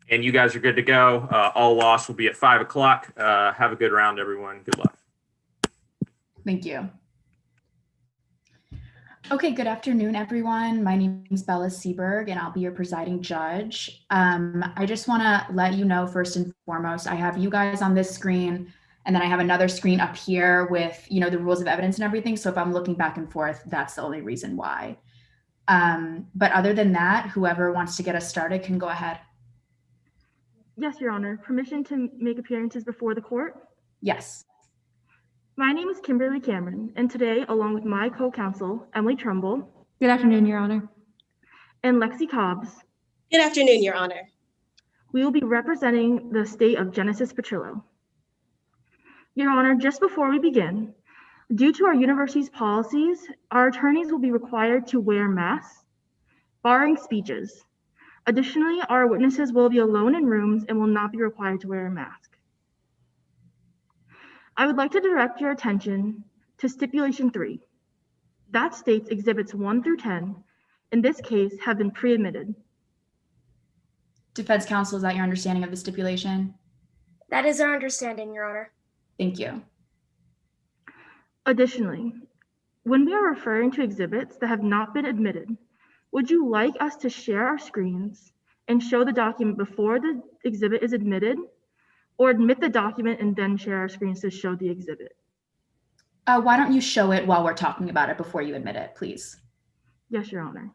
And you guys are good to go. All loss will be at 5 o'clock. Have a good round, everyone. Good luck. Thank you. Okay, good afternoon, everyone. My name is Bella Seberg, and I'll be your presiding judge. I just want to let you know, first and foremost, I have you guys on this screen, and then I have another screen up here with, the rules of evidence and everything. So if I'm looking back and forth, that's the only reason why. But other than that, whoever wants to get us started can go ahead. Yes, Your Honor. Permission to make appearances before the court? Yes. My name is Kimberly Cameron, and today, along with my co-counsel, Emily Trumbull. Good afternoon, Your Honor. And Lexi Cobbs. Good afternoon, Your Honor. We will be representing the state of Genesis Petrillo. Your Honor, just before we begin, due to our university's policies, our attorneys will be required to wear masks, barring speeches. Additionally, our witnesses will be alone in rooms and will not be required to wear a mask. I would like to direct your attention to Stipulation 3. That states Exhibits 1 through 10, in this case, have been pre-admitted. Defense counsel, is that your understanding of the stipulation? That is our understanding, Your Honor. Thank you. Additionally, when we are referring to exhibits that have not been admitted, would you like us to share our screens and show the document before the exhibit is admitted, or admit the document and then share our screens to show the exhibit? Why don't you show it while we're talking about it before you admit it, please? Yes, Your Honor.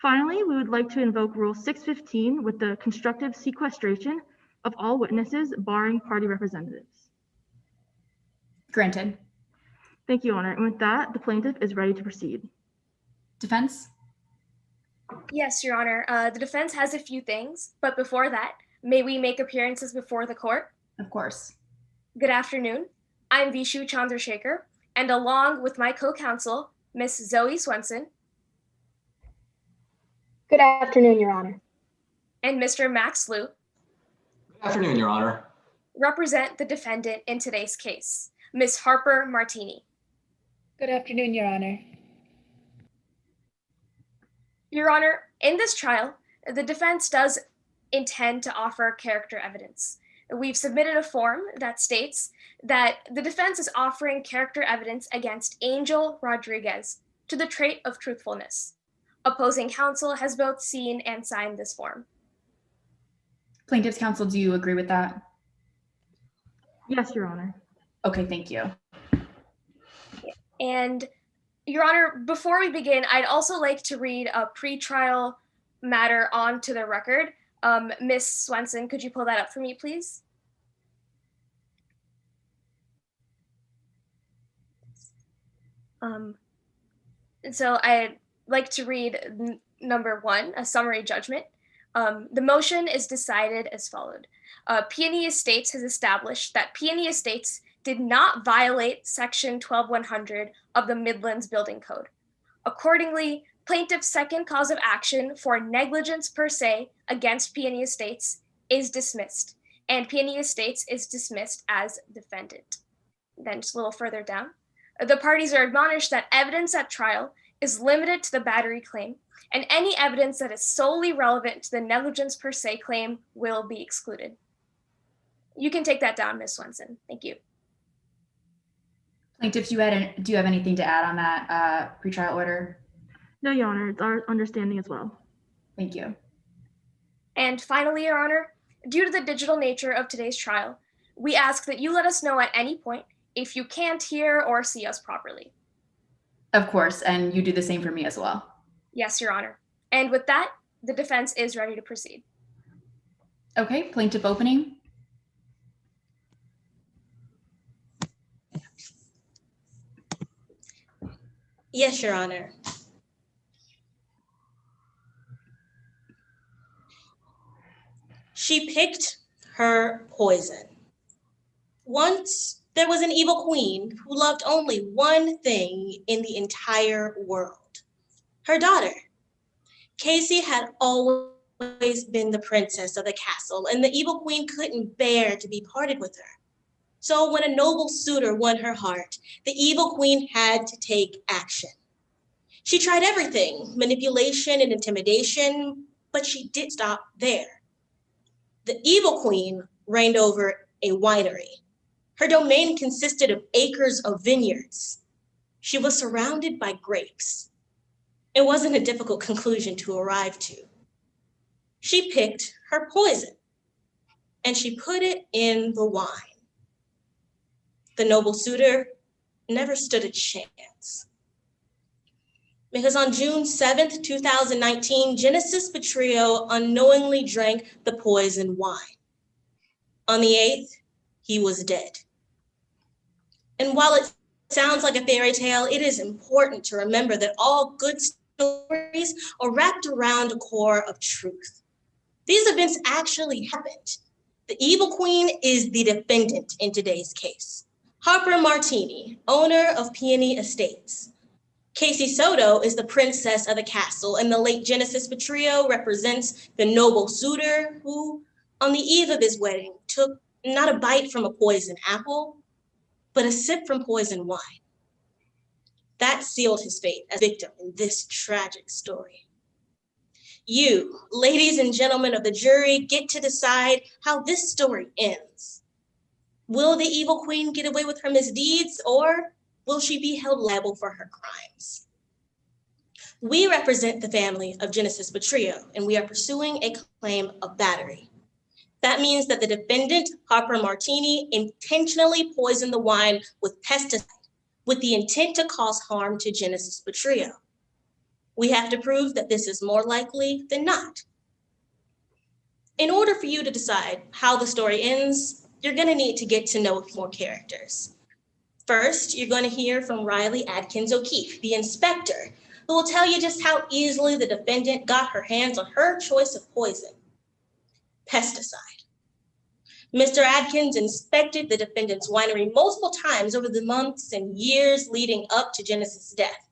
Finally, we would like to invoke Rule 615 with the constructive sequestration of all witnesses, barring party representatives. Granted. Thank you, Your Honor. And with that, the plaintiff is ready to proceed. Defense? Yes, Your Honor. The defense has a few things, but before that, may we make appearances before the court? Of course. Good afternoon. I'm Vishu Chandrasekhar, and along with my co-counsel, Miss Zoe Swenson. Good afternoon, Your Honor. And Mr. Max Liu. Good afternoon, Your Honor. Represent the defendant in today's case, Miss Harper Martini. Good afternoon, Your Honor. Your Honor, in this trial, the defense does intend to offer character evidence. We've submitted a form that states that the defense is offering character evidence against Angel Rodriguez to the trait of truthfulness. Opposing counsel has both seen and signed this form. Plaintiff's counsel, do you agree with that? Yes, Your Honor. Okay, thank you. And Your Honor, before we begin, I'd also like to read a pretrial matter onto the record. Miss Swenson, could you pull that up for me, please? So I'd like to read number 1, a summary judgment. The motion is decided as followed. Peony Estates has established that Peony Estates did not violate Section 12100 of the Midlands Building Code. Accordingly, plaintiff's second cause of action for negligence per se against Peony Estates is dismissed, and Peony Estates is dismissed as defendant. Then just a little further down, the parties are admonished that evidence at trial is limited to the battery claim, and any evidence that is solely relevant to the negligence per se claim will be excluded. You can take that down, Ms. Swenson. Thank you. Plaintiff, do you have anything to add on that pretrial order? No, Your Honor. It's our understanding as well. Thank you. And finally, Your Honor, due to the digital nature of today's trial, we ask that you let us know at any point if you can't hear or see us properly. Of course, and you do the same for me as well. Yes, Your Honor. And with that, the defense is ready to proceed. Okay, plaintiff opening. Yes, Your Honor. She picked her poison. Once there was an evil queen who loved only one thing in the entire world, her daughter. Casey had always been the princess of the castle, and the evil queen couldn't bear to be parted with her. So when a noble suitor won her heart, the evil queen had to take action. She tried everything, manipulation and intimidation, but she didn't stop there. The evil queen reigned over a winery. Her domain consisted of acres of vineyards. She was surrounded by grapes. It wasn't a difficult conclusion to arrive to. She picked her poison and she put it in the wine. The noble suitor never stood a chance. Because on June 7th, 2019, Genesis Petrillo unknowingly drank the poisoned wine. On the 8th, he was dead. And while it sounds like a fairy tale, it is important to remember that all good stories are wrapped around a core of truth. These events actually happened. The evil queen is the defendant in today's case. Harper Martini, owner of Peony Estates. Casey Soto is the princess of the castle, and the late Genesis Petrillo represents the noble suitor who, on the eve of his wedding, took not a bite from a poisoned apple, but a sip from poisoned wine. That sealed his fate as victim in this tragic story. You, ladies and gentlemen of the jury, get to decide how this story ends. Will the evil queen get away with her misdeeds, or will she be held liable for her crimes? We represent the family of Genesis Petrillo, and we are pursuing a claim of battery. That means that the defendant, Harper Martini, intentionally poisoned the wine with pesticide with the intent to cause harm to Genesis Petrillo. We have to prove that this is more likely than not. In order for you to decide how the story ends, you're going to need to get to know a few more characters. First, you're going to hear from Riley Adkins O'Keefe, the inspector, who will tell you just how easily the defendant got her hands on her choice of poison, pesticide. Mr. Adkins inspected the defendant's winery multiple times over the months and years leading up to Genesis' death.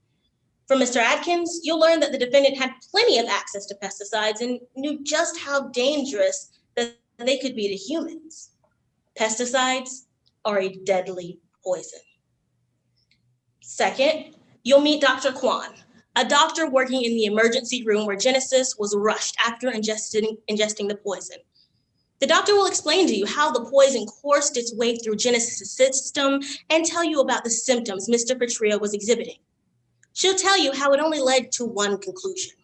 From Mr. Adkins, you'll learn that the defendant had plenty of access to pesticides and knew just how dangerous that they could be to humans. Pesticides are a deadly poison. Second, you'll meet Dr. Kwan, a doctor working in the emergency room where Genesis was rushed after ingesting the poison. The doctor will explain to you how the poison coursed its way through Genesis' system and tell you about the symptoms Mr. Petrillo was exhibiting. She'll tell you how it only led to one conclusion.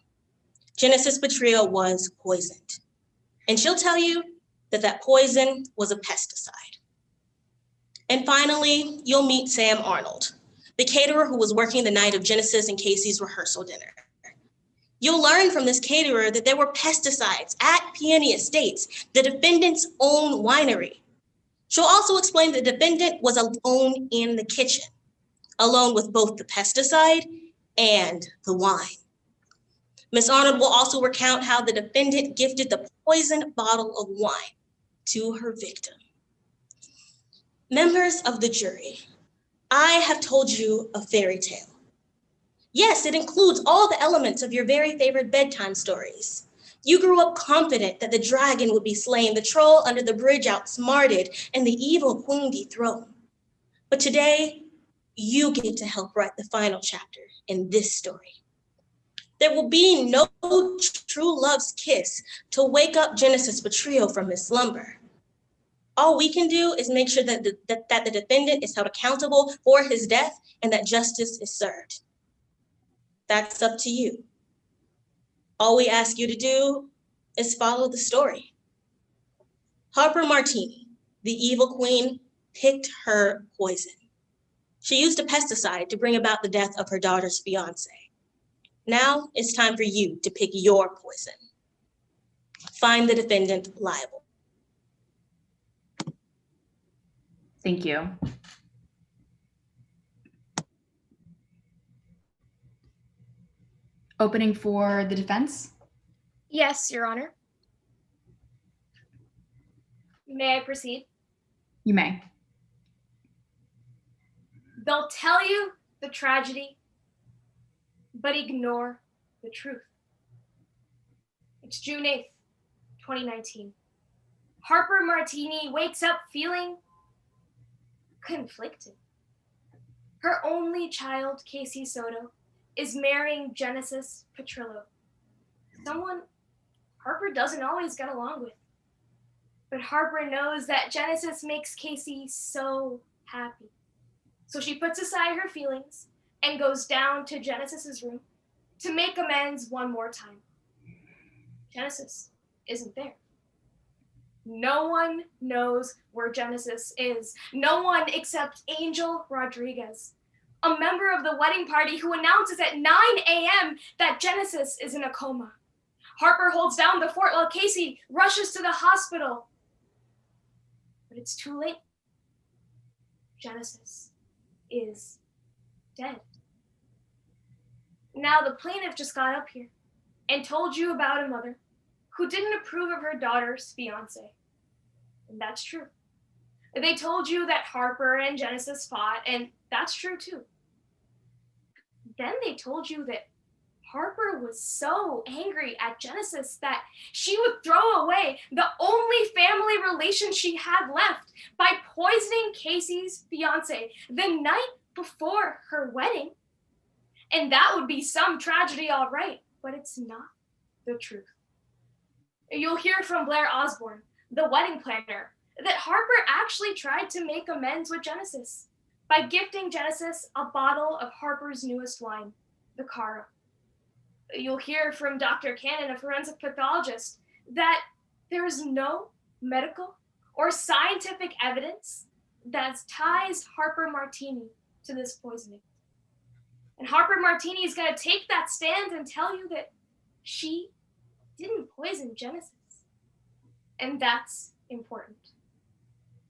Genesis Petrillo was poisoned. And she'll tell you that that poison was a pesticide. And finally, you'll meet Sam Arnold, the caterer who was working the night of Genesis and Casey's rehearsal dinner. You'll learn from this caterer that there were pesticides at Peony Estates, the defendant's own winery. She'll also explain the defendant was alone in the kitchen, alone with both the pesticide and the wine. Ms. Arnold will also recount how the defendant gifted the poisoned bottle of wine to her victim. Members of the jury, I have told you a fairy tale. Yes, it includes all the elements of your very favorite bedtime stories. You grew up confident that the dragon would be slain, the troll under the bridge outsmarted, and the evil queen dethroned. But today, you get to help write the final chapter in this story. There will be no true love's kiss to wake up Genesis Petrillo from his slumber. All we can do is make sure that the defendant is held accountable for his death and that justice is served. That's up to you. All we ask you to do is follow the story. Harper Martini, the evil queen, picked her poison. She used a pesticide to bring about the death of her daughter's fiance. Now it's time for you to pick your poison. Find the defendant liable. Thank you. Opening for the defense. Yes, Your Honor. May I proceed? You may. They'll tell you the tragedy, but ignore the truth. It's June 8th, 2019. Harper Martini wakes up feeling conflicted. Her only child, Casey Soto, is marrying Genesis Petrillo, someone Harper doesn't always get along with. But Harper knows that Genesis makes Casey so happy. So she puts aside her feelings and goes down to Genesis's room to make amends one more time. Genesis isn't there. No one knows where Genesis is. No one except Angel Rodriguez, a member of the wedding party who announces at 9 a.m. that Genesis is in a coma. Harper holds down the fort while Casey rushes to the hospital. But it's too late. Genesis is dead. Now the plaintiff just got up here and told you about a mother who didn't approve of her daughter's fiance. And that's true. They told you that Harper and Genesis fought, and that's true too. Then they told you that Harper was so angry at Genesis that she would throw away the only family relation she had left by poisoning Casey's fiance the night before her wedding. And that would be some tragedy, all right, but it's not the truth. You'll hear from Blair Osborne, the wedding planner, that Harper actually tried to make amends with Genesis by gifting Genesis a bottle of Harper's newest wine, the Cara. You'll hear from Dr. Cannon, a forensic pathologist, that there is no medical or scientific evidence that ties Harper Martini to this poisoning. And Harper Martini is going to take that stand and tell you that she didn't poison Genesis. And that's important.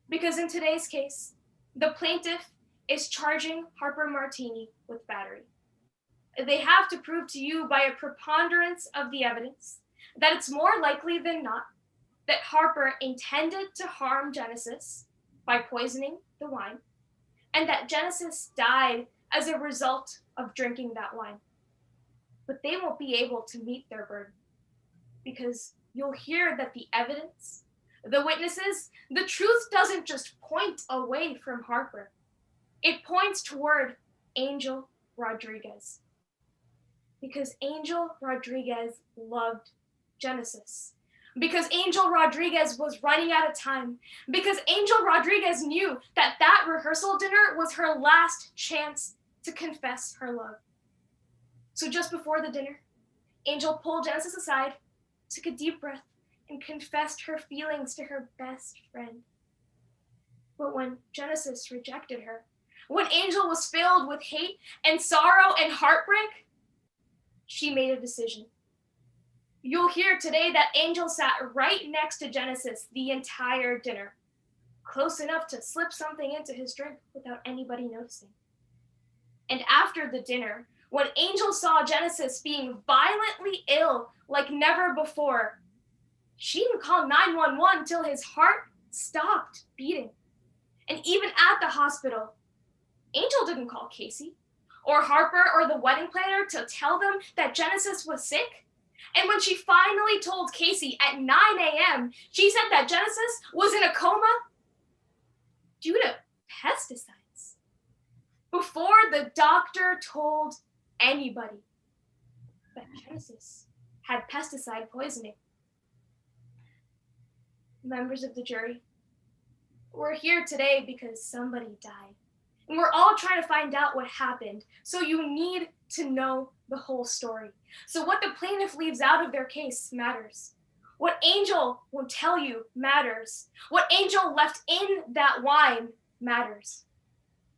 Because in today's case, the plaintiff is charging Harper Martini with battery. They have to prove to you by a preponderance of the evidence that it's more likely than not that Harper intended to harm Genesis by poisoning the wine, and that Genesis died as a result of drinking that wine. But they won't be able to meet their burden, because you'll hear that the evidence, the witnesses, the truth doesn't just point away from Harper. It points toward Angel Rodriguez. Because Angel Rodriguez loved Genesis. Because Angel Rodriguez was running out of time. Because Angel Rodriguez knew that that rehearsal dinner was her last chance to confess her love. So just before the dinner, Angel pulled Genesis aside, took a deep breath, and confessed her feelings to her best friend. But when Genesis rejected her, when Angel was filled with hate and sorrow and heartbreak, she made a decision. You'll hear today that Angel sat right next to Genesis the entire dinner, close enough to slip something into his drink without anybody noticing. And after the dinner, when Angel saw Genesis being violently ill like never before, she didn't call 911 till his heart stopped beating. And even at the hospital, Angel didn't call Casey or Harper or the wedding planner to tell them that Genesis was sick. And when she finally told Casey at 9 a.m., she said that Genesis was in a coma due to pesticides. Before the doctor told anybody that Genesis had pesticide poisoning. Members of the jury, we're here today because somebody died. And we're all trying to find out what happened. So you need to know the whole story. So what the plaintiff leaves out of their case matters. What Angel will tell you matters. What Angel left in that wine matters.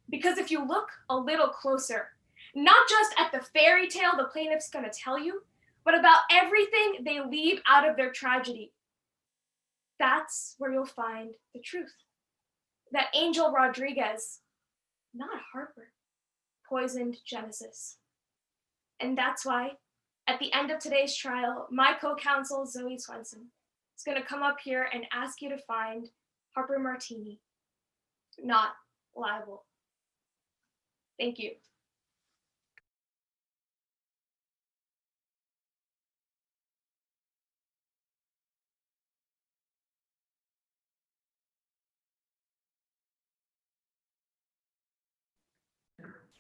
Because if you look a little closer, not just at the fairy tale the plaintiff's going to tell you, but about everything they leave out of their tragedy, that's where you'll find the truth. That Angel Rodriguez, not Harper, poisoned Genesis. And that's why, at the end of today's trial, my co-counsel, Zoe Swenson, is going to come up here and ask you to find Harper Martini not liable. Thank you.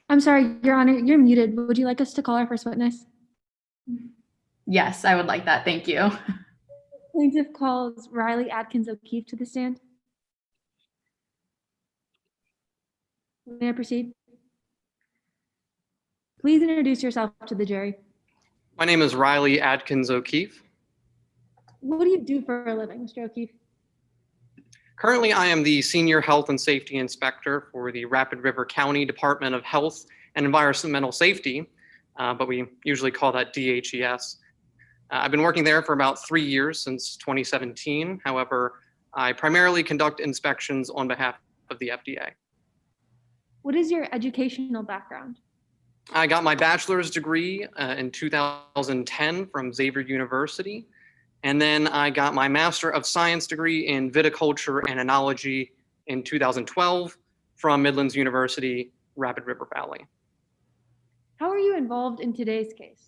I'm sorry, Your Honor, you're muted. Would you like us to call our first witness? Yes, I would like that. Thank you. Plaintiff calls Riley Atkins O'Keefe to the stand. May I proceed? Please introduce yourself to the jury. My name is Riley Atkins O'Keefe. What do you do for a living, Mr. O'Keefe? Currently, I am the Senior Health and Safety Inspector for the Rapid River County Department of Health and Environmental Safety, but we usually call that DHES. I've been working there for about 3 years, since 2017. However, I primarily conduct inspections on behalf of the FDA. What is your educational background? I got my bachelor's degree in 2010 from Xavier University. And then I got my Master of Science degree in Viticulture and Enology in 2012 from Midlands University, Rapid River Valley. How are you involved in today's case?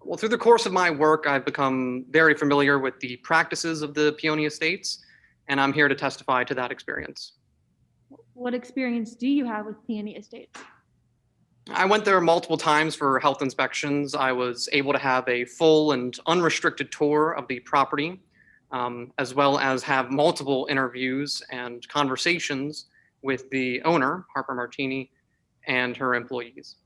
Well, through the course of my work, I've become very familiar with the practices of the Peony Estates, and I'm here to testify to that experience. What experience do you have with Peony Estates? I went there multiple times for health inspections. I was able to have a full and unrestricted tour of the property, as well as have multiple interviews and conversations with the owner, Harper Martini, and her employees.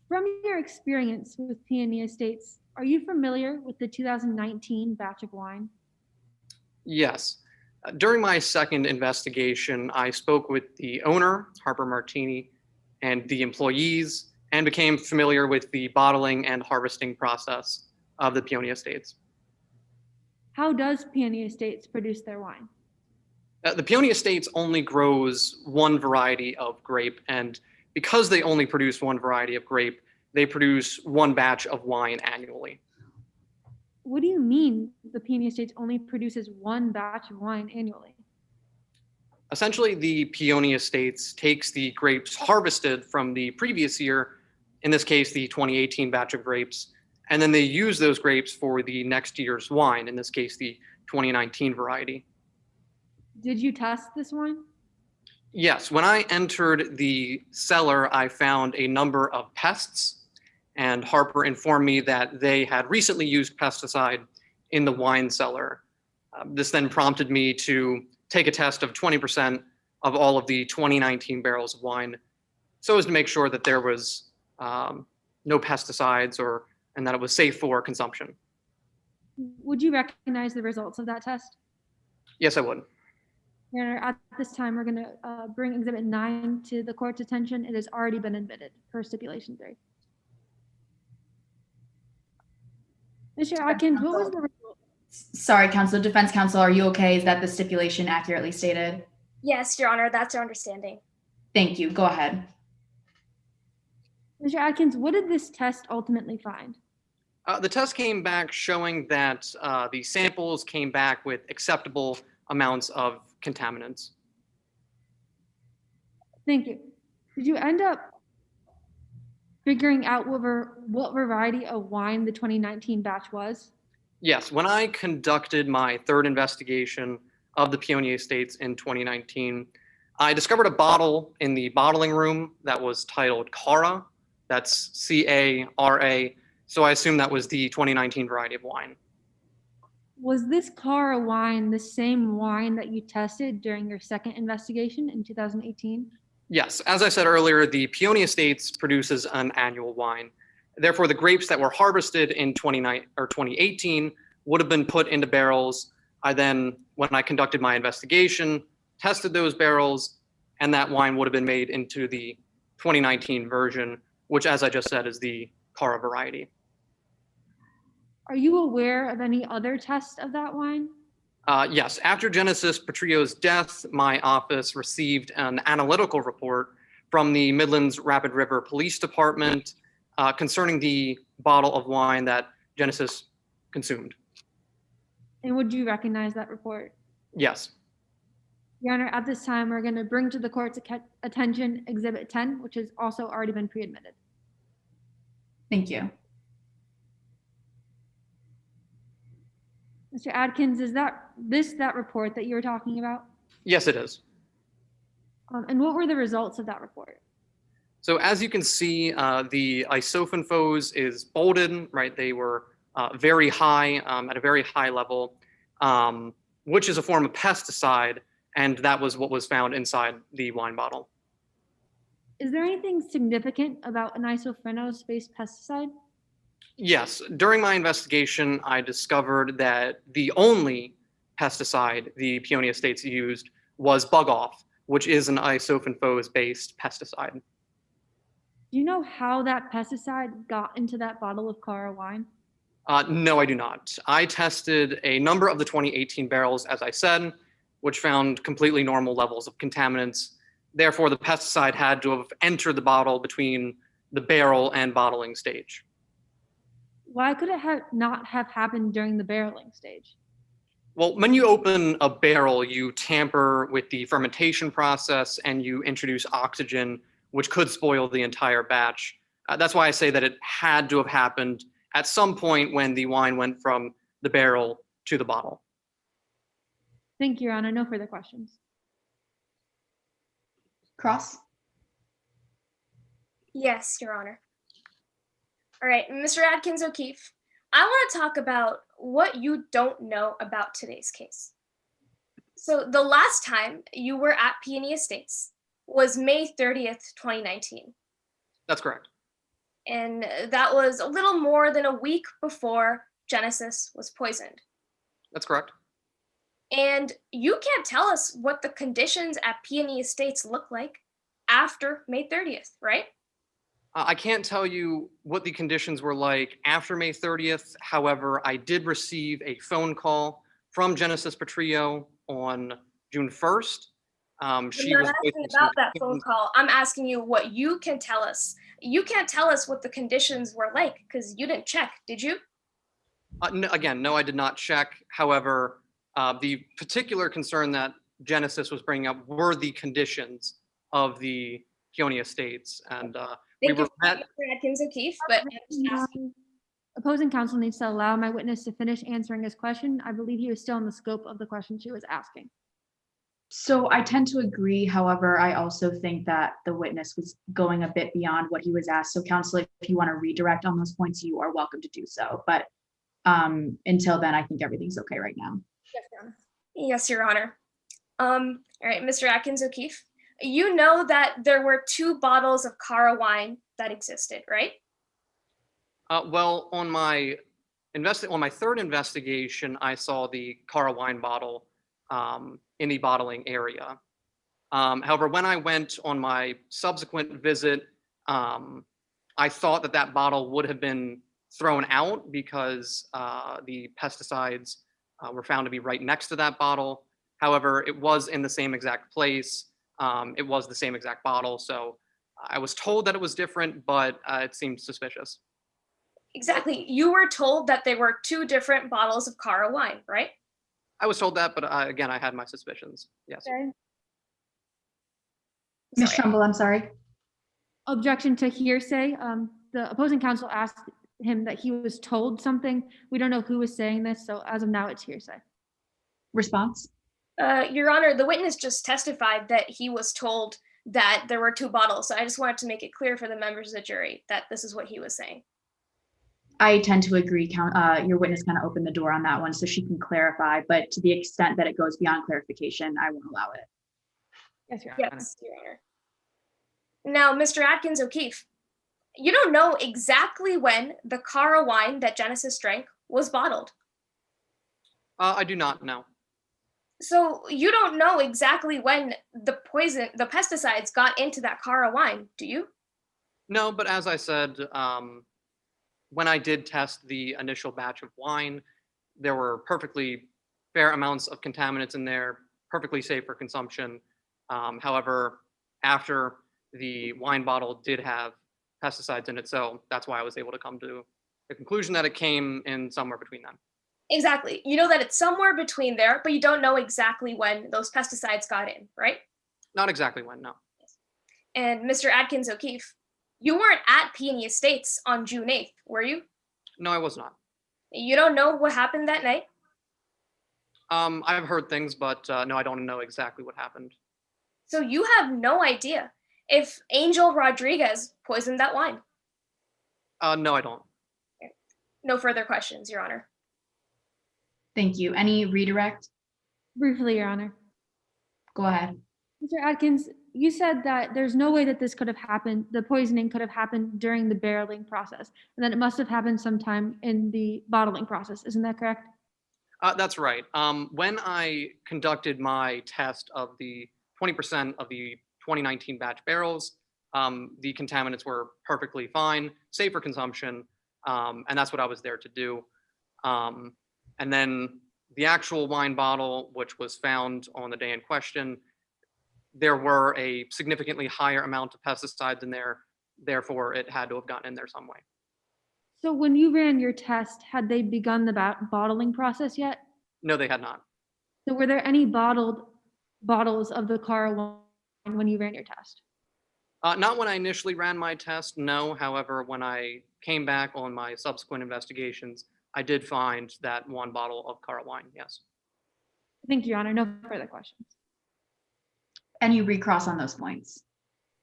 From your experience with Peony Estates, are you familiar with the 2019 batch of wine? Yes. During my second investigation, I spoke with the owner, Harper Martini, and the employees, and became familiar with the bottling and harvesting process of the Peony Estates. How does Peony Estates produce their wine? The Peony Estates only grows one variety of grape, and because they only produce one variety of grape, they produce one batch of wine annually. What do you mean the Peony Estates only produces one batch of wine annually? Essentially, the Peony Estates takes the grapes harvested from the previous year, in this case, the 2018 batch of grapes, and then they use those grapes for the next year's wine, in this case, the 2019 variety. Did you test this wine? Yes, when I entered the cellar, I found a number of pests, and Harper informed me that they had recently used pesticide in the wine cellar. This then prompted me to take a test of 20% of all of the 2019 barrels of wine, so as to make sure that there was no pesticides and that it was safe for consumption. Would you recognize the results of that test? Yes, I would. Your Honor, at this time, we're going to bring Exhibit 9 to the court's attention. It has already been admitted per Stipulation 3. Mr. Atkins, what was the result? Sorry, counsel, defense counsel, are you okay? Is that the stipulation accurately stated? Yes, Your Honor, that's our understanding. Thank you. Go ahead. Mr. Atkins, what did this test ultimately find? The test came back showing that the samples came back with acceptable amounts of contaminants. Thank you. Did you end up figuring out what variety of wine the 2019 batch was? Yes, when I conducted my third investigation of the Peony Estates in 2019, I discovered a bottle in the bottling room that was titled Cara. That's C-A-R-A. So I assume that was the 2019 variety of wine. Was this Cara wine the same wine that you tested during your second investigation in 2018? Yes, as I said earlier, the Peony Estates produces an annual wine. Therefore, the grapes that were harvested in 2018 would have been put into barrels. I then, when I conducted my investigation, tested those barrels, and that wine would have been made into the 2019 version, which, as I just said, is the Cara variety. Are you aware of any other tests of that wine? Yes, after Genesis Petrio's death, my office received an analytical report from the Midlands Rapid River Police Department concerning the bottle of wine that Genesis consumed. And would you recognize that report? Yes. Your Honor, at this time, we're going to bring to the court's attention Exhibit 10, which has also already been pre-admitted. Thank you. Mr. Adkins, is that report that you were talking about? Yes, it is. And what were the results of that report? So as you can see, the isophenphos is bolded, right? They were very high, at a very high level, which is a form of pesticide, and that was what was found inside the wine bottle. Is there anything significant about an isoprenose-based pesticide? Yes, during my investigation, I discovered that the only pesticide the Peonia Estates used was Bug Off, which is an isophenphose-based pesticide. Do you know how that pesticide got into that bottle of Cara wine? No, I do not. I tested a number of the 2018 barrels, as I said, which found completely normal levels of contaminants. Therefore, the pesticide had to have entered the bottle between the barrel and bottling stage. Why could it not have happened during the barreling stage? Well, when you open a barrel, you tamper with the fermentation process and you introduce oxygen, which could spoil the entire batch. That's why I say that it had to have happened at some point when the wine went from the barrel to the bottle. Thank you, Your Honor. No further questions. Cross? Yes, Your Honor. All right, Mr. Adkins O'Keefe, I want to talk about what you don't know about today's case. So the last time you were at Peony Estates was May 30th, 2019. That's correct. And that was a little more than a week before Genesis was poisoned. That's correct. And you can't tell us what the conditions at Peony Estates look like after May 30th, right? I can't tell you what the conditions were like after May 30th. However, I did receive a phone call from Genesis Petrillo on June 1st. She I'm was not asking about that phone call. I'm asking you what you can tell us. You can't tell us what the conditions were like because you didn't check, did you? No, I did not check. However, the particular concern that Genesis was bringing up were the conditions of the Peony Estates, and we were met. Mr. Adkins O'Keefe, but I'm just asking. Opposing counsel needs to allow my witness to finish answering his question. I believe he was still in the scope of the question she was asking. So I tend to agree. However, I also think that the witness was going a bit beyond what he was asked. So counsel, if you want to redirect on those points, you are welcome to do so. But until then, I think everything's okay right now. Yes, Your Honor. Yes, Your Honor. All right, Mr. Adkins O'Keefe, you know that there were 2 bottles of Cara wine that existed, right? Well, on my third investigation, I saw the Cara wine bottle in the bottling area. However, when I went on my subsequent visit, I thought that bottle would have been thrown out because the pesticides were found to be right next to that bottle. However, it was in the same exact place. It was the same exact bottle. So I was told that it was different, but it seemed suspicious. Exactly. You were told that there were 2 different bottles of Cara wine, right? I was told that, but again, I had my suspicions. Yes. Okay. Ms. Sorry. Trumbull, I'm sorry. Objection to hearsay. The opposing counsel asked him that he was told something. We don't know who was saying this, so as of now, it's hearsay. Response? Your Honor, the witness just testified that he was told that there were 2 bottles. So I just wanted to make it clear for the members of the jury that this is what he was saying. I tend to agree. Your witness kind of opened the door on that one, so she can clarify. But to the extent that it goes beyond clarification, I won't allow it. Yes, Your Honor. Yes, Your Honor. Now, Mr. Adkins O'Keefe, you don't know exactly when the Cara wine that Genesis drank was bottled. I do not know. So you don't know exactly when the pesticides got into that Cara wine, do you? No, but as I said, when I did test the initial batch of wine, there were perfectly fair amounts of contaminants in there, perfectly safe for consumption. However, after the wine bottle did have pesticides in it, so that's why I was able to come to the conclusion that it came in somewhere between them. Exactly. You know that it's somewhere between there, but you don't know exactly when those pesticides got in, right? Not exactly when, no. And Mr. Adkins O'Keefe, you weren't at Peony Estates on June 8th, were you? No, I was not. You don't know what happened that night? I've heard things, but no, I don't know exactly what happened. So you have no idea if Angel Rodriguez poisoned that wine? No, I don't. No further questions, Your Honor. Thank you. Any redirect? Briefly, Your Honor. Go ahead. Mr. Atkins, you said that there's no way that this could have happened, the poisoning could have happened during the barreling process, and that it must have happened sometime in the bottling process. Isn't that correct? That's right. When I conducted my test of the 20% of the 2019 batch barrels, the contaminants were perfectly fine, safe for consumption, and that's what I was there to do. And then the actual wine bottle, which was found on the day in question, there were a significantly higher amount of pesticides in there. Therefore, it had to have gotten in there some way. So when you ran your test, had they begun the bottling process yet? No, they had not. So were there any bottled bottles of the Cara wine when you ran your test? Not when I initially ran my test, no. However, when I came back on my subsequent investigations, I did find that one bottle of Cara wine, yes. Thank you, Your Honor. No further questions. Any recross on those points?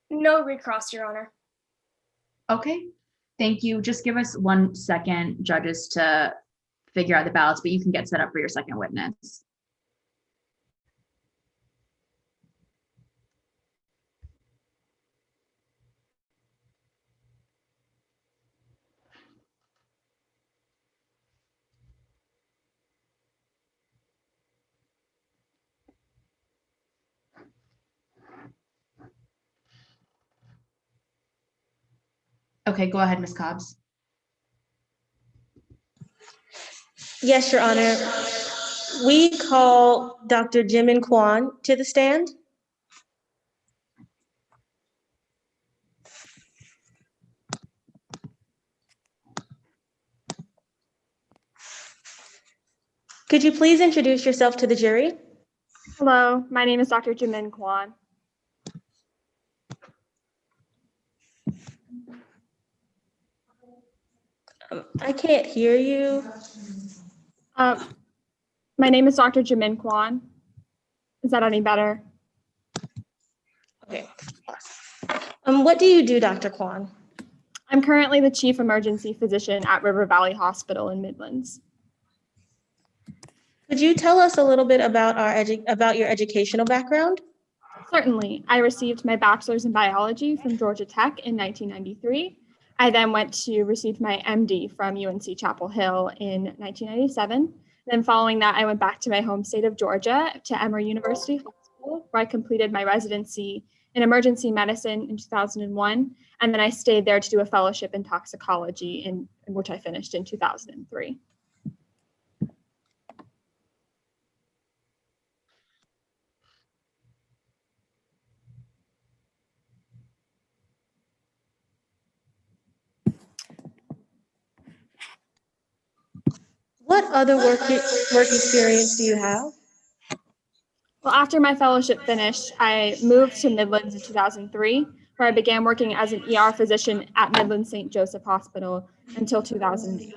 No recross, Your Honor. Okay, thank you. Just give us 1 second, judges, to figure out the ballots, but you can get set up for your second witness. Okay, go ahead, Ms. Cobbs. Yes, Your Honor. We call Dr. Jimin Kwan to the stand. Could you please introduce yourself to the jury? Hello, my name is Dr. Jimin Kwan. I can't hear you. My name is Dr. Jimin Kwan. Is that any better? Okay. What do you do, Dr. Kwan? I'm currently the chief emergency physician at River Valley Hospital in Midlands. Could you tell us a little bit about your educational background? Certainly, I received my bachelor's in biology from Georgia Tech in 1993. I then went to receive my MD from UNC Chapel Hill in 1997. Then following that, I went back to my home state of Georgia to Emory University Hospital, where I completed my residency in emergency medicine in 2001. And then I stayed there to do a fellowship in toxicology, in which I finished in 2003. What other work experience do you have? Well, after my fellowship finished, I moved to Midlands in 2003, where I began working as an ER physician at Midlands St. Joseph Hospital until 2008.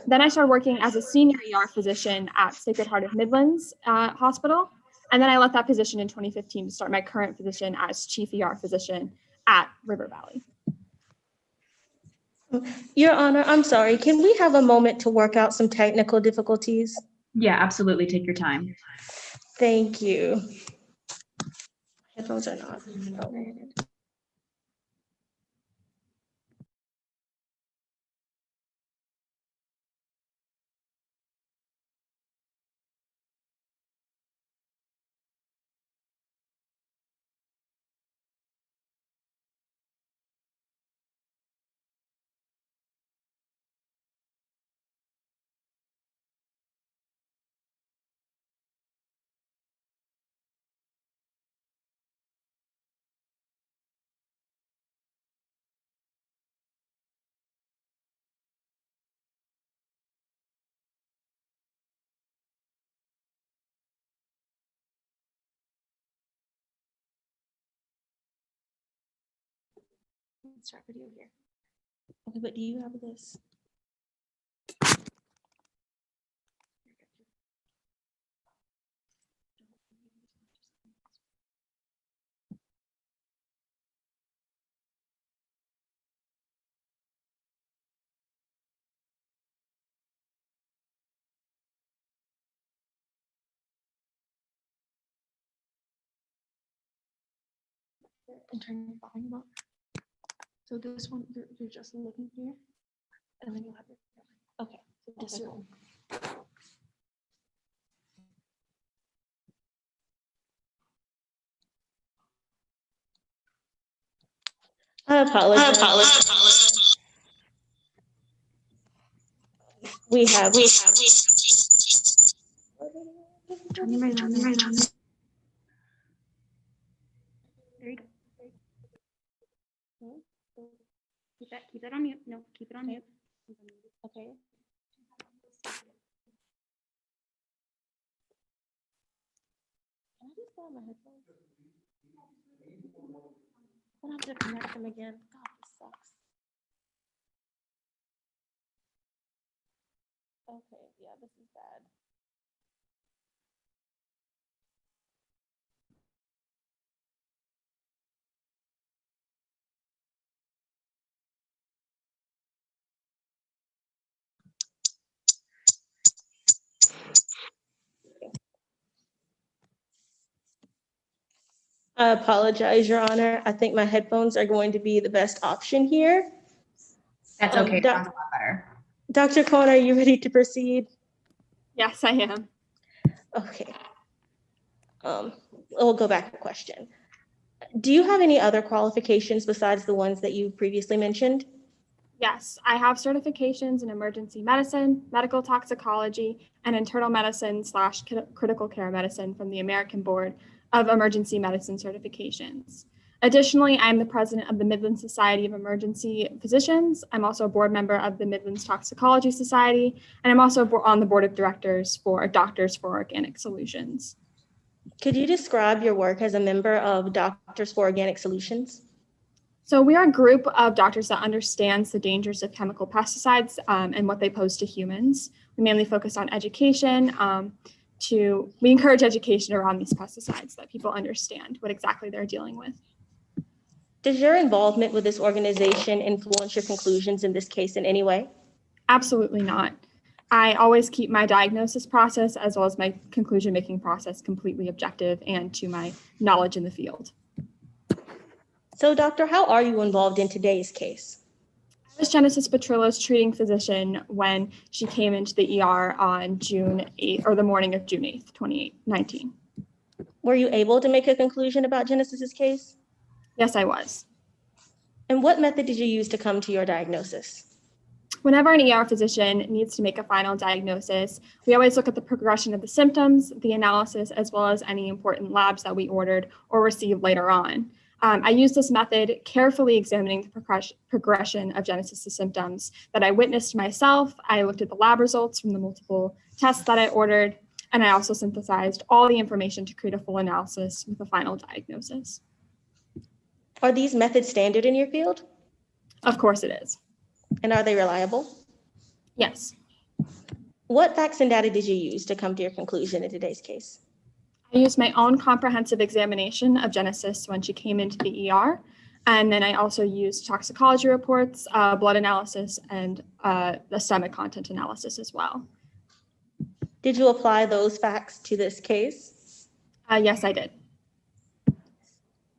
Then I started working as a senior ER physician at Sacred Heart of Midlands Hospital. And then I left that position in 2015 to start my current position as chief ER physician at River Valley. Your Honor, I'm sorry. Can we have a moment to work out some technical difficulties? Yeah, absolutely. Take your time. Thank you. Headphones are not. Oh. Start video here. Okay, but do you have this? And turn your volume up. So this one, you're just looking here, and then you'll have your, okay, so this one. I apologize. We have. Turn your right on there. There you go. Keep that on mute. No, keep it on mute. Okay. Can I just grab my headphones? I don't have to connect them again. God, this sucks. Okay, yeah, this is bad. I apologize, Your Honor. I think my headphones are going to be the best option here. That's okay. It sounds a lot better. Dr. Cohen, are you ready to proceed? Yes, I am. Okay. We'll go back to the question. Do you have any other qualifications besides the ones that you previously mentioned? Yes, I have certifications in emergency medicine, medical toxicology, and internal medicine / critical care medicine from the American Board of Emergency Medicine Certifications. Additionally, I'm the president of the Midlands Society of Emergency Physicians. I'm also a board member of the Midlands Toxicology Society, and I'm also on the board of directors for Doctors for Organic Solutions. Could you describe your work as a member of Doctors for Organic Solutions? So we are a group of doctors that understands the dangers of chemical pesticides and what they pose to humans. We mainly focus on education. We encourage education around these pesticides so that people understand what exactly they're dealing with. Does your involvement with this organization influence your conclusions in this case in any way? Absolutely not. I always keep my diagnosis process as well as my conclusion-making process completely objective and to my knowledge in the field. So, doctor, how are you involved in today's case? I was Genesis Petrillo's treating physician when she came into the ER on June 8th, or the morning of June 8th, 2019. Were you able to make a conclusion about Genesis's case? Yes, I was. And what method did you use to come to your diagnosis? Whenever an ER physician needs to make a final diagnosis, we always look at the progression of the symptoms, the analysis, as well as any important labs that we ordered or received later on. I used this method carefully examining the progression of Genesis's symptoms that I witnessed myself. I looked at the lab results from the multiple tests that I ordered, and I also synthesized all the information to create a full analysis with a final diagnosis. Are these methods standard in your field? Of course it is. And are they reliable? Yes. What facts and data did you use to come to your conclusion in today's case? I used my own comprehensive examination of Genesis when she came into the ER. And then I also used toxicology reports, blood analysis, and the stomach content analysis as well. Did you apply those facts to this case? Yes, I did.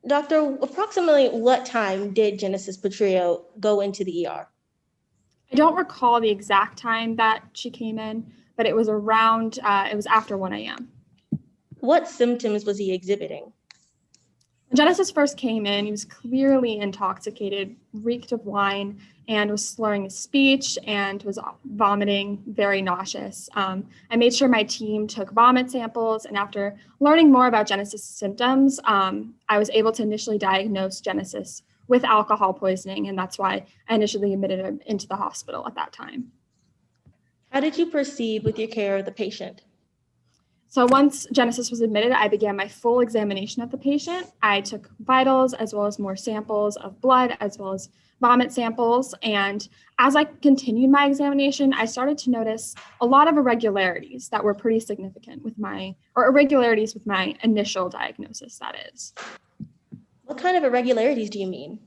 Doctor, approximately what time did Genesis Petrillo go into the ER? I don't recall the exact time that she came in, but it was around, it was after 1 a.m. What symptoms was he exhibiting? When Genesis first came in, he was clearly intoxicated, reeked of wine, and was slurring his speech and was vomiting, very nauseous. I made sure my team took vomit samples, and after learning more about Genesis' symptoms, I was able to initially diagnose Genesis with alcohol poisoning, and that's why I initially admitted him into the hospital at that time. How did you proceed with your care of the patient? So once Genesis was admitted, I began my full examination of the patient. I took vitals as well as more samples of blood as well as vomit samples. And as I continued my examination, I started to notice a lot of irregularities that were pretty significant with irregularities with my initial diagnosis, that is. What kind of irregularities do you mean?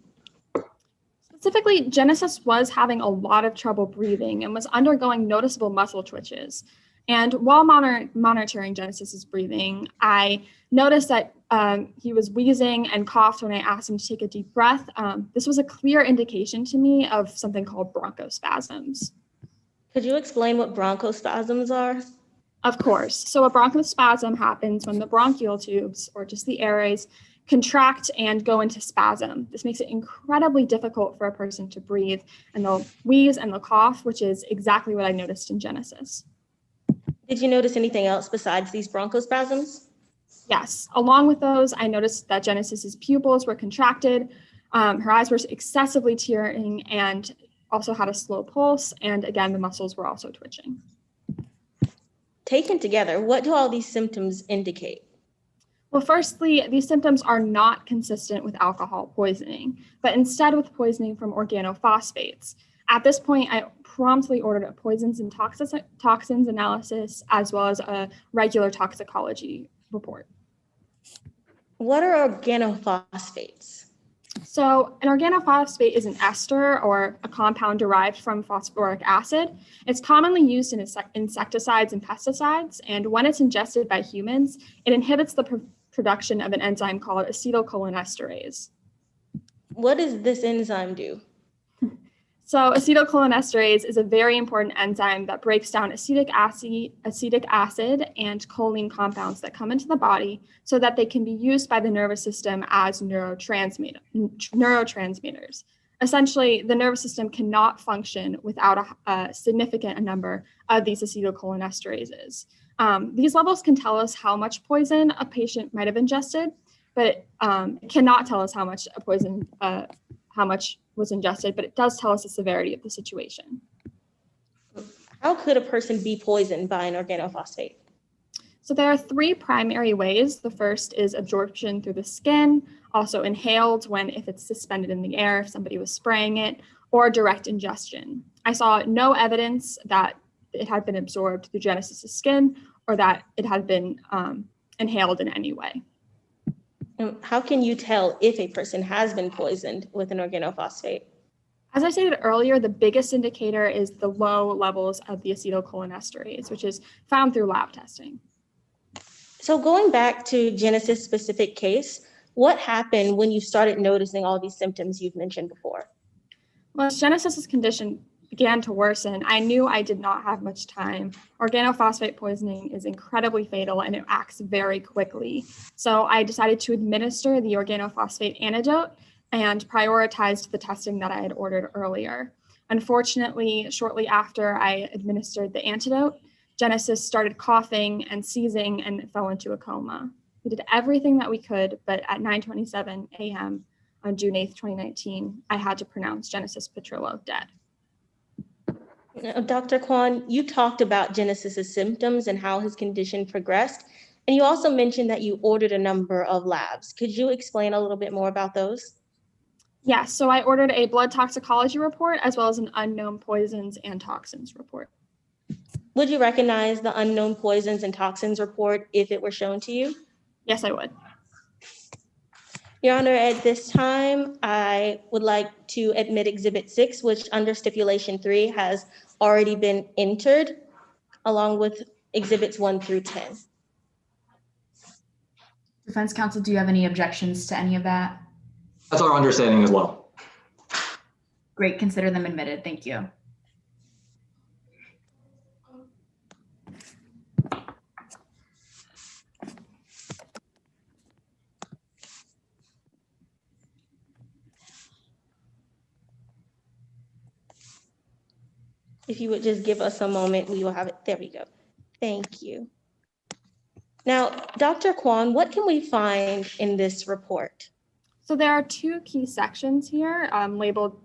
Specifically, Genesis was having a lot of trouble breathing and was undergoing noticeable muscle twitches. And while monitoring Genesis's breathing, I noticed that he was wheezing and coughed when I asked him to take a deep breath. This was a clear indication to me of something called bronchospasms. Could you explain what bronchospasms are? Of course. So a bronchospasm happens when the bronchial tubes, or just the airways, contract and go into spasm. This makes it incredibly difficult for a person to breathe, and they'll wheeze and they'll cough, which is exactly what I noticed in Genesis. Did you notice anything else besides these bronchospasms? Yes. Along with those, I noticed that Genesis's pupils were contracted, her eyes were excessively tearing, and also had a slow pulse. And again, the muscles were also twitching. Taken together, what do all these symptoms indicate? Well, firstly, these symptoms are not consistent with alcohol poisoning, but instead with poisoning from organophosphates. At this point, I promptly ordered a poisons and toxins analysis, as well as a regular toxicology report. What are organophosphates? So an organophosphate is an ester, or a compound derived from phosphoric acid. It's commonly used in insecticides and pesticides, and when it's ingested by humans, it inhibits the production of an enzyme called acetylcholinesterase. What does this enzyme do? So acetylcholinesterase is a very important enzyme that breaks down acetic acid and choline compounds that come into the body so that they can be used by the nervous system as neurotransmitters. Essentially, the nervous system cannot function without a significant number of these acetylcholinesterases. These levels can tell us how much poison a patient might have ingested, but it cannot tell us how much was ingested, but it does tell us the severity of the situation. How could a person be poisoned by an organophosphate? So there are three primary ways. The first is absorption through the skin, also inhaled if it's suspended in the air, if somebody was spraying it, or direct ingestion. I saw no evidence that it had been absorbed through Genesis's skin or that it had been inhaled in any way. How can you tell if a person has been poisoned with an organophosphate? As I stated earlier, the biggest indicator is the low levels of the acetylcholinesterase, which is found through lab testing. So going back to Genesis' specific case, what happened when you started noticing all these symptoms you've mentioned before? Well, as Genesis's condition began to worsen, I knew I did not have much time. Organophosphate poisoning is incredibly fatal and it acts very quickly. So I decided to administer the organophosphate antidote and prioritized the testing that I had ordered earlier. Unfortunately, shortly after I administered the antidote, Genesis started coughing and seizing and fell into a coma. We did everything that we could, but at 9:27 a.m. on June 8th, 2019, I had to pronounce Genesis Petrillo dead. Now, Dr. Kwan, you talked about Genesis's symptoms and how his condition progressed, and you also mentioned that you ordered a number of labs. Could you explain a little bit more about those? Yes, so I ordered a blood toxicology report as well as an unknown poisons and toxins report. Would you recognize the unknown poisons and toxins report if it were shown to you? Yes, I would. Your Honor, at this time, I would like to admit Exhibit 6, which under Stipulation 3 has already been entered, along with Exhibits 1 through 10. Defense counsel, do you have any objections to any of that? That's our understanding as well. Great, consider them admitted. Thank you. If you would just give us a moment, we will have it. There we go. Thank you. Now, Dr. Kwan, what can we find in this report? So there are two key sections here,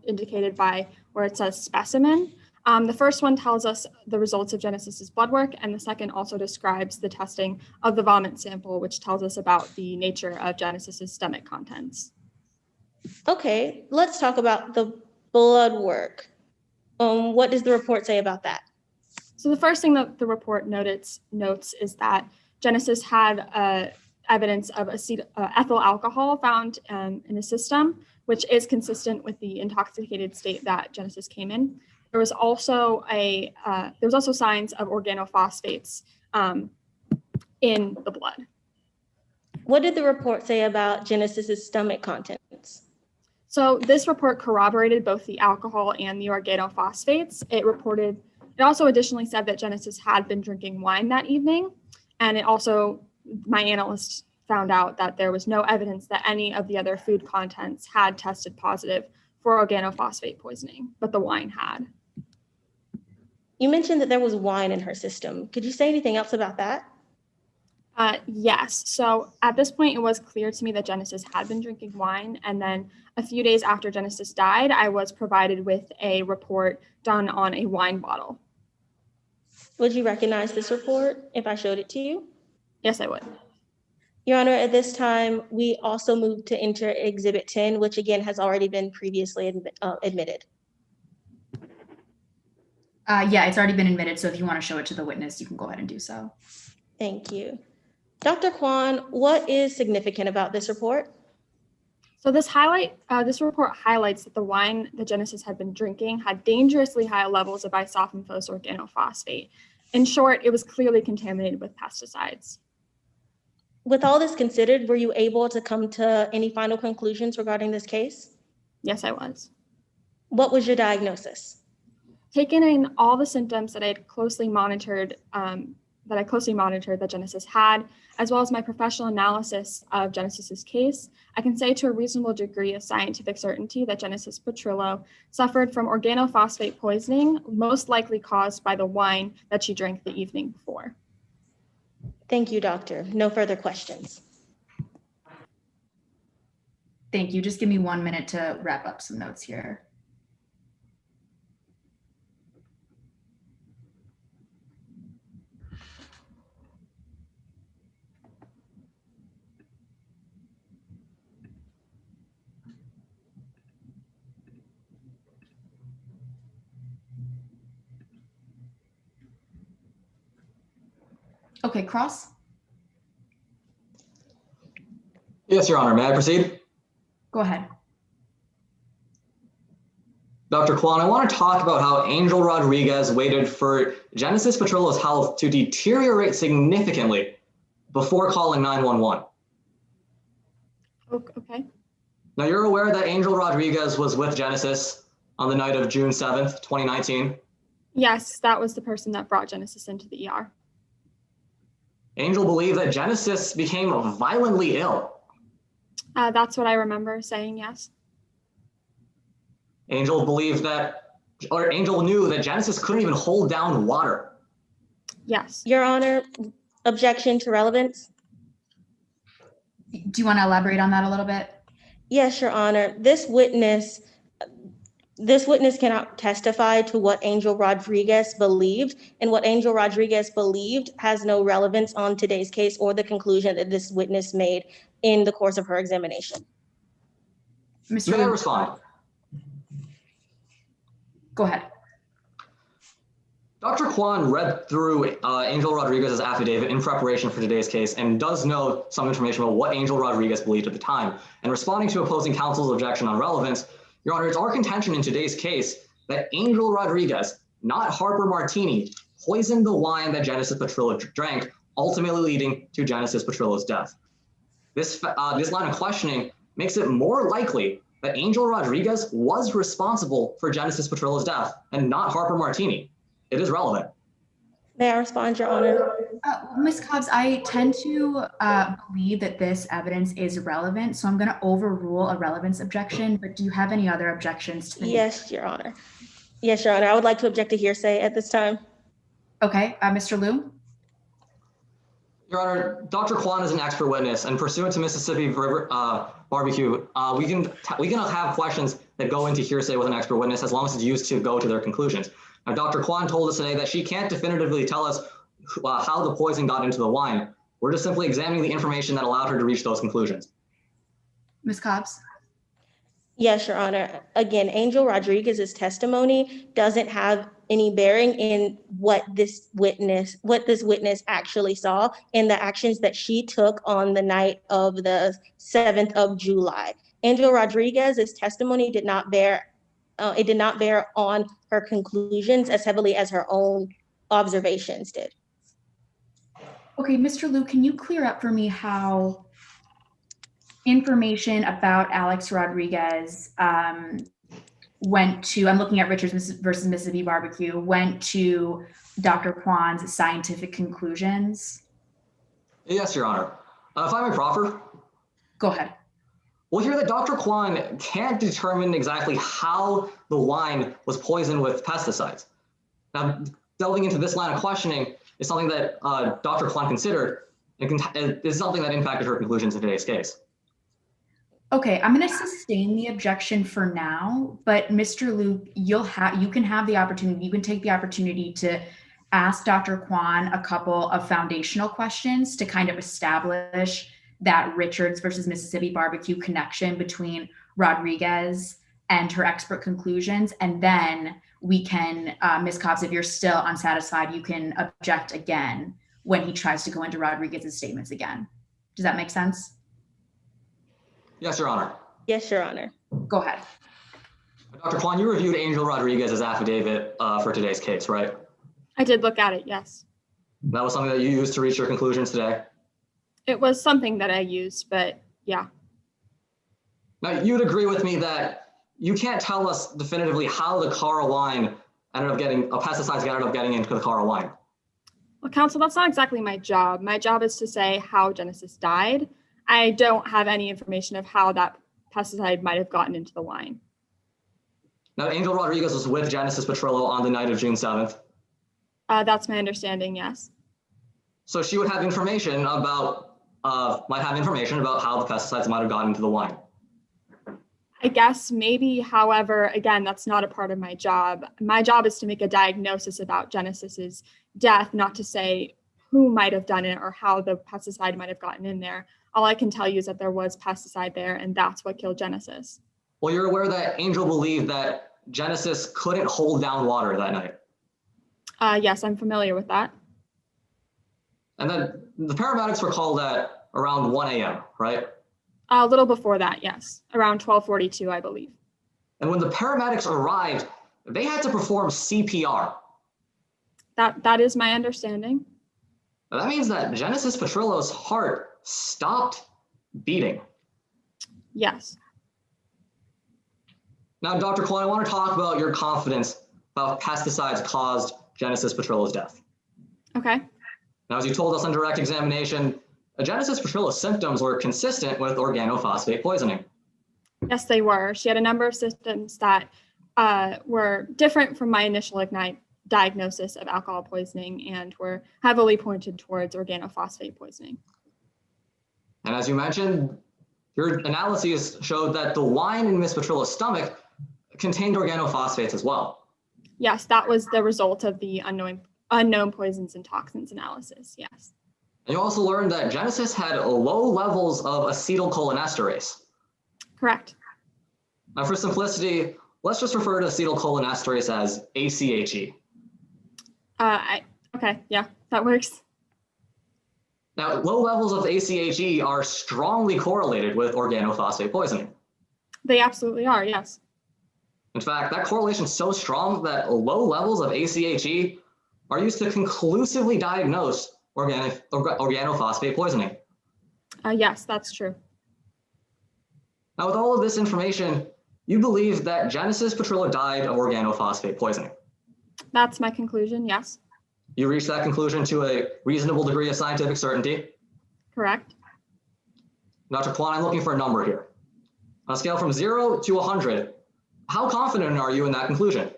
indicated by where it says specimen. The first one tells us the results of Genesis's blood work, and the second also describes the testing of the vomit sample, which tells us about the nature of Genesis's stomach contents. Okay, let's talk about the blood work. What does the report say about that? So the first thing that the report notes is that Genesis had evidence of ethyl alcohol found in his system, which is consistent with the intoxicated state that Genesis came in. was also signs of organophosphates in the blood. What did the report say about Genesis's stomach contents? So this report corroborated both the alcohol and the organophosphates. It also additionally said that Genesis had been drinking wine that evening. And my analyst found out that there was no evidence that any of the other food contents had tested positive for organophosphate poisoning, but the wine had. You mentioned that there was wine in her system. Could you say anything else about that? Yes. So at this point, it was clear to me that Genesis had been drinking wine. And then a few days after Genesis died, I was provided with a report done on a wine bottle. Would you recognize this report if I showed it to you? Yes, I would. Your Honor, at this time, we also move to enter Exhibit 10, which again has already been previously admitted. Yeah, it's already been admitted. So if you want to show it to the witness, you can go ahead and do so. Thank you. Dr. Kwan, what is significant about this report? So this report highlights that the wine that Genesis had been drinking had dangerously high levels of isophenphos organophosphate. In short, it was clearly contaminated with pesticides. With all this considered, were you able to come to any final conclusions regarding this case? Yes, I was. What was your diagnosis? Taking in all the symptoms that I had closely monitored, that Genesis had, as well as my professional analysis of Genesis's case, I can say to a reasonable degree of scientific certainty that Genesis Petrillo suffered from organophosphate poisoning, most likely caused by the wine that she drank the evening before. Thank you, doctor. No further questions. Thank you. Just give me 1 minute to wrap up some notes here. Okay, Cross. Yes, Your Honor. May I proceed? Go ahead. Dr. Kwan, I want to talk about how Angel Rodriguez waited for Genesis Petrillo's health to deteriorate significantly before calling 911. Okay. Now, you're aware that Angel Rodriguez was with Genesis on the night of June 7th, 2019? Yes, that was the person that brought Genesis into the ER. Angel believed that Genesis became violently ill. That's what I remember saying, yes. Angel knew that Genesis couldn't even hold down water. Yes. Your Honor, objection to relevance. Do you want to elaborate on that a little bit? Yes, Your Honor. This witness cannot testify to what Angel Rodriguez believed, and what Angel Rodriguez believed has no relevance on today's case or the conclusion that this witness made in the course of her examination. Mr. May I Liu, respond? go ahead. Dr. Kwan read through Angel Rodriguez's affidavit in preparation for today's case and does know some information about what Angel Rodriguez believed at the time. And responding to opposing counsel's objection on relevance, Your Honor, it's our contention in today's case that Angel Rodriguez, not Harper Martini, poisoned the wine that Genesis Petrillo drank, ultimately leading to Genesis Petrillo's death. This line of questioning makes it more likely that Angel Rodriguez was responsible for Genesis Petrillo's death and not Harper Martini. It is relevant. May I respond, Your Honor? Ms. Cobbs, I tend to believe that this evidence is relevant, so I'm going to overrule a relevance objection, but do you have any other objections to the Yes, Your Honor. Yes, Your Honor. I would like to object to hearsay at this time. Okay, Mr. Liu? Your Honor, Dr. Kwan is an expert witness, and pursuant to Mississippi River Barbecue, we can have questions that go into hearsay with an expert witness as long as it's used to go to their conclusions. Now, Dr. Kwan told us today that she can't definitively tell us how the poison got into the wine. We're just simply examining the information that allowed her to reach those conclusions. Ms. Cobbs? Yes, Your Honor. Again, Angel Rodriguez's testimony doesn't have any bearing in what this witness actually saw and the actions that she took on the night of the 7th of July. Angel Rodriguez's testimony did not bear It did not bear on her conclusions as heavily as her own observations did. Okay, Mr. Liu, can you clear up for me how information about Alex Rodriguez went to, I'm looking at Richards versus Mississippi Barbecue, went to Dr. Kwan's scientific conclusions? Yes, Your Honor. If I may proffer. Go ahead. We'll hear that Dr. Kwan can't determine exactly how the wine was poisoned with pesticides. Now, delving into this line of questioning is something that Dr. Kwan considered, and is something that impacted her conclusions in today's case. Okay, I'm going to sustain the objection for now, but Mr. Liu, you can have the opportunity, you can take the opportunity to ask Dr. Kwan a couple of foundational questions to kind of establish that Richards versus Mississippi Barbecue connection between Rodriguez and her expert conclusions. And then we can, Ms. Cobbs, if you're still unsatisfied, you can object again when he tries to go into Rodriguez's statements again. Does that make sense? Yes, Your Honor. Yes, Your Honor. Go ahead. Dr. Kwan, you reviewed Angel Rodriguez's affidavit for today's case, right? I did look at it, yes. That was something that you used to reach your conclusions today? It was something that I used, but yeah. Now, you'd agree with me that you can't tell us definitively how the Cara wine ended up getting, pesticides ended up getting into the Cara wine. Well, counsel, that's not exactly my job. My job is to say how Genesis died. I don't have any information of how that pesticide might have gotten into the wine. Now, Angel Rodriguez was with Genesis Petrillo on the night of June 7th. That's my understanding, yes. So she would have information about, might have information about how the pesticides might have gotten into the wine. I guess maybe, however, again, that's not a part of my job. My job is to make a diagnosis about Genesis's death, not to say who might have done it or how the pesticide might have gotten in there. All I can tell you is that there was pesticide there, and that's what killed Genesis. Well, you're aware that Angel believed that Genesis couldn't hold down water that night. Yes, I'm familiar with that. And then the paramedics were called at around 1 a.m., right? A little before that, yes, around 12:42, I believe. And when the paramedics arrived, they had to perform CPR. That is my understanding. Now, that means that Genesis Petrillo's heart stopped beating. Yes. Now, Dr. Kwan, I want to talk about your confidence about pesticides caused Genesis Petrillo's death. Okay. Now, as you told us on direct examination, Genesis Petrillo's symptoms were consistent with organophosphate poisoning. Yes, they were. She had a number of symptoms that were different from my initial diagnosis of alcohol poisoning and were heavily pointed towards organophosphate poisoning. And as you mentioned, your analyses showed that the wine in Miss Petrillo's stomach contained organophosphates as well. Yes, that was the result of the unknown poisons and toxins analysis, yes. And you also learned that Genesis had low levels of acetylcholinesterase. Correct. Now, for simplicity, let's just refer to acetylcholinesterase as ACHE. Okay, yeah, that works. Now, low levels of ACHE are strongly correlated with organophosphate poisoning. They absolutely are, yes. In fact, that correlation is so strong that low levels of ACHE are used to conclusively diagnose organophosphate poisoning. Yes, that's true. Now, with all of this information, you believe that Genesis Petrillo died of organophosphate poisoning. That's my conclusion, yes. You reached that conclusion to a reasonable degree of scientific certainty. Correct. Dr. Kwan, I'm looking for a number here. On a scale from 0 to 100, how confident are you in that conclusion?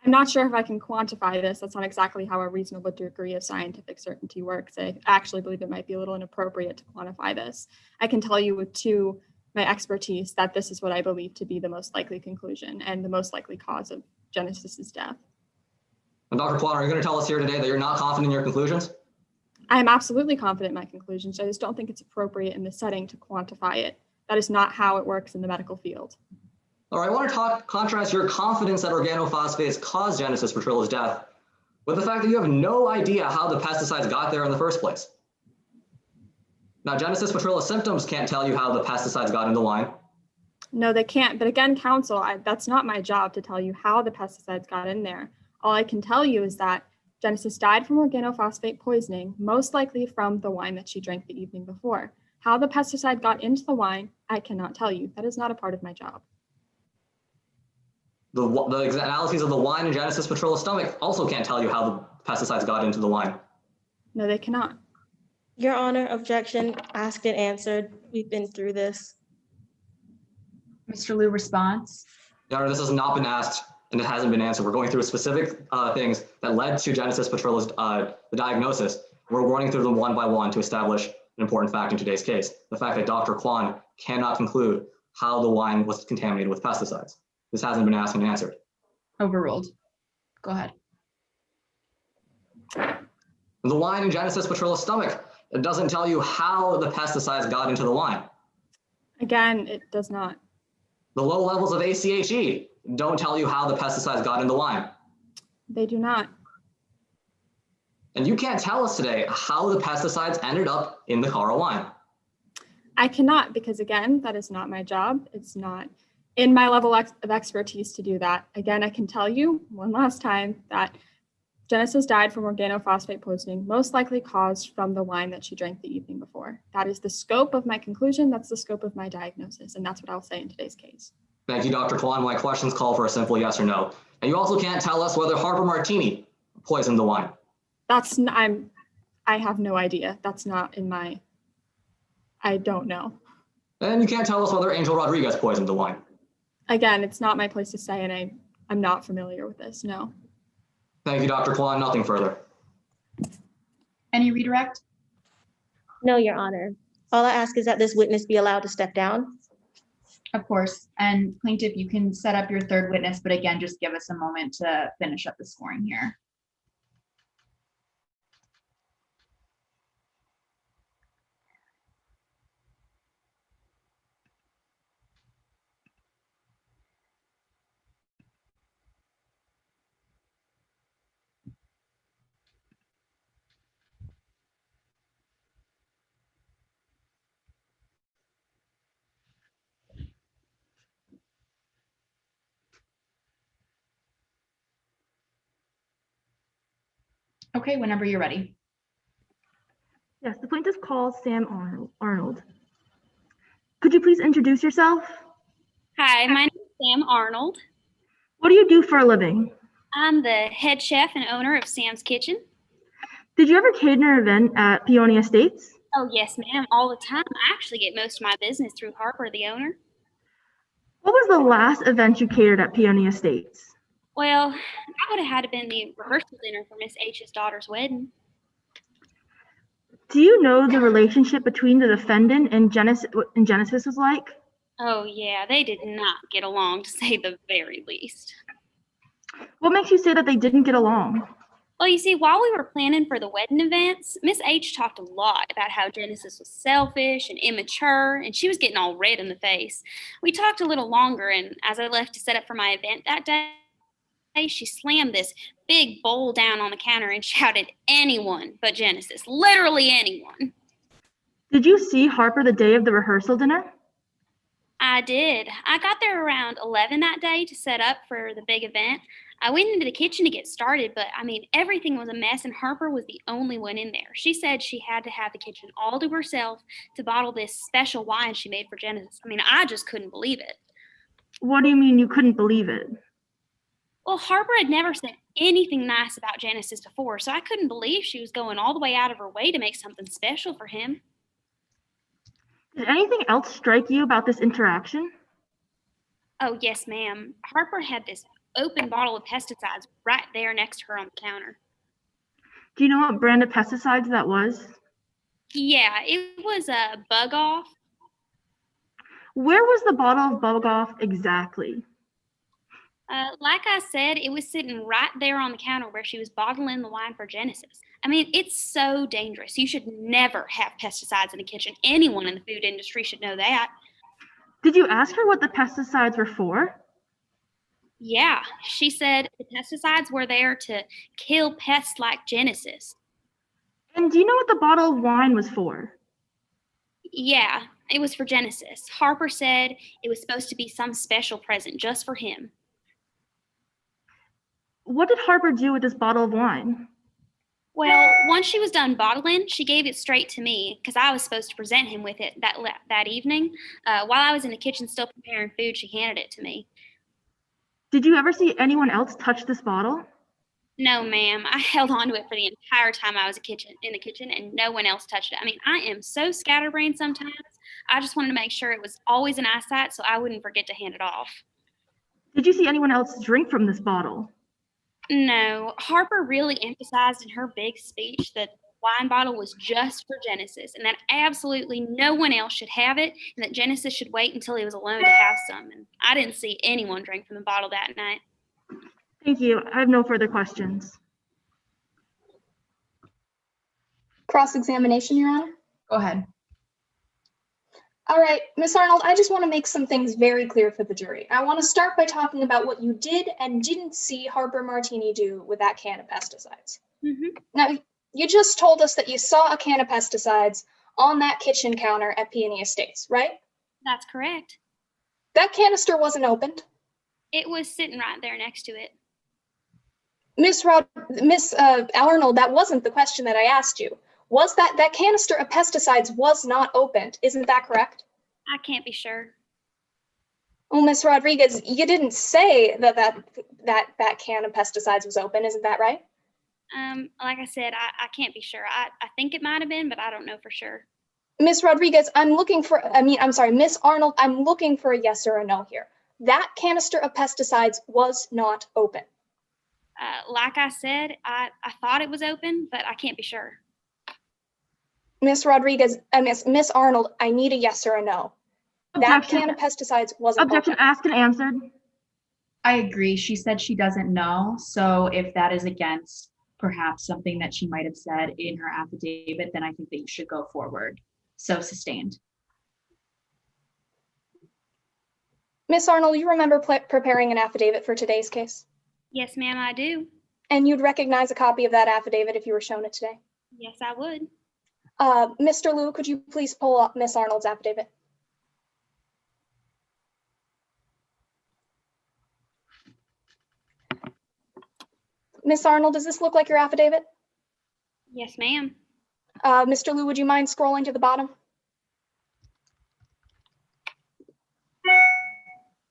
I'm not sure if I can quantify this. That's not exactly how a reasonable degree of scientific certainty works. I actually believe it might be a little inappropriate to quantify this. I can tell you to my expertise that this is what I believe to be the most likely conclusion and the most likely cause of Genesis's death. And Dr. Kwan, are you going to tell us here today that you're not confident in your conclusions? I am absolutely confident in my conclusions. I just don't think it's appropriate in this setting to quantify it. That is not how it works in the medical field. All right, I want to contrast your confidence that organophosphates caused Genesis Petrillo's death with the fact that you have no idea how the pesticides got there in the first place. Now, Genesis Petrillo's symptoms can't tell you how the pesticides got in the wine. No, they can't. But again, counsel, that's not my job to tell you how the pesticides got in there. All I can tell you is that Genesis died from organophosphate poisoning, most likely from the wine that she drank the evening before. How the pesticide got into the wine, I cannot tell you. That is not a part of my job. The analyses of the wine in Genesis Petrola's stomach also can't tell you how the pesticides got into the wine. No, they cannot. Your Honor, objection, asked and answered. We've been through this. Mr. Liu, response. Your Honor, this has not been asked and it hasn't been answered. We're going through specific things that led to Genesis Petrola's the diagnosis. We're running through them one by one to establish an important fact in today's case. The fact that Dr. Kwan cannot conclude how the wine was contaminated with pesticides. This hasn't been asked and answered. Overruled. Go ahead. The wine in Genesis Petrola's stomach, it doesn't tell you how the pesticides got into the wine. Again, it does not. The low levels of ACHE don't tell you how the pesticides got in the wine. They do not. And you can't tell us today how the pesticides ended up in the Cara wine. I cannot, because again, that is not my job. It's not in my level of expertise to do that. Again, I can tell you one last time that Genesis died from organophosphate poisoning, most likely caused from the wine that she drank the evening before. That is the scope of my conclusion. That's the scope of my diagnosis. And that's what I'll say in today's case. Thank you, Dr. Kwan. My questions call for a simple yes or no. And you also can't tell us whether Harper Martini poisoned the wine. I have no idea. That's not in my, I don't know. And you can't tell us whether Angel Rodriguez poisoned the wine. Again, it's not my place to say, and I'm not familiar with this, no. Thank you, Dr. Kwan. Nothing further. Any redirect? No, Your Honor. All I ask is that this witness be allowed to step down. Of course. And plaintiff, you can set up your third witness, but again, just give us a moment to finish up the scoring here. Okay, whenever you're ready. Yes, the plaintiff calls Sam Arnold. Could you please introduce yourself? Hi, my name is Sam Arnold. What do you do for a living? I'm the head chef and owner of Sam's Kitchen. Did you ever cater an event at Peony Estates? Oh, yes, ma'am, all the time. I actually get most of my business through Harper, the owner. What was the last event you catered at Peony Estates? Well, that would have had to been the rehearsal dinner for Miss H's daughter's wedding. Do you know the relationship between the defendant and Genesis was like? Oh, yeah, they did not get along, to say the very least. What makes you say that they didn't get along? Well, you see, while we were planning for the wedding events, Miss H talked a lot about how Genesis was selfish and immature, and she was getting all red in the face. We talked a little longer, and as I left to set up for my event that day, she slammed this big bowl down on the counter and shouted, "Anyone but Genesis, literally anyone." Did you see Harper the day of the rehearsal dinner? I did. I got there around 11 that day to set up for the big event. I went into the kitchen to get started, but I mean, everything was a mess and Harper was the only one in there. She said she had to have the kitchen all to herself to bottle this special wine she made for Genesis. I mean, I just couldn't believe it. What do you mean you couldn't believe it? Well, Harper had never said anything nice about Genesis before, so I couldn't believe she was going all the way out of her way to make something special for him. Did anything else strike you about this interaction? Oh, yes, ma'am. Harper had this open bottle of pesticides right there next to her on the counter. Do you know what brand of pesticides that was? Yeah, it was a Bug Off. Where was the bottle of Bug Off exactly? Like I said, it was sitting right there on the counter where she was bottling the wine for Genesis. I mean, it's so dangerous. You should never have pesticides in the kitchen. Anyone in the food industry should know that. Did you ask her what the pesticides were for? Yeah, she said the pesticides were there to kill pests like Genesis. And do you know what the bottle of wine was for? Yeah, It was for Genesis. Harper said it was supposed to be some special present just for him. What did Harper do with this bottle of wine? Well, once she was done bottling, she gave it straight to me because I was supposed to present him with it that evening. While I was in the kitchen still preparing food, she handed it to me. Did you ever see anyone else touch this bottle? No, ma'am. I held on to it for the entire time I was in the kitchen, and no one else touched it. I mean, I am so scatterbrained sometimes. I just wanted to make sure it was always in eyesight so I wouldn't forget to hand it off. Did you see anyone else drink from this bottle? No, Harper really emphasized in her big speech that the wine bottle was just for Genesis and that absolutely no one else should have it and that Genesis should wait until he was alone to have some. And I didn't see anyone drink from the bottle that night. Thank you. I have no further questions. Cross-examination, Your Honor. Go ahead. All right, Ms. Arnold, I just want to make some things very clear for the jury. I want to start by talking about what you did and didn't see Harper Martini do with that can of pesticides. Now, you just told us that you saw a can of pesticides on that kitchen counter at Peony Estates, right? That's correct. That canister wasn't opened. It was sitting right there next to it. Miss Arnold, that wasn't the question that I asked you. Was that canister of pesticides was not opened? Isn't that correct? I can't be sure. Oh, Miss Rodriguez, you didn't say that can of pesticides was open, isn't that right? Like I said, I can't be sure. I think it might have been, but I don't know for sure. Miss Rodriguez, Miss Arnold, I'm looking for a yes or a no here. That canister of pesticides was not open. Like I said, I thought it was open, but I can't be sure. Miss Rodriguez, Miss Arnold, I need a yes or a no. That Objection. can of pesticides wasn't Objection open. asked and answered. I agree. She said she doesn't know. So if that is against perhaps something that she might have said in her affidavit, then I think that you should go forward. So sustained. Miss Arnold, you remember preparing an affidavit for today's case? Yes, ma'am, I do. And you'd recognize a copy of that affidavit if you were shown it today? Yes, I would. Mr. Liu, could you please pull up Miss Arnold's affidavit? Miss Arnold, does this look like your affidavit? Yes, ma'am. Mr. Liu, would you mind scrolling to the bottom?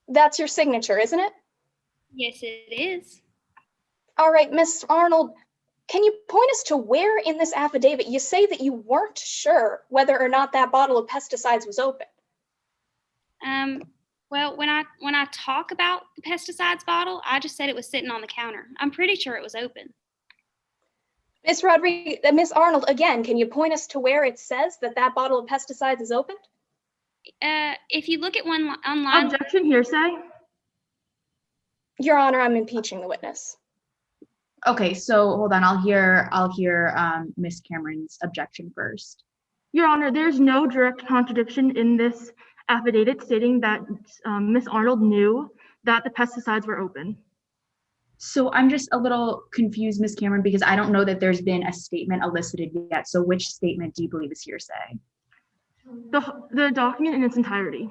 That's your signature, isn't it? Yes, it is. All right, Miss Arnold, can you point us to where in this affidavit you say that you weren't sure whether or not that bottle of pesticides was open? Well, when I talk about the pesticides bottle, I just said it was sitting on the counter. I'm pretty sure it was open. Miss Rodriguez, Miss Arnold, again, can you point us to where it says that bottle of pesticides is opened? If you look at one online. Objection, hearsay. Your Honor, I'm impeaching the witness. Okay, so hold on. I'll hear Miss Cameron's objection first. Your Honor, there's no direct contradiction in this affidavit stating that Miss Arnold knew that the pesticides were open. So I'm just a little confused, Miss Cameron, because I don't know that there's been a statement elicited yet. So which statement do you believe is hearsay? The document in its entirety.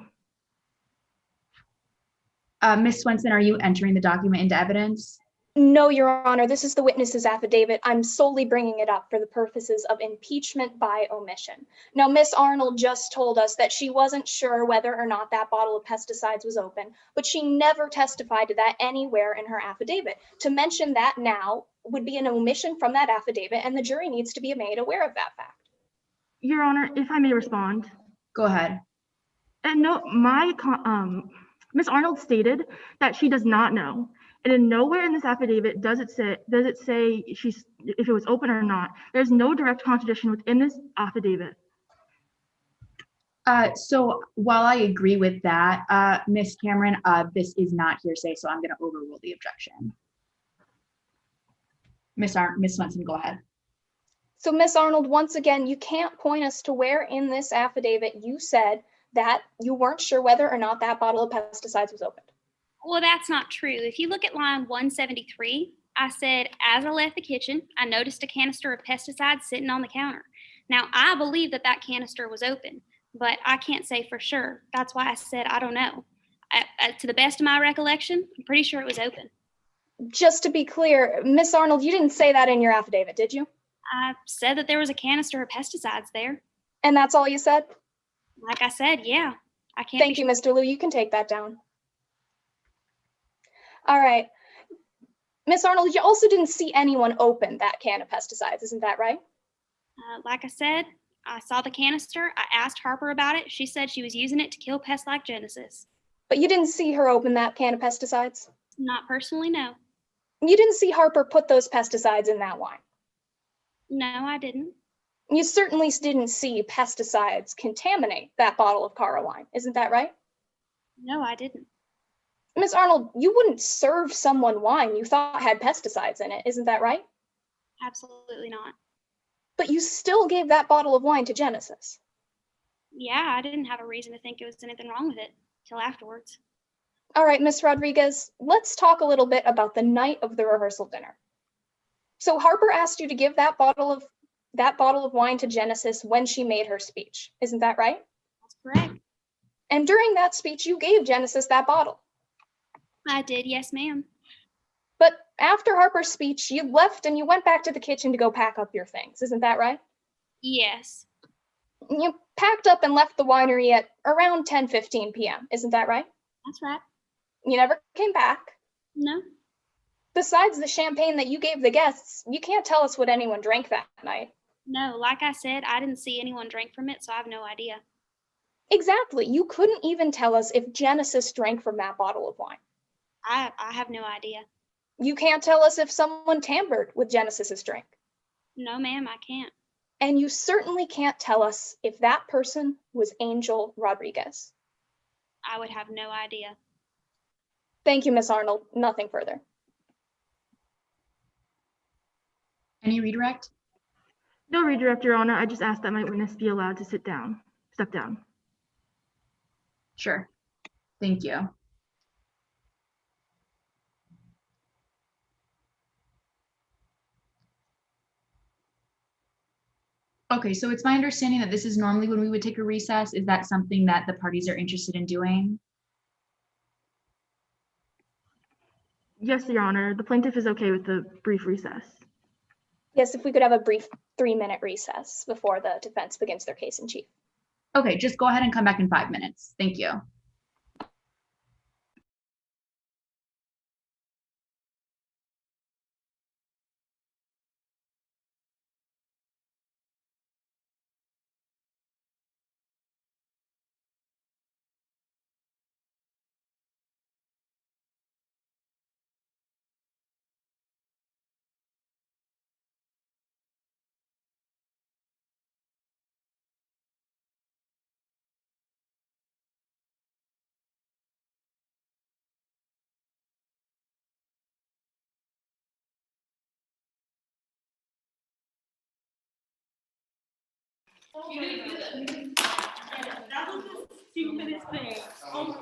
Miss Swenson, are you entering the document into evidence? No, Your Honor, this is the witness's affidavit. I'm solely bringing it up for the purposes of impeachment by omission. Now, Miss Arnold just told us that she wasn't sure whether or not that bottle of pesticides was open, but she never testified to that anywhere in her affidavit. To mention that now would be an omission from that affidavit, and the jury needs to be made aware of that fact. Your Honor, if I may respond. Go ahead. And no, Miss Arnold stated that she does not know. And in nowhere in this affidavit does it say if it was open or not. There's no direct contradiction within this affidavit. So while I agree with that, Miss Cameron, this is not hearsay, so I'm going to overrule the objection. Miss Swenson, go ahead. So Miss Arnold, once again, you can't point us to where in this affidavit you said that you weren't sure whether or not that bottle of pesticides was opened. Well, that's not true. If you look at line 173, I said, as I left the kitchen, I noticed a canister of pesticides sitting on the counter. Now, I believe that canister was open, but I can't say for sure. That's why I said I don't know. To the best of my recollection, I'm pretty sure it was open. Just to be clear, Miss Arnold, you didn't say that in your affidavit, did you? I said that there was a canister of pesticides there. And that's all you said? Like I said, yeah. I can't Thank you, Mr. Liu. You can take that down. All right. Miss Arnold, you also didn't see anyone open that can of pesticides, isn't that right? Like I said, I saw the canister. I asked Harper about it. She said she was using it to kill pests like Genesis. But you didn't see her open that can of pesticides? Not personally, no. You didn't see Harper put those pesticides in that wine? No, I didn't. You certainly didn't see pesticides contaminate that bottle of Cara wine, isn't that right? No, I didn't. Miss Arnold, you wouldn't serve someone wine you thought had pesticides in it, isn't that right? Absolutely not. But you still gave that bottle of wine to Genesis. Yeah, I didn't have a reason to think it was anything wrong with it till afterwards. All right, Miss Rodriguez, let's talk a little bit about the night of the rehearsal dinner. So Harper asked you to give that bottle of wine to Genesis when she made her speech. Isn't that right? That's correct. And during that speech, you gave Genesis that bottle. I did, yes, ma'am. But after Harper's speech, you left and you went back to the kitchen to go pack up your things. Isn't that right? Yes. You packed up and left the winery at around 10:15 p.m. Isn't that right? That's right. You never came back. No. Besides the champagne that you gave the guests, you can't tell us what anyone drank that night. No, like I said, I didn't see anyone drink from it, so I have no idea. Exactly. You couldn't even tell us if Genesis drank from that bottle of wine. I have no idea. You can't tell us if someone tampered with Genesis's drink. No, ma'am, I can't. And you certainly can't tell us if that person was Angel Rodriguez. I would have no idea. Thank you, Miss Arnold. Nothing further. Any redirect? No redirect, Your Honor. I just asked that my witness be allowed to step down. Sure. Thank you. Okay, so it's my understanding that this is normally when we would take a recess. Is that something that the parties are interested in doing? Yes, Your Honor. The plaintiff is okay with the brief recess. Yes, if we could have a brief 3-minute recess before the defense begins their case in chief. Okay, just go ahead and come back in 5 minutes. Thank you. That was a 2 minute thing. Oh my.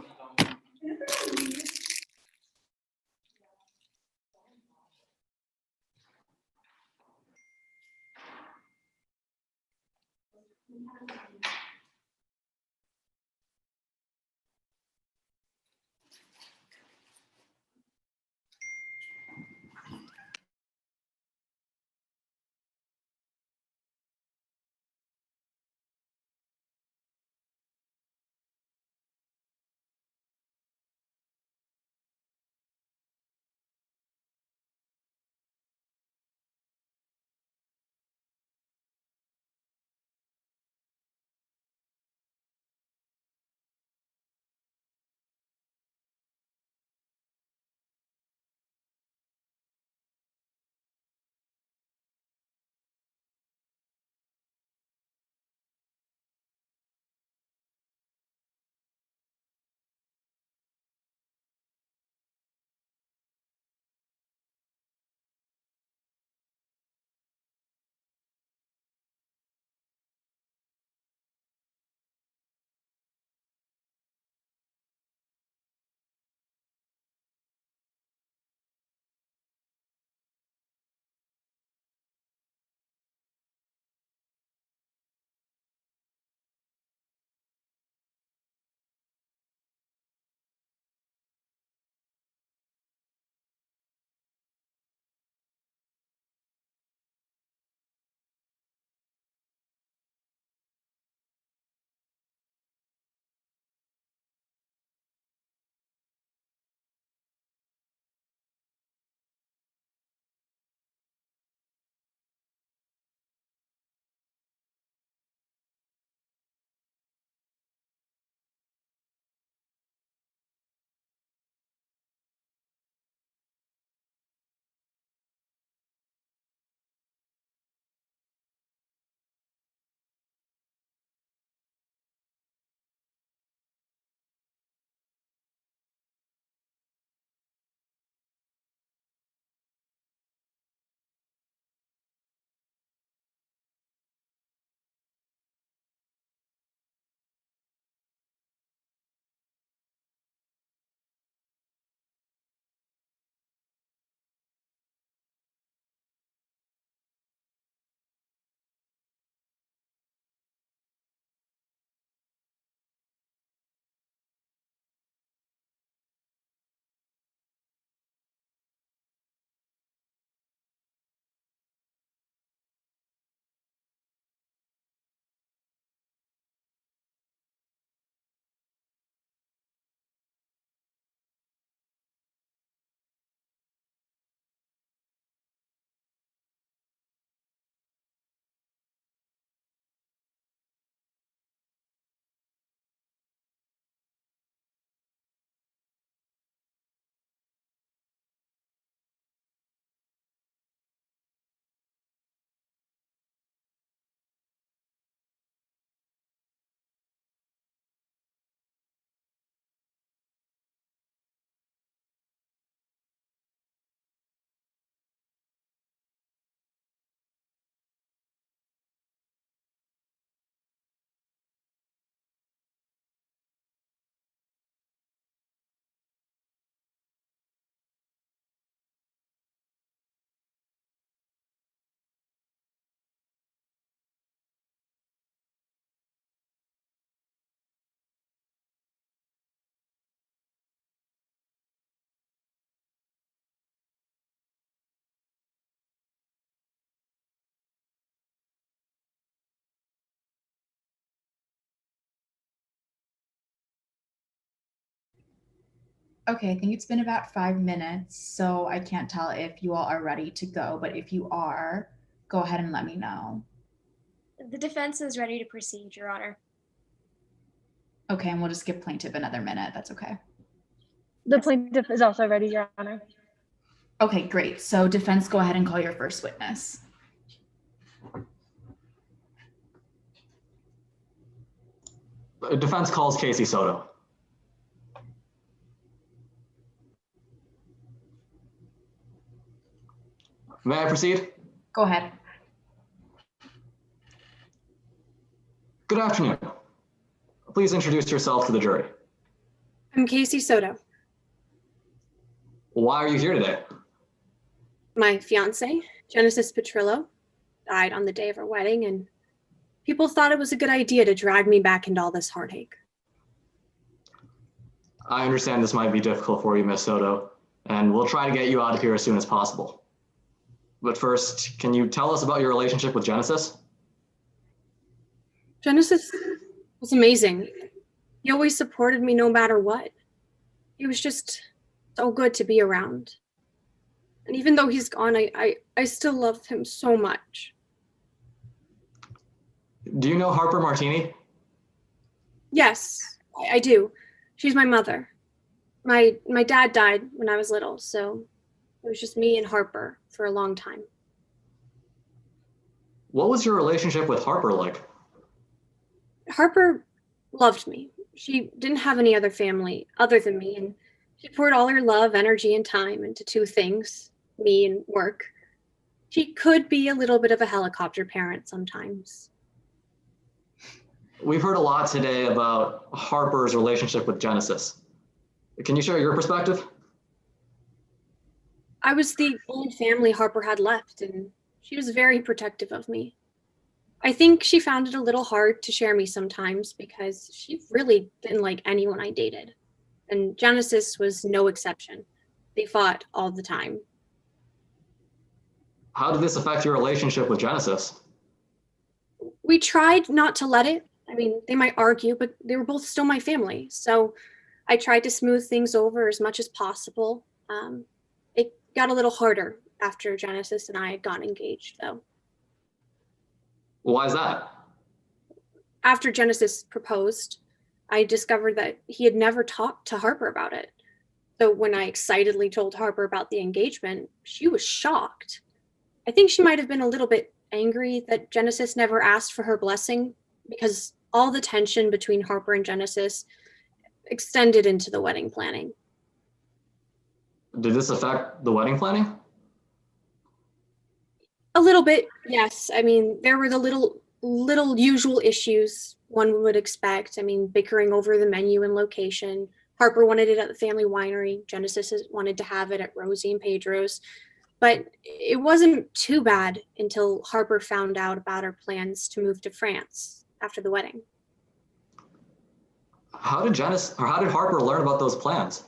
Okay, I think it's been about 5 minutes, so I can't tell if you all are ready to go, but if you are, go ahead and let me know. The defense is ready to proceed, Your Honor. Okay, and we'll just give plaintiff another minute. That's okay. The plaintiff is also ready, Your Honor. Okay, great. So defense, go ahead and call your first witness. Defense calls Casey Soto. May I proceed? Go ahead. Good afternoon. Please introduce yourself to the jury. I'm Casey Soto. Why are you here today? My fiance, Genesis Petrillo, died on the day of our wedding, and people thought it was a good idea to drag me back into all this heartache. I understand this might be difficult for you, Miss Soto, and we'll try to get you out of here as soon as possible. But first, can you tell us about your relationship with Genesis? Genesis was amazing. He always supported me no matter what. He was just so good to be around. And even though he's gone, I still love him so much. Do you know Harper Martini? Yes, I do. She's my mother. My dad died when I was little, so it was just me and Harper for a long time. What was your relationship with Harper like? Harper loved me. She didn't have any other family other than me, and she poured all her love, energy, and time into two things, me and work. She could be a little bit of a helicopter parent sometimes. We've heard a lot today about Harper's relationship with Genesis. Can you share your perspective? I was the only family Harper had left, and she was very protective of me. I think she found it a little hard to share me sometimes because she really didn't like anyone I dated. And Genesis was no exception. They fought all the time. How did this affect your relationship with Genesis? We tried not to let it. I mean, they might argue, but they were both still my family. So I tried to smooth things over as much as possible. It got a little harder after Genesis and I had gotten engaged, though. Why is that? After Genesis proposed, I discovered that he had never talked to Harper about it. So when I excitedly told Harper about the engagement, she was shocked. I think she might have been a little bit angry that Genesis never asked for her blessing because all the tension between Harper and Genesis extended into the wedding planning. Did this affect the wedding planning? A little bit, yes. I mean, there were the little usual issues one would expect. I mean, bickering over the menu and location. Harper wanted it at the family winery. Genesis wanted to have it at Rosie and Pedro's. But it wasn't too bad until Harper found out about our plans to move to France after the wedding. How did Harper learn about those plans?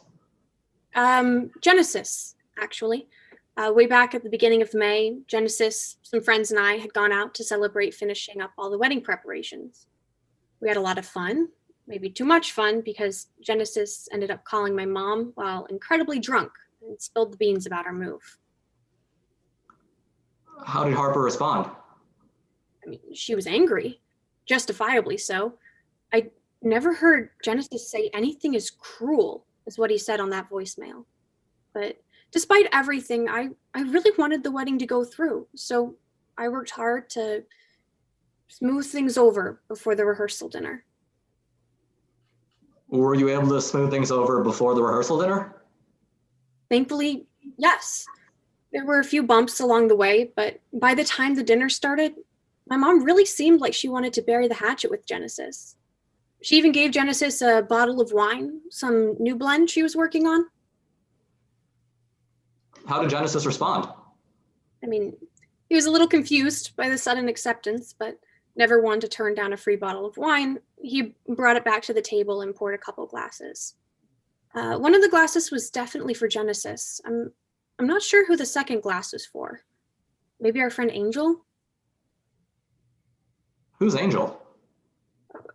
Genesis, actually. Way back at the beginning of May, Genesis, some friends and I had gone out to celebrate finishing up all the wedding preparations. We had a lot of fun, maybe too much fun, because Genesis ended up calling my mom while incredibly drunk and spilled the beans about our move. How did Harper respond? I mean, she was angry, justifiably so. I never heard Genesis say anything as cruel as what he said on that voicemail. But despite everything, I really wanted the wedding to go through. So I worked hard to smooth things over before the rehearsal dinner. Were you able to smooth things over before the rehearsal dinner? Thankfully, yes. There were a few bumps along the way, but by the time the dinner started, my mom really seemed like she wanted to bury the hatchet with Genesis. She even gave Genesis a bottle of wine, some new blend she was working on. How did Genesis respond? I mean, he was a little confused by the sudden acceptance, but never one to turn down a free bottle of wine. He brought it back to the table and poured a couple glasses. One of the glasses was definitely for Genesis. I'm not sure who the second glass was for. Maybe our friend Angel? Who's Angel?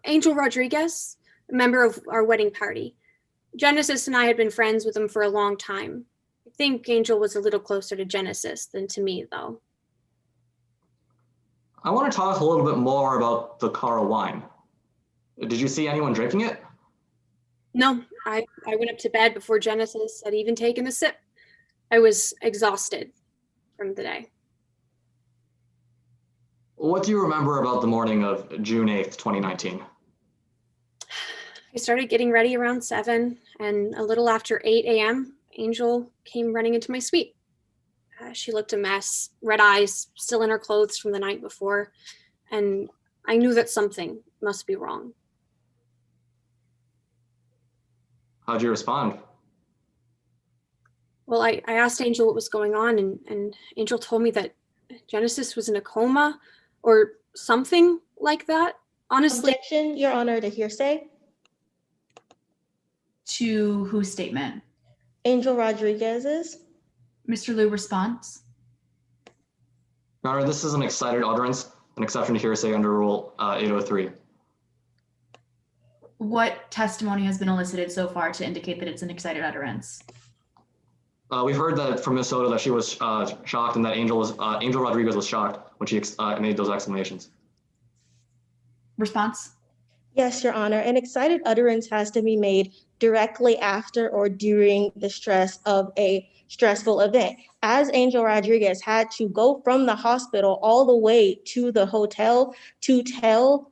Angel Rodriguez, a member of our wedding party. Genesis and I had been friends with him for a long time. I think Angel was a little closer to Genesis than to me, though. I want to talk a little bit more about the car of wine. Did you see anyone drinking it? No, I went up to bed before Genesis had even taken a sip. I was exhausted from the day. What do you remember about the morning of June 8th, 2019? I started getting ready around 7, and a little after 8 a.m., Angel came running into my suite. She looked a mess, red eyes, still in her clothes from the night before, and I knew that something must be wrong. How'd you respond? Well, I asked Angel what was going on, and Angel told me that Genesis was in a coma or something like that. Honestly, Objection, Your Honor, to hearsay. To whose statement? Angel Rodriguez's. Mr. Liu, response? Your Honor, this is an excited utterance, an exception to hearsay under Rule 803. What testimony has been elicited so far to indicate that it's an excited utterance? We've heard that from Ms. Soto that she was shocked and that Angel Rodriguez was shocked when she made those exclamations. Response? Yes, Your Honor. An excited utterance has to be made directly after or during the stress of a stressful event. As Angel Rodriguez had to go from the hospital all the way to the hotel to tell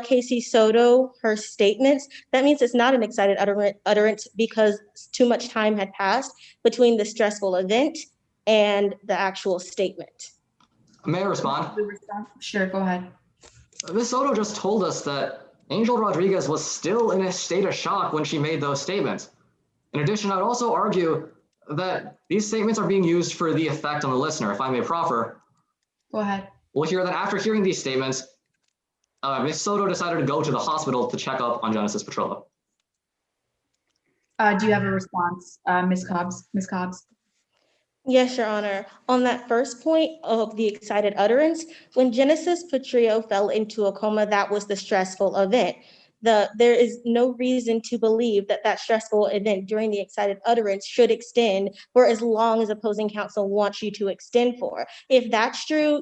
Casey Soto her statements, that means it's not an excited utterance because too much time had passed between the stressful event and the actual statement. May I respond? Sure, go ahead. Ms. Soto just told us that Angel Rodriguez was still in a state of shock when she made those statements. In addition, I'd also argue that these statements are being used for the effect on the listener. If I may proffer, Go ahead. we'll hear that after hearing these statements, Ms. Soto decided to go to the hospital to check up on Genesis Petrillo. Do you have a response, Ms. Cobbs? Ms. Cobbs? Yes, Your Honor. On that first point of the excited utterance, when Genesis Petrillo fell into a coma, that was the stressful event. There is no reason to believe that that stressful event during the excited utterance should extend for as long as opposing counsel wants you to extend for. If that's true,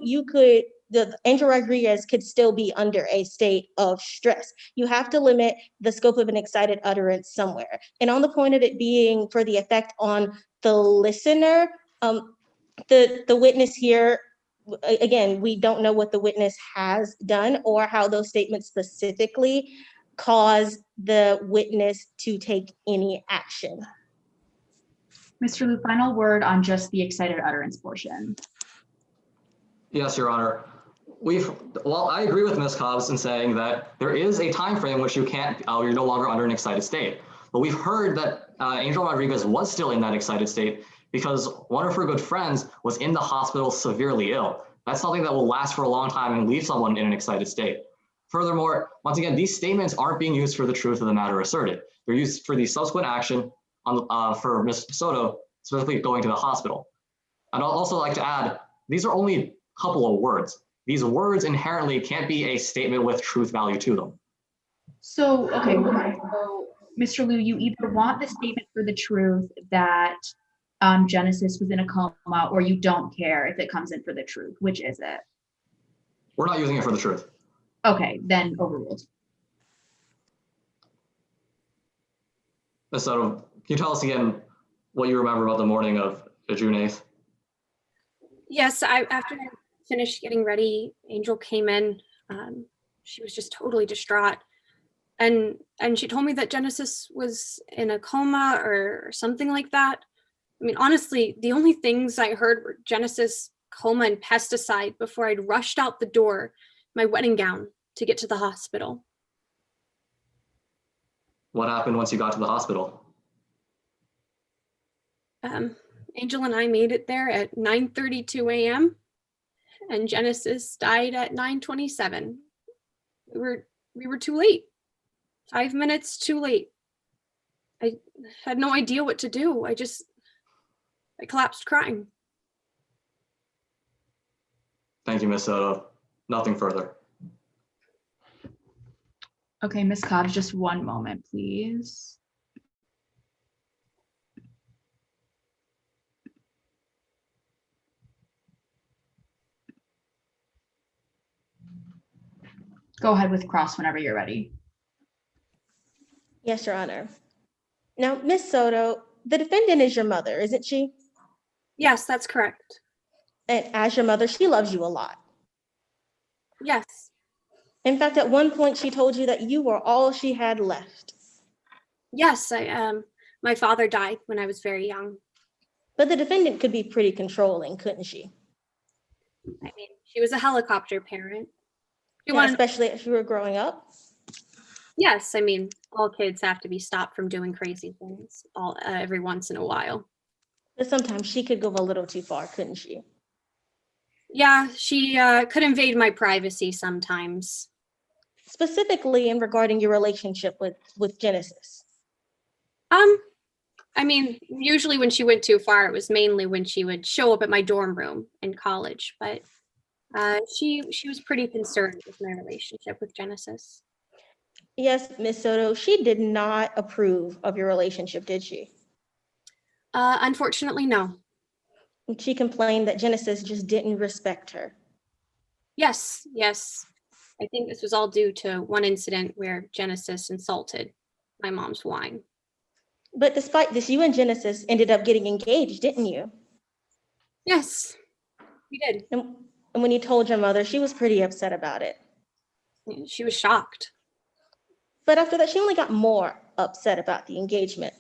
Angel Rodriguez could still be under a state of stress. You have to limit the scope of an excited utterance somewhere. And on the point of it being for the effect on the listener, the witness here, again, we don't know what the witness has done or how those statements specifically cause the witness to take any action. Mr. Liu, final word on just the excited utterance portion. Yes, Your Honor. I agree with Ms. Cobbs in saying that there is a time frame in which you're no longer under an excited state. But we've heard that Angel Rodriguez was still in that excited state because one of her good friends was in the hospital severely ill. That's something that will last for a long time and leave someone in an excited state. Furthermore, once again, these statements aren't being used for the truth of the matter asserted. They're used for the subsequent action for Ms. Soto, specifically going to the hospital. I'd also like to add, these are only a couple of words. These words inherently can't be a statement with truth value to them. So, okay, so Mr. Liu, you either want the statement for the truth that Genesis was in a coma, or you don't care if it comes in for the truth. Which is it? We're not using it for the truth. Okay, then overruled. Ms. Soto, can you tell us again what you remember about the morning of June 8th? yes, after I finished getting ready, Angel came in. She was just totally distraught. And she told me that Genesis was in a coma or something like that. I mean, honestly, the only things I heard were Genesis, coma, and pesticide before I'd rushed out the door, my wedding gown, to get to the hospital. What happened once you got to the hospital? Angel and I made it there at 9:32 a.m. and Genesis died at 9:27. We were too late. 5 minutes too late. I had no idea what to do. I collapsed crying. Thank you, Ms. Soto. Nothing further. Okay, Ms. Cobbs, just one moment, please. go ahead with cross whenever you're ready. Yes, Your Honor. Now, Miss Soto, the defendant is your mother, isn't she? Yes, that's correct. And as your mother, she loves you a lot. Yes. In fact, at one point, she told you that you were all she had left. Yes, my father died when I was very young. But the defendant could be pretty controlling, couldn't she? I mean, she was a helicopter parent. Yeah, especially if you were growing up. Yes, I mean, all kids have to be stopped from doing crazy things every once in a while. But sometimes she could go a little too far, couldn't she? Yeah, she could invade my privacy sometimes. Specifically in regarding your relationship with Genesis. I mean, usually when she went too far, it was mainly when she would show up at my dorm room in college, but she was pretty concerned with my relationship with Genesis. Yes, Miss Soto, she did not approve of your relationship, did she? Unfortunately, no. She complained that Genesis just didn't respect her. Yes. I think this was all due to one incident where Genesis insulted my mom's wine. But despite this, you and Genesis ended up getting engaged, didn't you? Yes, we did. And when you told your mother, she was pretty upset about it. She was shocked. But after that, she only got more upset about the engagement.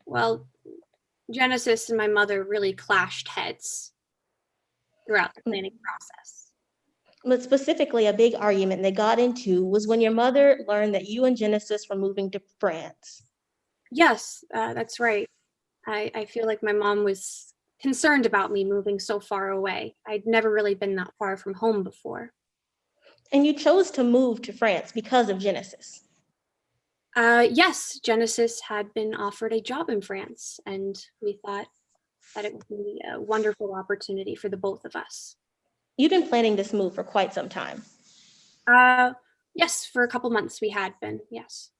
Well, Genesis and my mother really clashed heads throughout the planning process. But specifically, a big argument they got into was when your mother learned that you and Genesis were moving to France. Yes, that's right. I feel like my mom was concerned about me moving so far away. I'd never really been that far from home before. And you chose to move to France because of Genesis. Yes, Genesis had been offered a job in France, and we thought that it would be a wonderful opportunity for the both of us. You've been planning this move for quite some time. Yes, for a couple months we had been, yes.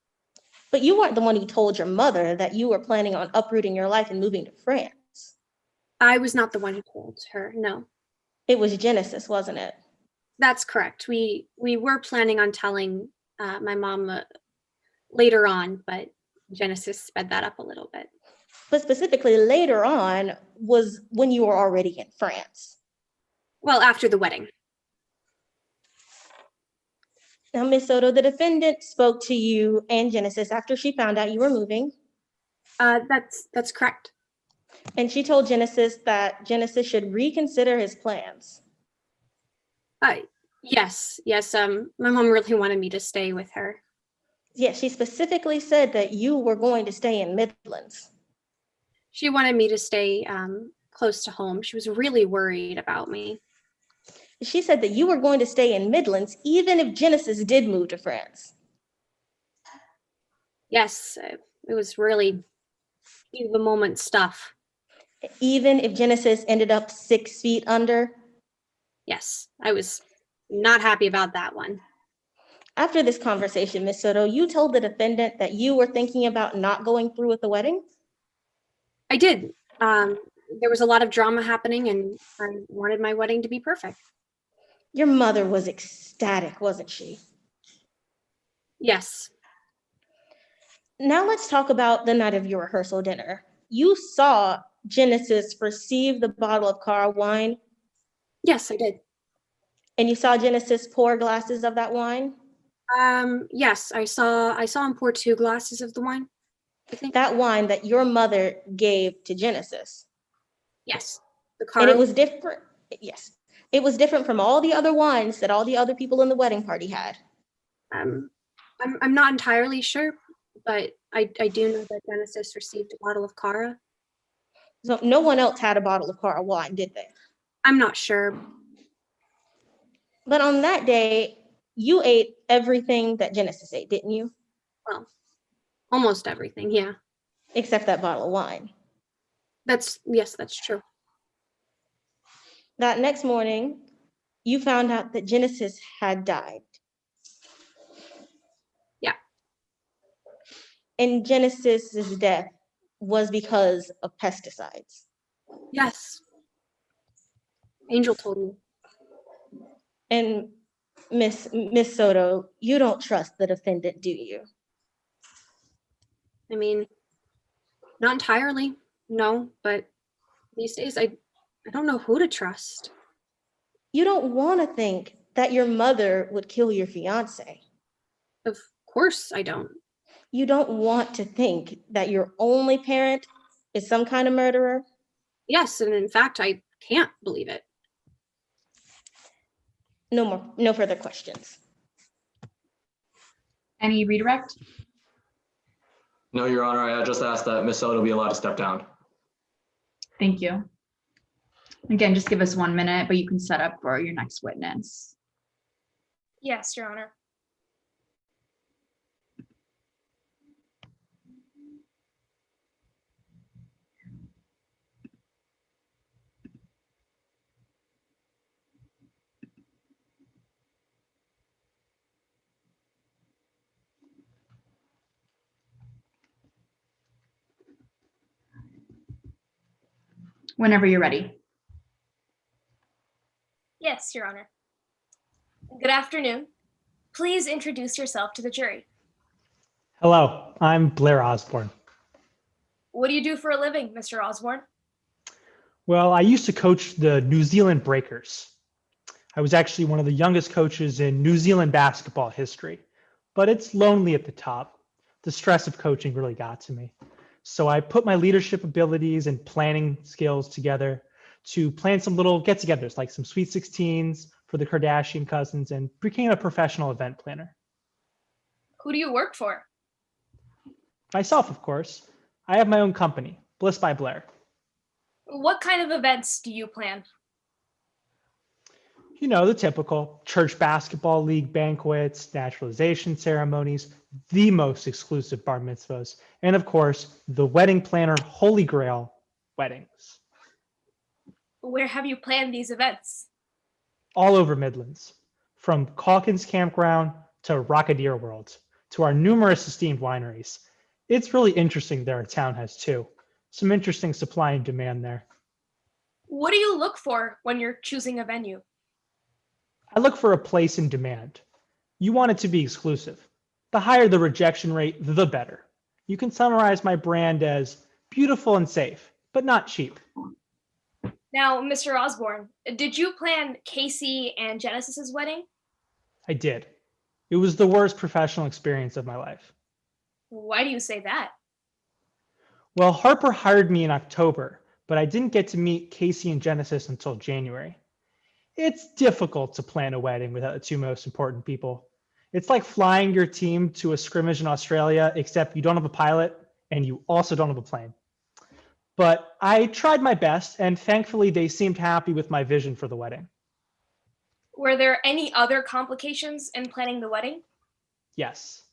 But you weren't the one who told your mother that you were planning on uprooting your life and moving to France. I was not the one who told her, no. It was Genesis, wasn't it? That's correct. We were planning on telling my mom later on, but Genesis sped that up a little bit. But specifically later on was when you were already in France. Well, after the wedding. Now, Ms. Soto, the defendant spoke to you and Genesis after she found out you were moving. That's correct. And she told Genesis that Genesis should reconsider his plans. Yes. My mom really wanted me to stay with her. Yeah, she specifically said that you were going to stay in Midlands. She wanted me to stay close to home. She was really worried about me. She said that you were going to stay in Midlands even if Genesis did move to France. Yes, it was really heat of the moment stuff. Even if Genesis ended up 6 feet under? Yes, I was not happy about that one. After this conversation, Ms. Soto, you told the defendant that you were thinking about not going through with the wedding? I did. There was a lot of drama happening and I wanted my wedding to be perfect. Your mother was ecstatic, wasn't she? Yes. Now let's talk about the night of your rehearsal dinner. You saw Genesis receive the bottle of Cara wine? Yes, I did. And you saw Genesis pour glasses of that wine? Yes, I saw him pour 2 glasses of the wine, I think. That wine that your mother gave to Genesis. Yes. And it was different. Yes. It was different from all the other wines that all the other people in the wedding party had. I'm not entirely sure, but I do know that Genesis received a bottle of Cara. So no one else had a bottle of Cara wine, did they? I'm not sure. But on that day, you ate everything that Genesis ate, didn't you? Well, almost everything, yeah. Except that bottle of wine. Yes, that's true. That next morning, you found out that Genesis had died. Yeah. And Genesis's death was because of pesticides. Yes. Angel told me. And Miss Soto, you don't trust the defendant, do you? I mean, not entirely, no, but these days I don't know who to trust. You don't want to think that your mother would kill your fiance. Of course I don't. You don't want to think that your only parent is some kind of murderer. Yes, and in fact, I can't believe it. No further questions. Any redirect? No, Your Honor, I just asked that Ms. Soto be allowed to step down. Thank you. Again, just give us 1 minute, but you can set up for your next witness. Yes, Your Honor. Whenever you're ready. Yes, Your Honor. Good afternoon. Please introduce yourself to the jury. Hello, I'm Blair Osborne. What do you do for a living, Mr. Osborne? Well, I used to coach the New Zealand Breakers. I was actually one of the youngest coaches in New Zealand basketball history, but it's lonely at the top. The stress of coaching really got to me. So I put my leadership abilities and planning skills together to plan some little get-togethers, like some Sweet 16s for the Kardashian cousins, and became a professional event planner. Who do you work for? Myself, of course. I have my own company, Bliss by Blair. What kind of events do you plan? You know, the typical church basketball league banquets, naturalization ceremonies, the most exclusive bar mitzvahs, and of course, the wedding planner holy grail, weddings. Where have you planned these events? All over Midlands, from Calkins Campground to Rockadeer World, to our numerous esteemed wineries. It's really interesting that our town has two. Some interesting supply and demand there. What do you look for when you're choosing a venue? I look for a place in demand. You want it to be exclusive. The higher the rejection rate, the better. You can summarize my brand as beautiful and safe, but not cheap. Now, Mr. Osborne, did you plan Casey and Genesis's wedding? I did. It was the worst professional experience of my life. Why do you say that? Well, Harper hired me in October, but I didn't get to meet Casey and Genesis until January. It's difficult to plan a wedding without the two most important people. It's like flying your team to a scrimmage in Australia, except you don't have a pilot and you also don't have a plane. But I tried my best, and thankfully they seemed happy with my vision for the wedding. Were there any other complications in planning the wedding? Yes.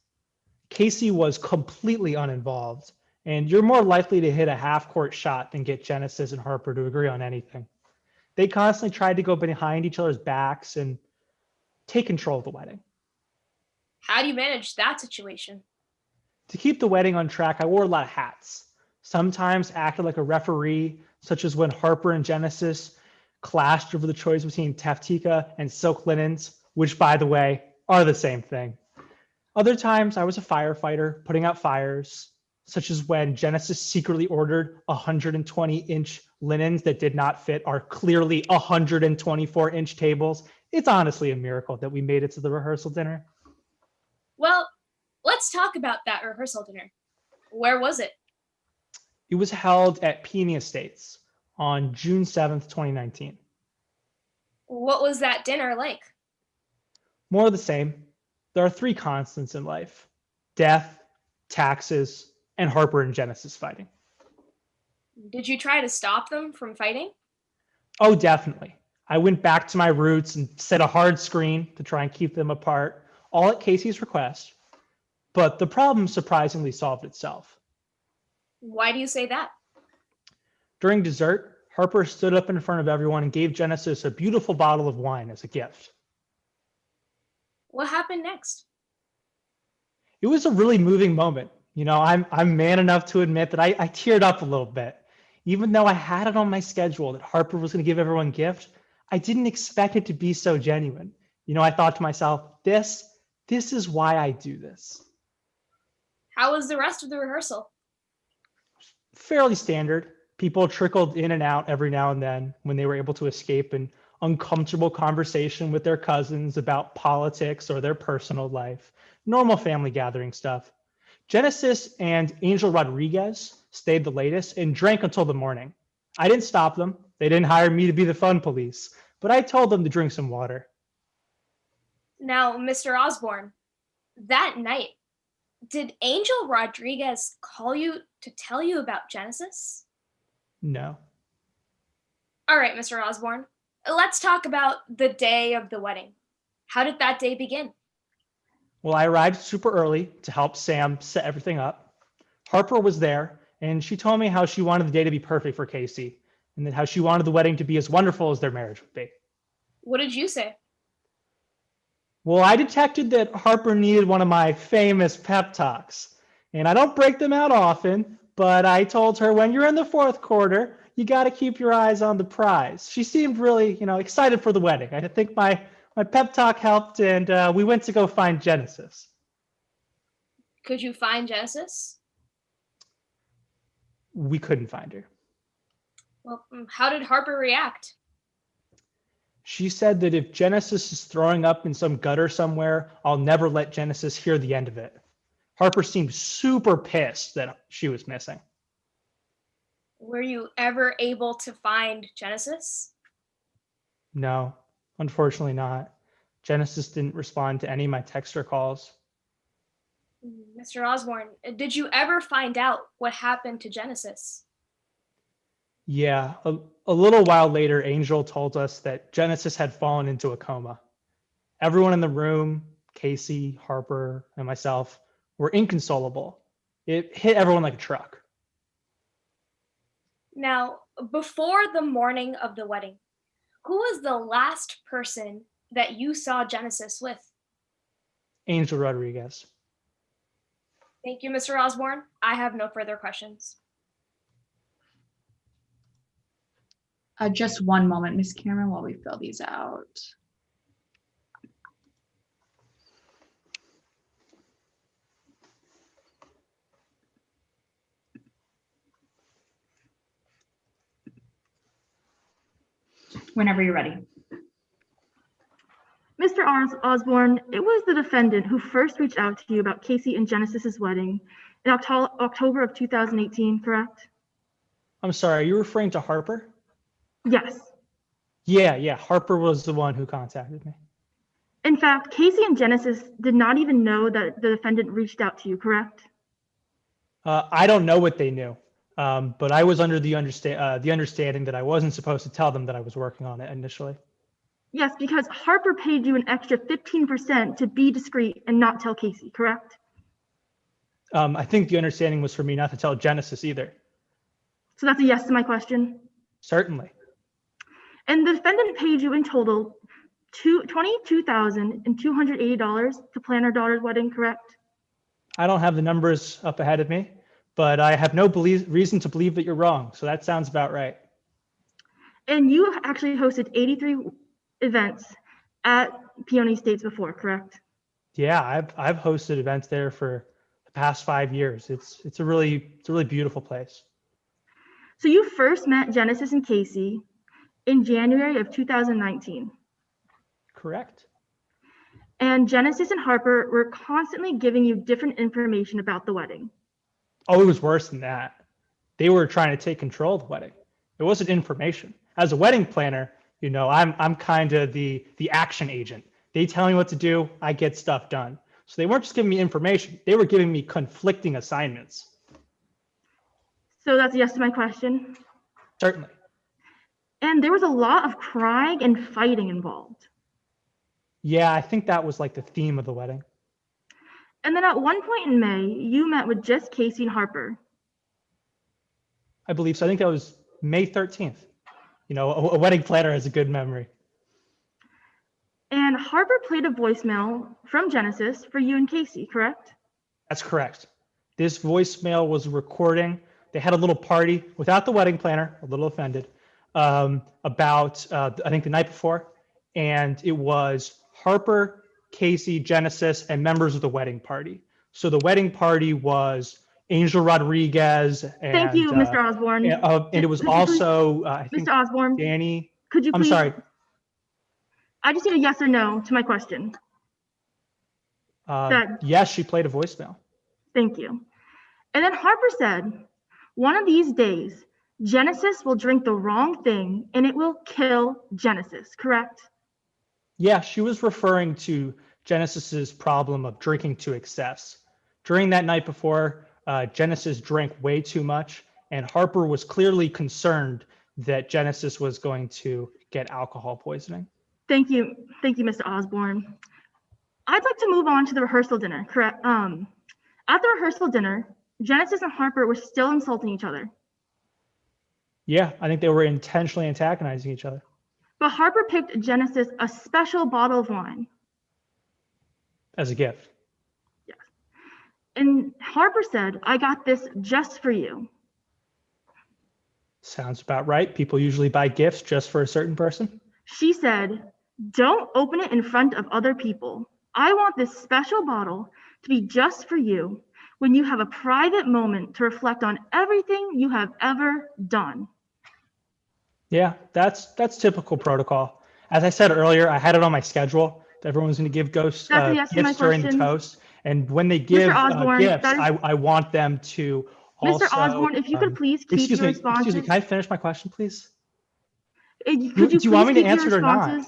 Casey was completely uninvolved, and you're more likely to hit a half-court shot than get Genesis and Harper to agree on anything. They constantly tried to go behind each other's backs and take control of the wedding. How do you manage that situation? To keep the wedding on track, I wore a lot of hats. Sometimes acted like a referee, such as when Harper and Genesis clashed over the choice between Teftika and silk linens, which, by the way, are the same thing. Other times, I was a firefighter, putting out fires, such as when Genesis secretly ordered 120-inch linens that did not fit our clearly 124-inch tables. It's honestly a miracle that we made it to the rehearsal dinner. Well, let's talk about that rehearsal dinner. Where was it? It was held at Peony Estates on June 7th, 2019. What was that dinner like? More of the same. There are three constants in life: death, taxes, and Harper and Genesis fighting. Did you try to stop them from fighting? Oh, definitely. I went back to my roots and set a hard screen to try and keep them apart, all at Casey's request. But the problem surprisingly solved itself. Why do you say that? During dessert, Harper stood up in front of everyone and gave Genesis a beautiful bottle of wine as a gift. What happened next? It was a really moving moment. You know, I'm man enough to admit that I teared up a little bit. Even though I had it on my schedule that Harper was going to give everyone a gift, I didn't expect it to be so genuine. I thought to myself, this is why I do this. How was the rest of the rehearsal? Fairly standard. People trickled in and out every now and then when they were able to escape an uncomfortable conversation with their cousins about politics or their personal life. Normal family gathering stuff. Genesis and Angel Rodriguez stayed the latest and drank until the morning. I didn't stop them. They didn't hire me to be the fun police, but I told them to drink some water. Now, Mr. Osborne, that night, did Angel Rodriguez call you to tell you about Genesis? No. All right, Mr. Osborne, let's talk about the day of the wedding. How did that day begin? Well, I arrived super early to help Sam set everything up. Harper was there, and she told me how she wanted the day to be perfect for Casey, and then how she wanted the wedding to be as wonderful as their marriage would be. What did you say? Well, I detected that Harper needed one of my famous pep talks, and I don't break them out often, but I told her when you're in the fourth quarter, you got to keep your eyes on the prize. She seemed really, excited for the wedding. I think my pep talk helped, and we went to go find Genesis. Could you find Genesis? We couldn't find her. Well, how did Harper react? She said that if Genesis is throwing up in some gutter somewhere, I'll never let Genesis hear the end of it. Harper seemed super pissed that she was missing. Were you ever able to find Genesis? No, unfortunately not. Genesis didn't respond to any of my text or calls. Mr. Osborne, did you ever find out what happened to Genesis? Yeah, a little while later, Angel told us that Genesis had fallen into a coma. Everyone in the room, Casey, Harper, and myself, were inconsolable. It hit everyone like a truck. Now, before the morning of the wedding, who was the last person that you saw Genesis with? Angel Rodriguez. Thank you, Mr. Osborne. I have no further questions. Just one moment, Miss Cameron, while we fill these out. Whenever you're ready. Mr. Osborne, it was the defendant who first reached out to you about Casey and Genesis's wedding in October of 2018, correct? I'm sorry, are you referring to Harper? Yes. Yeah, Harper was the one who contacted me. In fact, Casey and Genesis did not even know that the defendant reached out to you, correct? I don't know what they knew, but I was under the understanding that I wasn't supposed to tell them that I was working on it initially. Yes, because Harper paid you an extra 15% to be discreet and not tell Casey, correct? I think the understanding was for me not to tell Genesis either. So that's a yes to my question? Certainly. And the defendant paid you in total $22,280 to plan her daughter's wedding, correct? I don't have the numbers up ahead of me, but I have no reason to believe that you're wrong. So that sounds about right. And you have actually hosted 83 events at Peony Estates before, correct? Yeah, I've hosted events there for the past 5 years. It's a really beautiful place. So you first met Genesis and Casey in January of 2019. Correct. And Genesis and Harper were constantly giving you different information about the wedding. Oh, it was worse than that. They were trying to take control of the wedding. It wasn't information. As a wedding planner, I'm kind of the action agent. They tell me what to do, I get stuff done. So they weren't just giving me information, they were giving me conflicting assignments. So that's a yes to my question? Certainly. And there was a lot of crying and fighting involved. Yeah, I think that was like the theme of the wedding. And then at one point in May, you met with just Casey and Harper. I believe so. I think that was May 13th. A wedding planner has a good memory. And Harper played a voicemail from Genesis for you and Casey, correct? That's correct. This voicemail was a recording. They had a little party without the wedding planner, a little offended, about, I think the night before. And it was Harper, Casey, Genesis, and members of the wedding party. So the wedding party was Angel Rodriguez and Thank you, Mr. Osborne. and it was also I think Mr. Osborne, Danny. could you I'm please? sorry. I just need a yes or no to my question. Yes, she played a voicemail. Thank you. And then Harper said, one of these days, Genesis will drink the wrong thing and it will kill Genesis, correct? Yeah, she was referring to Genesis's problem of drinking to excess. During that night before, Genesis drank way too much, and Harper was clearly concerned that Genesis was going to get alcohol poisoning. Thank you, Mr. Osborne. I'd like to move on to the rehearsal dinner, correct? At the rehearsal dinner, Genesis and Harper were still insulting each other. Yeah, I think they were intentionally antagonizing each other. But Harper picked Genesis a special bottle of wine. As a gift. Yes. And Harper said, I got this just for you. Sounds about right. People usually buy gifts just for a certain person. She said, don't open it in front of other people. I want this special bottle to be just for you when you have a private moment to reflect on everything you have ever done. Yeah, that's typical protocol. As I said earlier, I had it on my schedule that everyone's going to give gifts during the toast. And when they give gifts, I want them to also. Mr. Osborne, if you could please keep your responses. Excuse me, can I finish my question, please? Could Do you want me to answer it or not?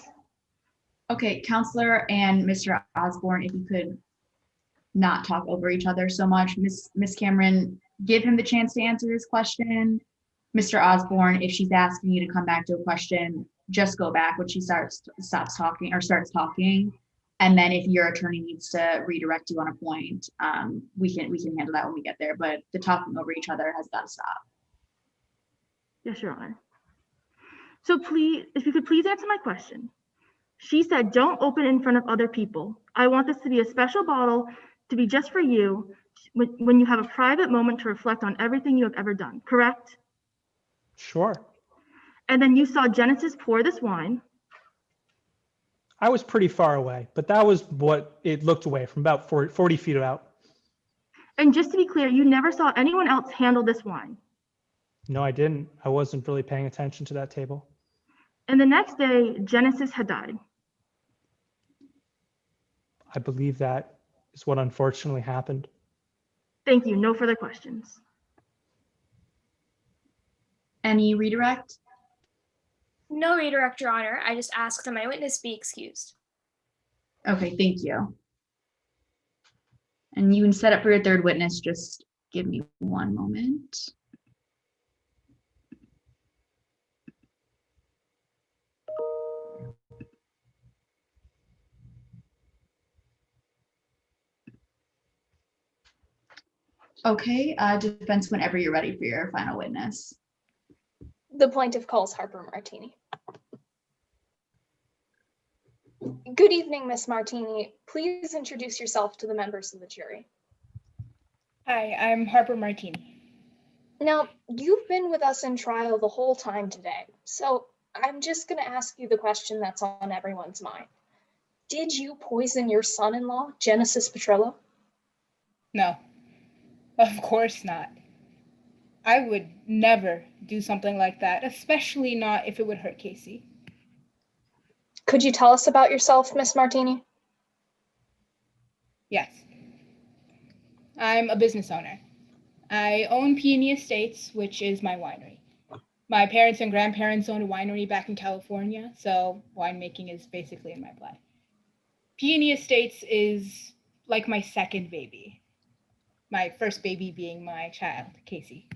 Okay, Counselor and Mr. Osborne, if you could not talk over each other so much. Miss Cameron, give him the chance to answer his question. Mr. Osborne, if she's asking you to come back to a question, just go back when she stops talking or starts talking. And then if your attorney needs to redirect you on a point, we can handle that when we get there. But the talking over each other has got to stop. Yes, Your Honor. So please, if you could please answer my question. She said, don't open in front of other people. I want this to be a special bottle to be just for you when you have a private moment to reflect on everything you have ever done, correct? Sure. And then you saw Genesis pour this wine. I was pretty far away, but that was what it looked away from, about 40 feet out. And just to be clear, you never saw anyone else handle this wine. No, I didn't. I wasn't really paying attention to that table. And the next day, Genesis had died. I believe that is what unfortunately happened. Thank you. No further questions. Any redirect? No redirect, Your Honor. I just ask that my witness be excused. Okay, thank you. And you can set up for your third witness. Just give me one moment. Okay, defense, whenever you're ready for your final witness. The plaintiff calls Harper Martini. Good evening, Miss Martini. Please introduce yourself to the members of the jury. Hi, I'm Harper Martini. Now, you've been with us in trial the whole time today, so I'm just going to ask you the question that's on everyone's mind. Did you poison your son-in-law, Genesis Petrillo? No, of course not. I would never do something like that, especially not if it would hurt Casey. Could you tell us about yourself, Miss Martini? Yes. I'm a business owner. I own Peony Estates, which is my winery. My parents and grandparents owned a winery back in California, so winemaking is basically in my blood. Peony Estates is like my second baby. My first baby being my child, Casey.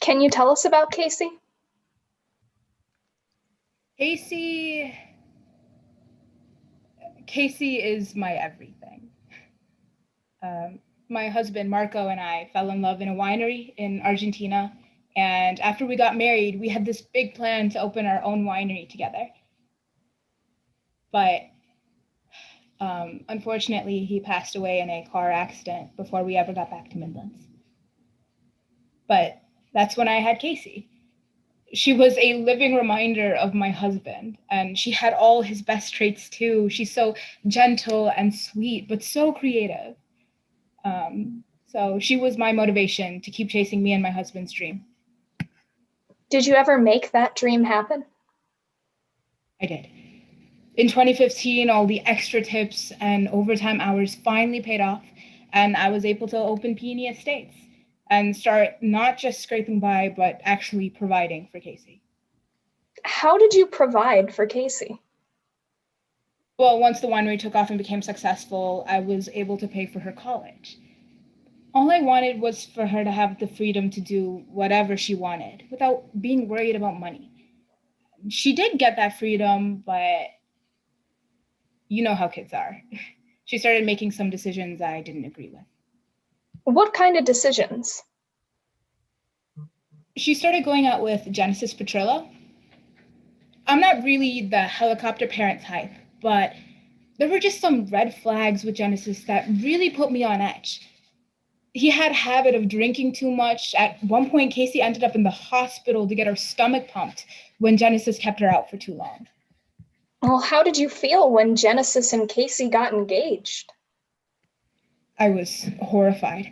Can you tell us about Casey? Casey is my everything. My husband, Marco, and I fell in love in a winery in Argentina. And after we got married, we had this big plan to open our own winery together. But unfortunately, he passed away in a car accident before we ever got back to Midlands. But that's when I had Casey. She was a living reminder of my husband, and she had all his best traits too. She's so gentle and sweet, but so creative. So she was my motivation to keep chasing me and my husband's dream. Did you ever make that dream happen? I did. In 2015, all the extra tips and overtime hours finally paid off, and I was able to open Peony Estates and start not just scraping by, but actually providing for Casey. How did you provide for Casey? Well, once the winery took off and became successful, I was able to pay for her college. All I wanted was for her to have the freedom to do whatever she wanted without being worried about money. She did get that freedom, but you know how kids are. She started making some decisions I didn't agree with. What kind of decisions? She started going out with Genesis Petrillo. I'm not really the helicopter parent type, but there were just some red flags with Genesis that really put me on edge. He had a habit of drinking too much. At one point, Casey ended up in the hospital to get her stomach pumped when Genesis kept her out for too long. Well, how did you feel when Genesis and Casey got engaged? I was horrified.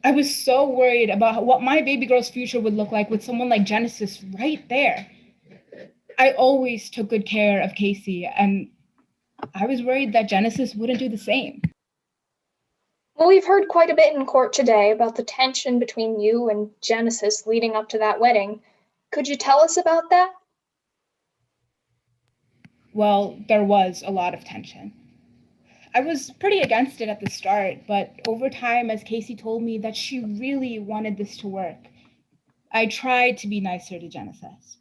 I was so worried about what my baby girl's future would look like with someone like Genesis right there. I always took good care of Casey, and I was worried that Genesis wouldn't do the same. Well, we've heard quite a bit in court today about the tension between you and Genesis leading up to that wedding. Could you tell us about that? Well, there was a lot of tension. I was pretty against it at the start, but over time, as Casey told me that she really wanted this to work, I tried to be nicer to Genesis.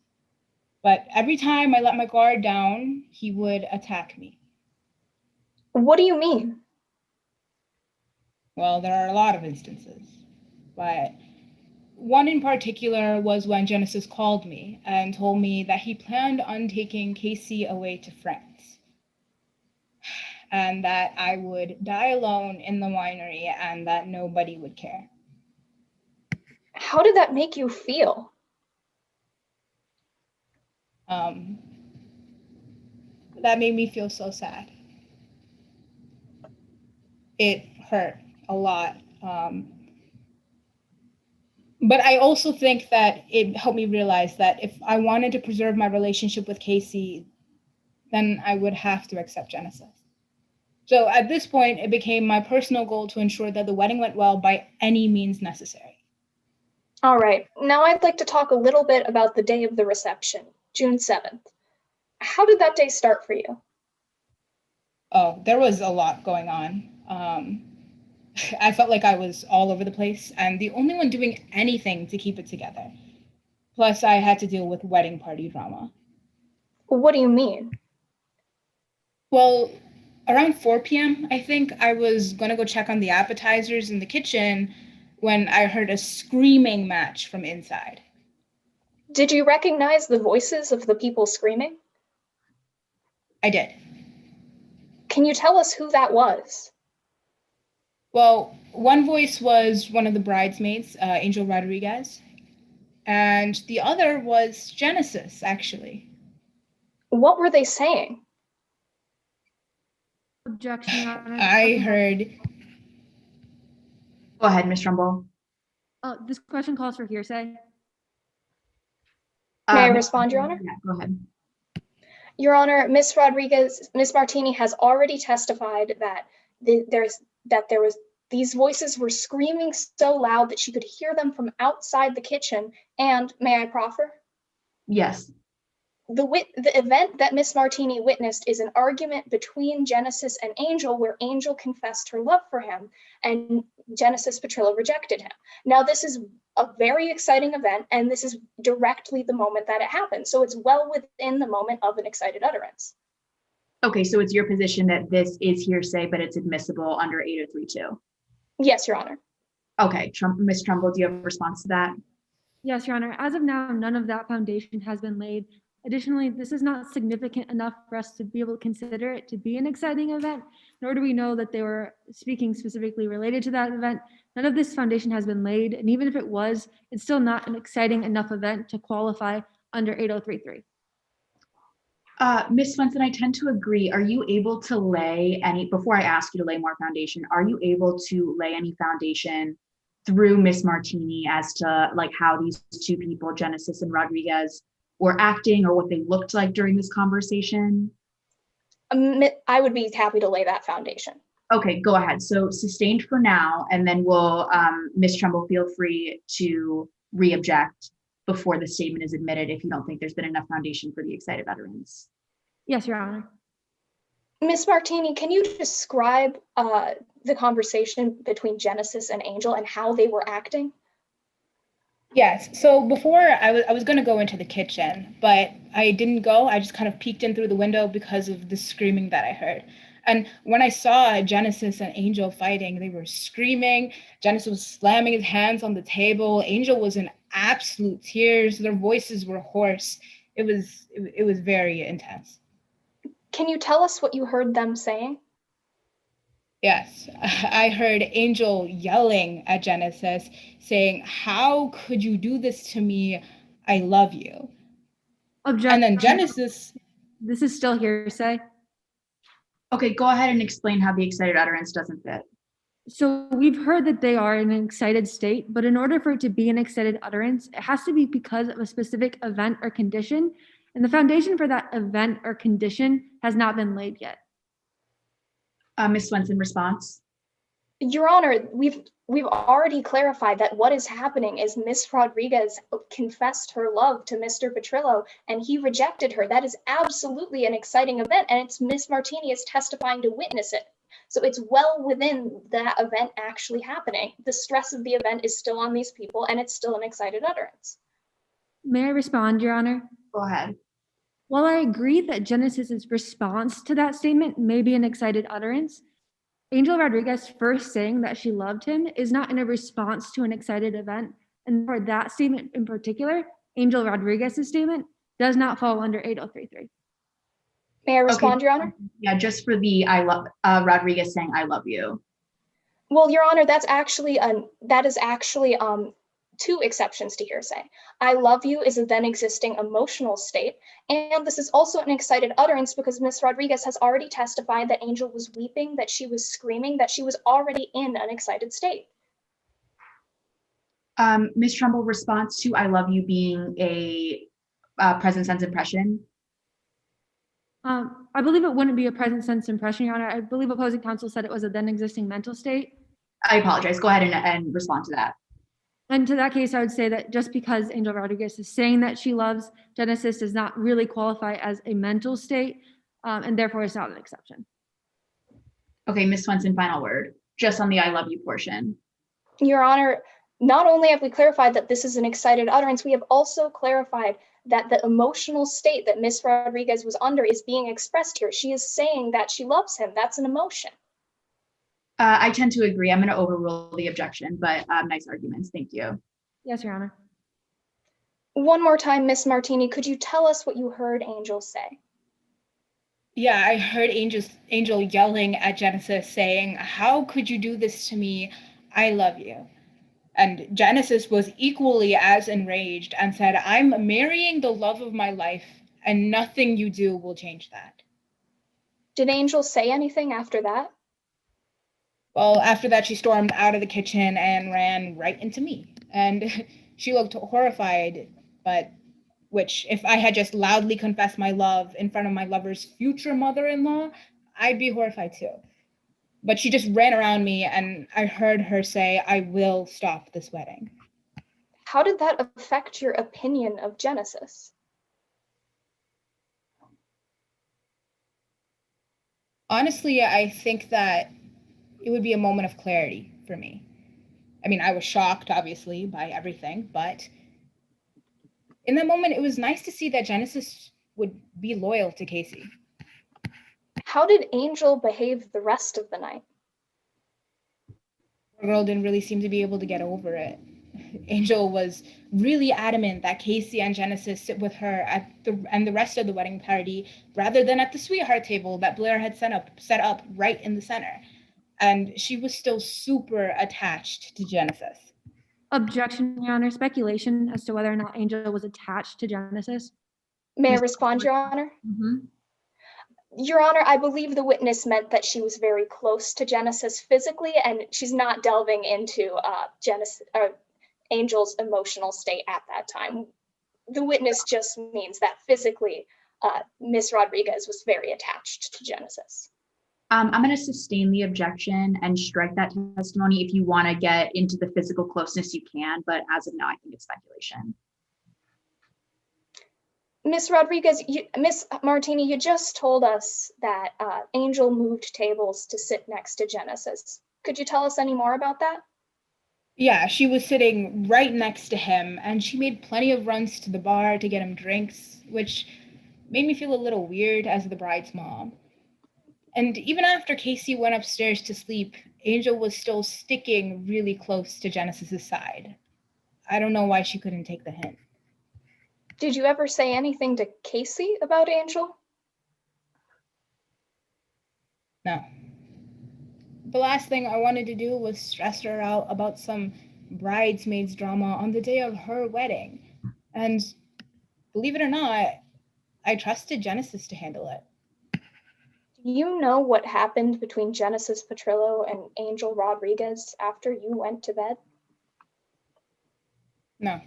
But every time I let my guard down, he would attack me. What do you mean? Well, there are a lot of instances, but one in particular was when Genesis called me and told me that he planned on taking Casey away to France, and that I would die alone in the winery and that nobody would care. How did that make you feel? That made me feel so sad. It hurt a lot. But I also think that it helped me realize that if I wanted to preserve my relationship with Casey, then I would have to accept Genesis. So at this point, it became my personal goal to ensure that the wedding went well by any means necessary. All right, now I'd like to talk a little bit about the day of the reception, June 7th. How did that day start for you? Oh, there was a lot going on. I felt like I was all over the place and the only one doing anything to keep it together. Plus, I had to deal with wedding party drama. What do you mean? Well, around 4 p.m., I think I was going to go check on the appetizers in the kitchen when I heard a screaming match from inside. Did you recognize the voices of the people screaming? I did. Can you tell us who that was? Well, one voice was one of the bridesmaids, Angel Rodriguez, and the other was Genesis, actually. What were they saying? Objection, Your Honor. I heard. Go ahead, Ms. Trumbull. This question calls for hearsay. May I respond, Your Honor? Yeah, go ahead. Your Honor, Ms. Martini has already testified that these voices were screaming so loud that she could hear them from outside the kitchen. And may I proffer? Yes. The event that Ms. Martini witnessed is an argument between Genesis and Angel, where Angel confessed her love for him and Genesis Petrillo rejected him. Now, this is a very exciting event, and this is directly the moment that it happened. So it's well within the moment of an excited utterance. Okay, so it's your position that this is hearsay, but it's admissible under 8032. Yes, Your Honor. Okay, Ms. Trumbull, do you have a response to that? Yes, Your Honor. As of now, none of that foundation has been laid. Additionally, this is not significant enough for us to be able to consider it to be an exciting event nor do we know that they were speaking specifically related to that event. None of this foundation has been laid, and even if it was, it's still not an exciting enough event to qualify under 8033. Ms. Swenson, I tend to agree. Are you able to lay any, before I ask you to lay more foundation, are you able to lay any foundation through Ms. Martini as to like how these two people, Genesis and Rodriguez, were acting or what they looked like during this conversation? I would be happy to lay that foundation. Okay, go ahead. So sustained for now, and then we'll, Ms. Trumbull, feel free to re-object before the statement is admitted if you don't think there's been enough foundation for the excited utterance. Yes, Your Honor. Ms. Martini, can you describe the conversation between Genesis and Angel and how they were acting? Yes. So before I was going to go into the kitchen, but I didn't go. I just kind of peeked in through the window because of the screaming that I heard. And when I saw Genesis and Angel fighting, they were screaming. Genesis was slamming his hands on the table. Angel was in absolute tears. Their voices were hoarse. It was very intense. Can you tell us what you heard them saying? Yes, I heard Angel yelling at Genesis, saying, "How could you do this to me? I love you." Objection. And then Genesis. This is still hearsay. Okay, go ahead and explain how the excited utterance doesn't fit. So we've heard that they are in an excited state, but in order for it to be an excited utterance, it has to be because of a specific event or condition, and the foundation for that event or condition has not been laid yet. Ms. Swenson, response? Your Honor, we've already clarified that what is happening is Miss Rodriguez confessed her love to Mr. Petrillo and he rejected her. That is absolutely an exciting event, and it's Miss Martini is testifying to witness it. So it's well within that event actually happening. The stress of the event is still on these people and it's still an excited utterance. May I respond, Your Honor? Go ahead. While I agree that Genesis's response to that statement may be an excited utterance, Angel Rodriguez first saying that she loved him is not in a response to an excited event. And for that statement in particular, Angel Rodriguez's statement does not fall under 8033. May I respond, Okay. Your Honor? Yeah, just for the I love Rodriguez saying I love you. Well, Your Honor, that is actually two exceptions to hearsay. I love you is a then existing emotional state, and this is also an excited utterance because Miss Rodriguez has already testified that Angel was weeping, that she was screaming, that she was already in an excited state. Ms. Trumbull, response to I love you being a present sense impression. I believe it wouldn't be a present sense impression, Your Honor. I believe opposing counsel said it was a then existing mental state. I apologize. Go ahead and respond to that. And to that case, I would say that just because Angel Rodriguez is saying that she loves Genesis does not really qualify as a mental state, and therefore is not an exception. Okay, Ms. Swenson, final word, just on the I love you portion. Your Honor, not only have we clarified that this is an excited utterance, we have also clarified that the emotional state that Miss Rodriguez was under is being expressed here. She is saying that she loves him. That's an emotion. I tend to agree. I'm going to overrule the objection, but nice arguments. Thank you. Yes, Your Honor. One more time, Miss Martini, could you tell us what you heard Angel say? Yeah, I heard Angel yelling at Genesis saying, "How could you do this to me? I love you." And Genesis was equally as enraged and said, "I'm marrying the love of my life, and nothing you do will change that." Did Angel say anything after that? Well, after that, she stormed out of the kitchen and ran right into me. And she looked horrified, which if I had just loudly confessed my love in front of my lover's future mother-in-law, I'd be horrified too. But she just ran around me and I heard her say, "I will stop this wedding." How did that affect your opinion of Genesis? Honestly, I think that it would be a moment of clarity for me. I mean, I was shocked, obviously, by everything, but in that moment, it was nice to see that Genesis would be loyal to Casey. How did Angel behave the rest of the night? The girl didn't really seem to be able to get over it. Angel was really adamant that Casey and Genesis sit with her and the rest of the wedding party rather than at the sweetheart table that Blair had set up right in the center. And she was still super attached to Genesis. Objection, Your Honor. Speculation as to whether or not Angel was attached to Genesis. May I respond, Your Honor? Your Honor, I believe the witness meant that she was very close to Genesis physically, and she's not delving into Angel's emotional state at that time. The witness just means that physically, Miss Rodriguez was very attached to Genesis. I'm going to sustain the objection and strike that testimony. If you want to get into the physical closeness, you can, but as of now, I think it's speculation. Miss Rodriguez, Miss Martini, you just told us that Angel moved tables to sit next to Genesis. Could you tell us any more about that? Yeah, she was sitting right next to him, and she made plenty of runs to the bar to get him drinks, which made me feel a little weird as the bride's mom. And even after Casey went upstairs to sleep, Angel was still sticking really close to Genesis's side. I don't know why she couldn't take the hint. Did you ever say anything to Casey about Angel? No. The last thing I wanted to do was stress her out about some bridesmaids drama on the day of her wedding. And believe it or not, I trusted Genesis to handle it. Do you know what happened between Genesis Petrillo and Angel Rodriguez after you went to bed? No.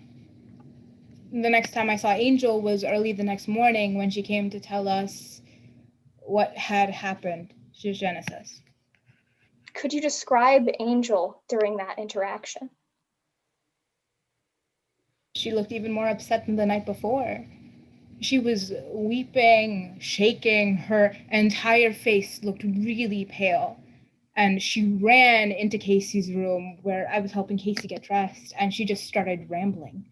The next time I saw Angel was early the next morning when she came to tell us what had happened to Genesis. Could you describe Angel during that interaction? She looked even more upset than the night before. She was weeping, shaking, her entire face looked really pale. And she ran into Casey's room where I was helping Casey get dressed, and she just started rambling.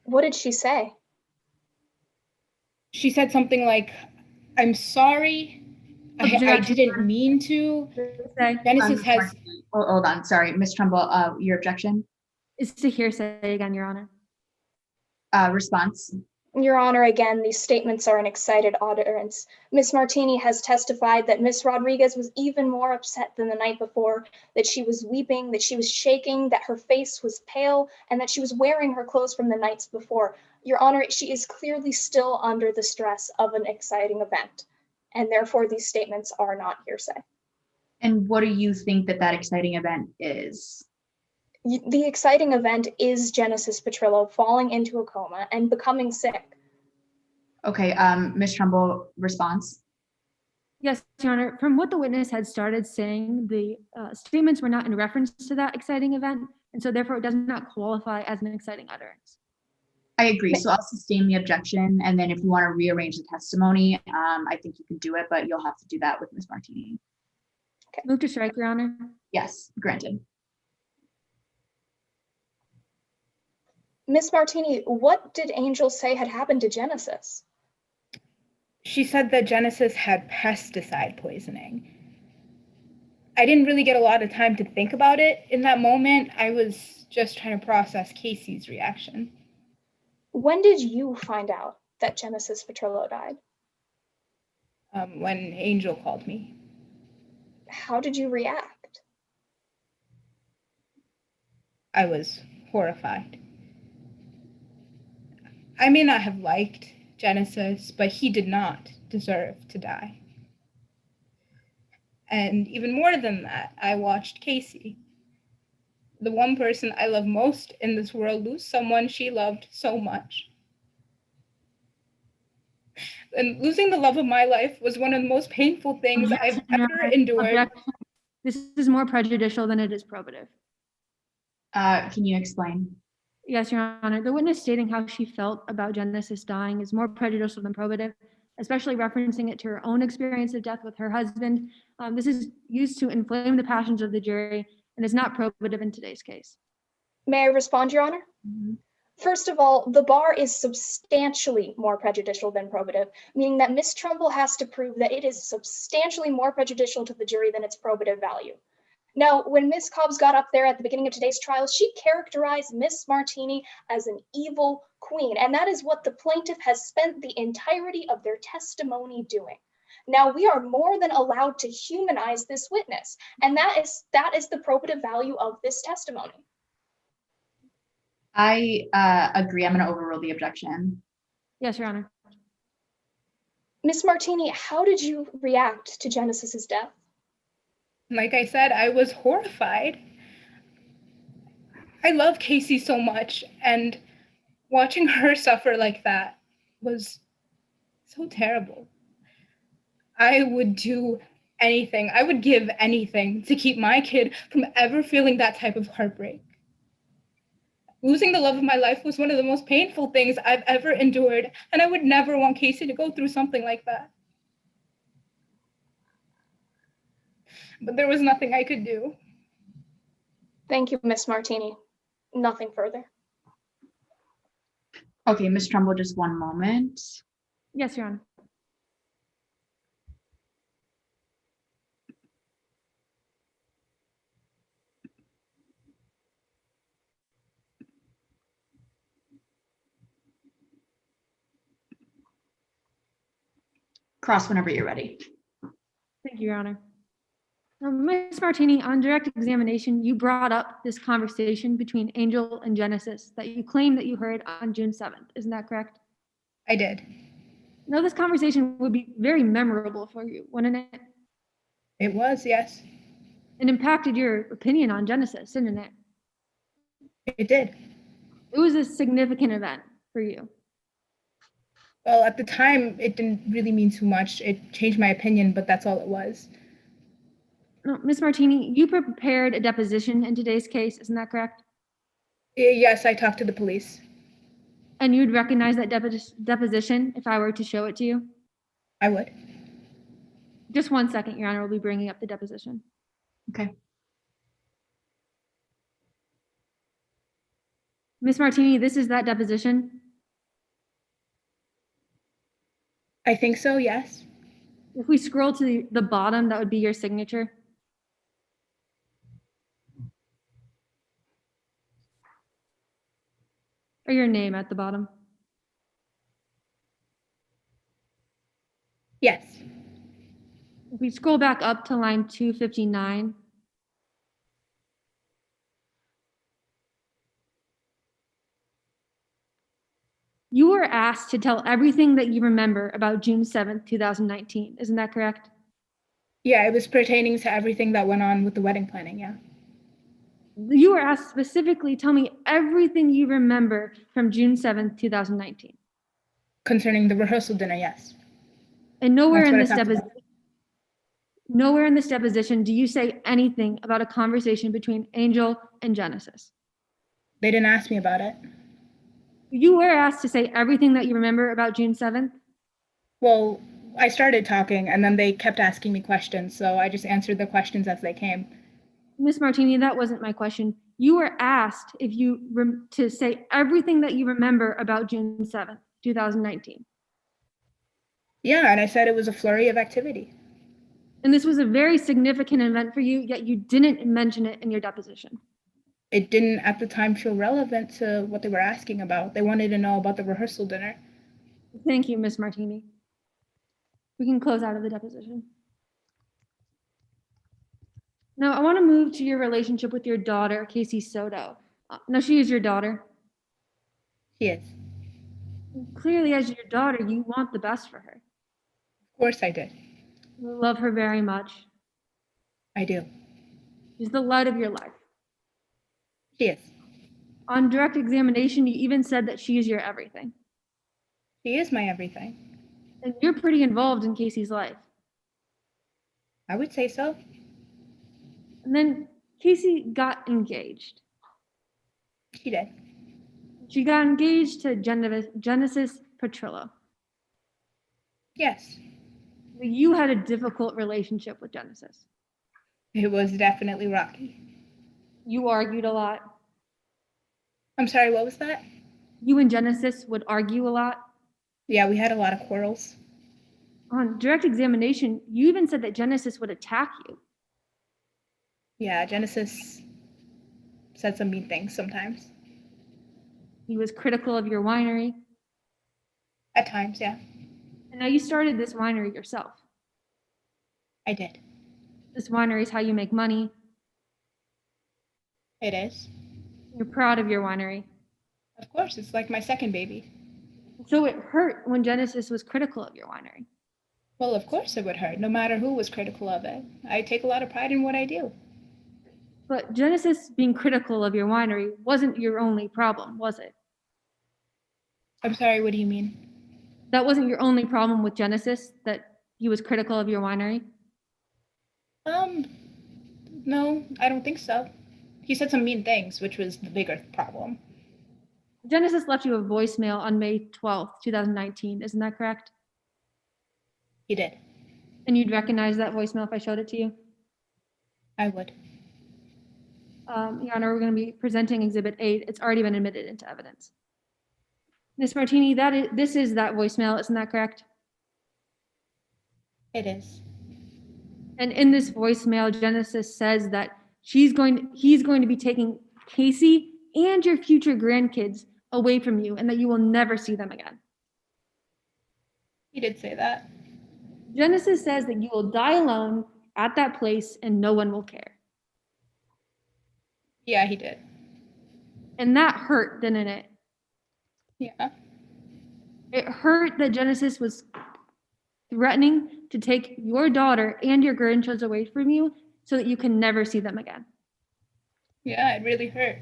What did she say? She said something like, "I'm sorry. I didn't mean to." Genesis has... Hold on, sorry, Ms. Trumbull, your objection? Is to hearsay again, Your Honor. Response. Your Honor, again, these statements are an excited utterance. Miss Martini has testified that Miss Rodriguez was even more upset than the night before, that she was weeping, that she was shaking, that her face was pale, and that she was wearing her clothes from the nights before. Your Honor, she is clearly still under the stress of an exciting event, and therefore these statements are not hearsay. And what do you think that exciting event is? The exciting event is Genesis Petrillo falling into a coma and becoming sick. Okay, Ms. Trumbull, response? Yes, Your Honor. From what the witness had started saying, the statements were not in reference to that exciting event, and so therefore it does not qualify as an exciting utterance. I agree. So I'll sustain the objection, and then if you want to rearrange the testimony, I think you can do it, but you'll have to do that with Ms. Martini. Okay. Move to strike, Your Honor. Yes, granted. Miss Martini, what did Angel say had happened to Genesis? She said that Genesis had pesticide poisoning. I didn't really get a lot of time to think about it in that moment. I was just trying to process Casey's reaction. When did you find out that Genesis Petrillo died? When Angel called me. How did you react? I was horrified. I may not have liked Genesis, but he did not deserve to die. And even more than that, I watched Casey, the one person I love most in this world, lose someone she loved so much. And losing the love of my life was one of the most painful things I've ever endured. Objection. This is more prejudicial than it is probative. Can you explain? Yes, Your Honor. The witness stating how she felt about Genesis dying is more prejudicial than probative, especially referencing it to her own experience of death with her husband. This is used to inflame the passions of the jury and is not probative in today's case. May I respond, Your Honor? Mm-hmm. First of all, the bar is substantially more prejudicial than probative, meaning that Miss Trumbull has to prove that it is substantially more prejudicial to the jury than its probative value. Now, when Miss Cobbs got up there at the beginning of today's trial, she characterized Miss Martini as an evil queen, and that is what the plaintiff has spent the entirety of their testimony doing. Now, we are more than allowed to humanize this witness, and that is the probative value of this testimony. I agree. I'm going to overrule the objection. Yes, Your Honor. Miss Martini, how did you react to Genesis's death? Like I said, I was horrified. I love Casey so much, and watching her suffer like that was so terrible. I would do anything. I would give anything to keep my kid from ever feeling that type of heartbreak. Losing the love of my life was one of the most painful things I've ever endured, and I would never want Casey to go through something like that. But there was nothing I could do. Thank you, Miss Martini. Nothing further. Okay, Ms. Trumbull, just one moment. Yes, Your Honor. Cross whenever you're ready. Thank you, Your Honor. Ms. Martini, on direct examination, you brought up this conversation between Angel and Genesis that you claim that you heard on June 7th. Isn't that correct? I did. Now, this conversation would be very memorable for you, wouldn't it? It was, yes. It impacted your opinion on Genesis, didn't it? It did. It was a significant event for you. Well, at the time, it didn't really mean too much. It changed my opinion, but that's all it was. No, Ms. Martini, you prepared a deposition in today's case, isn't that correct? Yes, I talked to the police. And you'd recognize that deposition if I were to show it to you? I would. Just 1 second, Your Honor, we'll be bringing up the deposition. Okay. Ms. Martini, this is that deposition? I think so, yes. If we scroll to the bottom, that would be your signature. Or your name at the bottom. Yes. If we scroll back up to line 259, you were asked to tell everything that you remember about June 7th, 2019. Isn't that correct? Yeah, it was pertaining to everything that went on with the wedding planning, yeah. You were asked specifically, tell me everything you remember from June 7th, 2019. Concerning the rehearsal dinner, yes. And nowhere in this deposition do you say anything about a conversation between Angel and Genesis. They didn't ask me about it. You were asked to say everything that you remember about June 7th? Well, I started talking and then they kept asking me questions, so I just answered the questions as they came. Ms. Martini, that wasn't my question. You were asked if to say everything that you remember about June 7th, 2019. Yeah, and I said it was a flurry of activity. And this was a very significant event for you, yet you didn't mention it in your deposition. It didn't at the time feel relevant to what they were asking about. They wanted to know about the rehearsal dinner. Thank you, Ms. Martini. We can close out of the deposition. Now, I want to move to your relationship with your daughter, Casey Soto. Now, she is your daughter. She is. Clearly, as your daughter, you want the best for her. Of course I did. You love her very much. I do. She's the light of your life. She is. On direct examination, you even said that she is your everything. She is my everything. And you're pretty involved in Casey's life. I would say so. And then Casey got engaged. She did. She got engaged to Genesis Petrillo. Yes. You had a difficult relationship with Genesis. It was definitely rocky. You argued a lot. I'm sorry, what was that? You and Genesis would argue a lot. Yeah, we had a lot of quarrels. On direct examination, you even said that Genesis would attack you. Yeah, Genesis said some mean things sometimes. He was critical of your winery. At times, yeah, And now you started this winery yourself. I did. This winery is how you make money. It is. You're proud of your winery. Of course, it's like my second baby. So it hurt when Genesis was critical of your winery. Well, of course it would hurt, no matter who was critical of it. I take a lot of pride in what I do. But Genesis being critical of your winery wasn't your only problem, was it? I'm sorry, what do you mean? That wasn't your only problem with Genesis, that he was critical of your winery? No, I don't think so. He said some mean things, which was the bigger problem. Genesis left you a voicemail on May 12th, 2019. Isn't that correct? He did. And you'd recognize that voicemail if I showed it to you? I would. Your Honor, we're going to be presenting Exhibit 8. It's already been admitted into evidence. Ms. Martini, this is that voicemail, isn't that correct? It is. And in this voicemail, Genesis says that he's going to be taking Casey and your future grandkids away from you and that you will never see them again. He did say that. Genesis says that you will die alone at that place and no one will care. Yeah, he did. And that hurt, didn't it? Yeah. It hurt that Genesis was threatening to take your daughter and your grandchildren away from you so that you can never see them again. Yeah, it really hurt.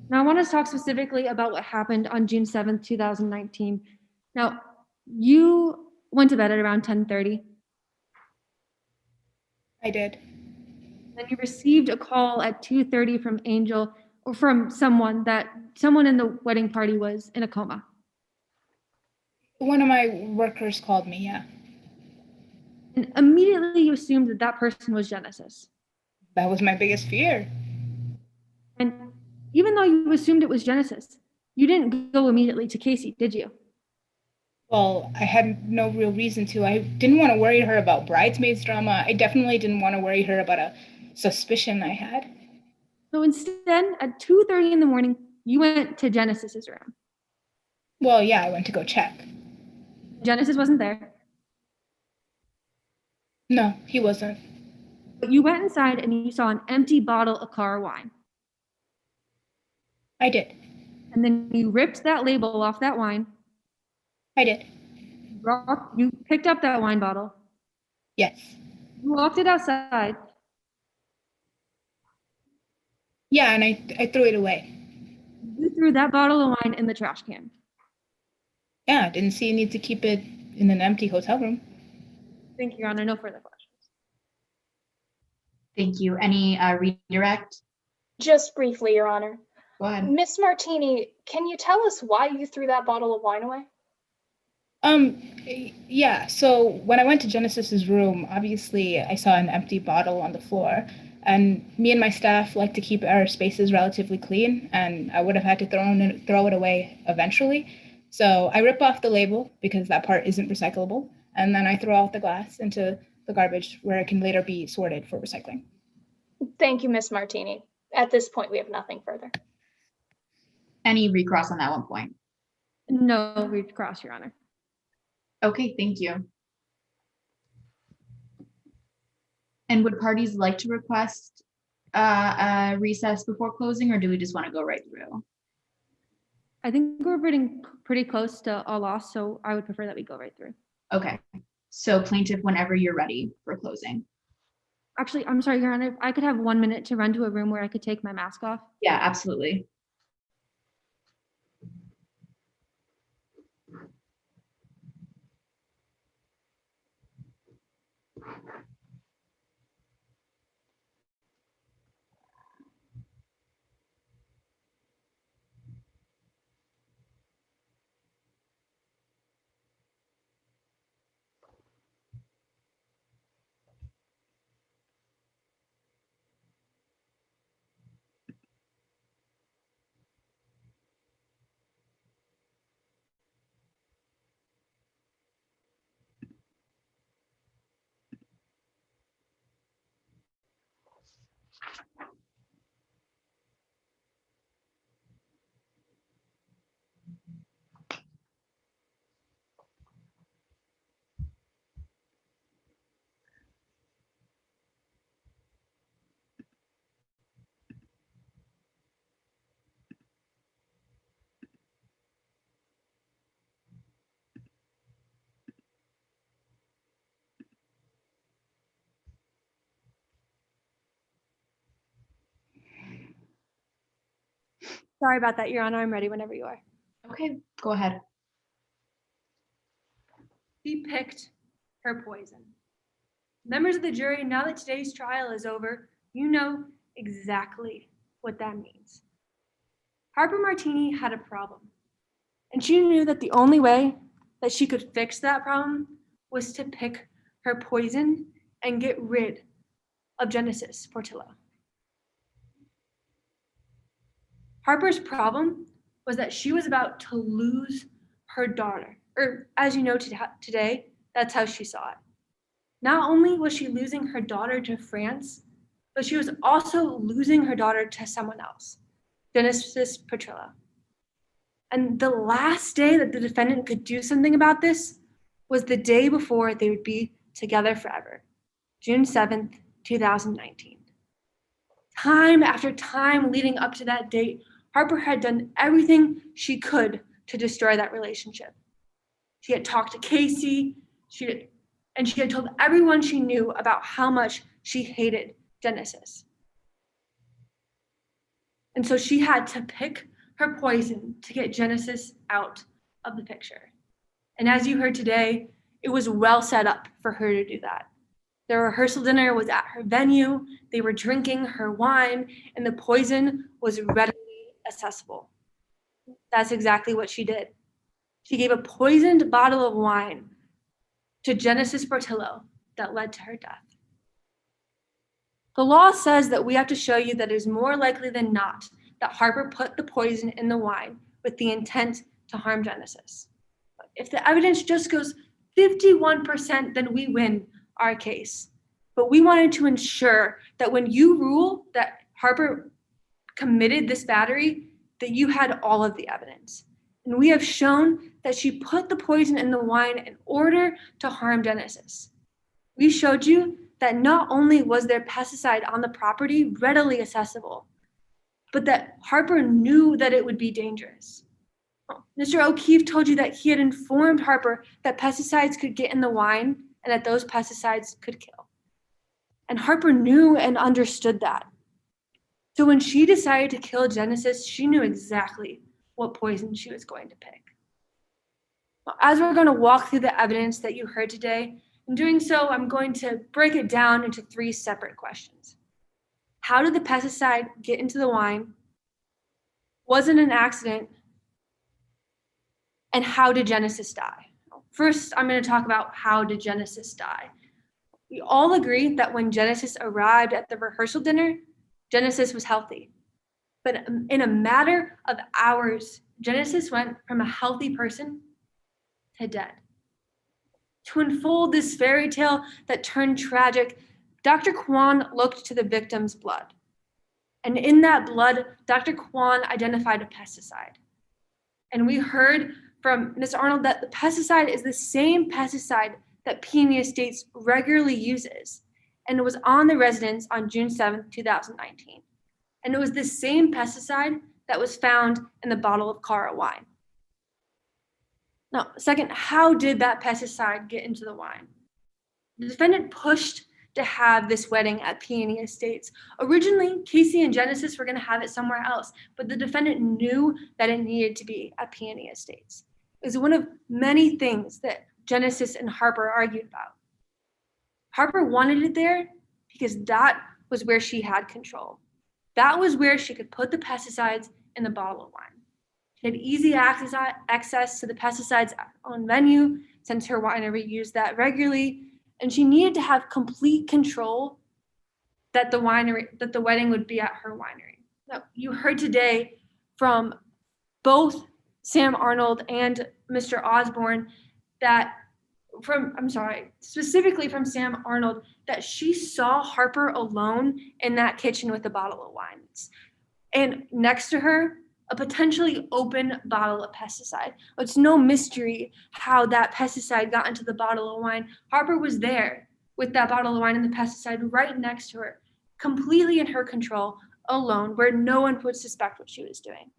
Now, I want to talk specifically about what happened on June 7th, 2019. Now, you went to bed at around 10:30. I did. Then you received a call at 2:30 from Angel or from someone in the wedding party was in a coma. One of my workers called me, yeah. And immediately you assumed that that person was Genesis. That was my biggest fear. And even though you assumed it was Genesis, you didn't go immediately to Casey, did you? Well, I had no real reason to. I didn't want to worry her about bridesmaids drama. I definitely didn't want to worry her about a suspicion I had. So instead, at 2:30 in the morning, you went to Genesis's room. Well, yeah, I went to go check. Genesis wasn't there. No, he wasn't. But you went inside and you saw an empty bottle of car wine. I did. And then you ripped that label off that wine. I did. You picked up that wine bottle. Yes. You walked it outside. Yeah, and I threw it away. You threw that bottle of wine in the trash can. Yeah, I didn't see a need to keep it in an empty hotel room. Thank you, Your Honor. No further questions. Thank you. Any redirect? Just briefly, Your Honor. Go ahead. Miss Martini, can you tell us why you threw that bottle of wine away? Yeah, so when I went to Genesis's room, obviously I saw an empty bottle on the floor, and me and my staff like to keep our spaces relatively clean, and I would have had to throw it away eventually. So I rip off the label because that part isn't recyclable, and then I throw out the glass into the garbage where it can later be sorted for recycling. Thank you, Miss Martini. At this point, we have nothing further. Any recross on that one point? No recross, Your Honor. Okay, thank you. And would parties like to request a recess before closing, or do we just want to go right through? I think we're pretty close to a loss, so I would prefer that we go right through. Okay, so plaintiff, whenever you're ready for closing. Actually, I'm sorry, Your Honor, if I could have 1 minute to run to a room where I could take my mask off. Yeah, absolutely. Sorry about that, Your Honor. I'm ready whenever you are. Okay, go ahead. She picked her poison. Members of the jury, now that today's trial is over, you know exactly what that means. Harper Martini had a problem, and she knew that the only way that she could fix that problem was to pick her poison and get rid of Genesis Portillo. Harper's problem was that she was about to lose her daughter, or as you know today, that's how she saw it. Not only was she losing her daughter to France, but she was also losing her daughter to someone else, Genesis Portillo. And the last day that the defendant could do something about this was the day before they would be together forever, June 7th, 2019. Time after time leading up to that date, Harper had done everything she could to destroy that relationship. She had talked to Casey, she had told everyone she knew about how much she hated Genesis. And so she had to pick her poison to get Genesis out of the picture. And as you heard today, it was well set up for her to do that. The rehearsal dinner was at her venue, they were drinking her wine, and the poison was readily accessible. That's exactly what she did. She gave a poisoned bottle of wine to Genesis Portillo that led to her death. The law says that we have to show you that it is more likely than not that Harper put the poison in the wine with the intent to harm Genesis. If the evidence just goes 51%, then we win our case. But we wanted to ensure that when you rule that Harper committed this battery, that you had all of the evidence. And we have shown that she put the poison in the wine in order to harm Genesis. We showed you that not only was there pesticide on the property readily accessible, but that Harper knew that it would be dangerous. Mr. O'Keefe told you that he had informed Harper that pesticides could get in the wine and that those pesticides could kill. And Harper knew and understood that. So when she decided to kill Genesis, she knew exactly what poison she was going to pick. As we're going to walk through the evidence that you heard today, in doing so, I'm going to break it down into 3 separate questions. How did the pesticide get into the wine? Was it an accident? And how did Genesis die? First, I'm going to talk about how did Genesis die. We all agree that when Genesis arrived at the rehearsal dinner, Genesis was healthy. But in a matter of hours, Genesis went from a healthy person to dead. To unfold this fairy tale that turned tragic, Dr. Kwan looked to the victim's blood. And in that blood, Dr. Kwan identified a pesticide. And we heard from Ms. Arnold that the pesticide is the same pesticide that Peony Estates regularly uses. And it was on the residence on June 7th, 2019. And it was the same pesticide that was found in the bottle of Cara wine. Now, second, how did that pesticide get into the wine? The defendant pushed to have this wedding at Peony Estates. Originally, Casey and Genesis were going to have it somewhere else, but the defendant knew that it needed to be at Peony Estates. It was one of many things that Genesis and Harper argued about. Harper wanted it there because that was where she had control. That was where she could put the pesticides in the bottle of wine. She had easy access to the pesticides on venue since her winery used that regularly, and she needed to have complete control that the wedding would be at her winery. Now, you heard today from both Sam Arnold and Mr. Osborne specifically from Sam Arnold, that she saw Harper alone in that kitchen with a bottle of wine. And next to her, a potentially open bottle of pesticide. It's no mystery how that pesticide got into the bottle of wine. Harper was there with that bottle of wine and the pesticide right next to her, completely in her control, alone, where no one would suspect what she was doing.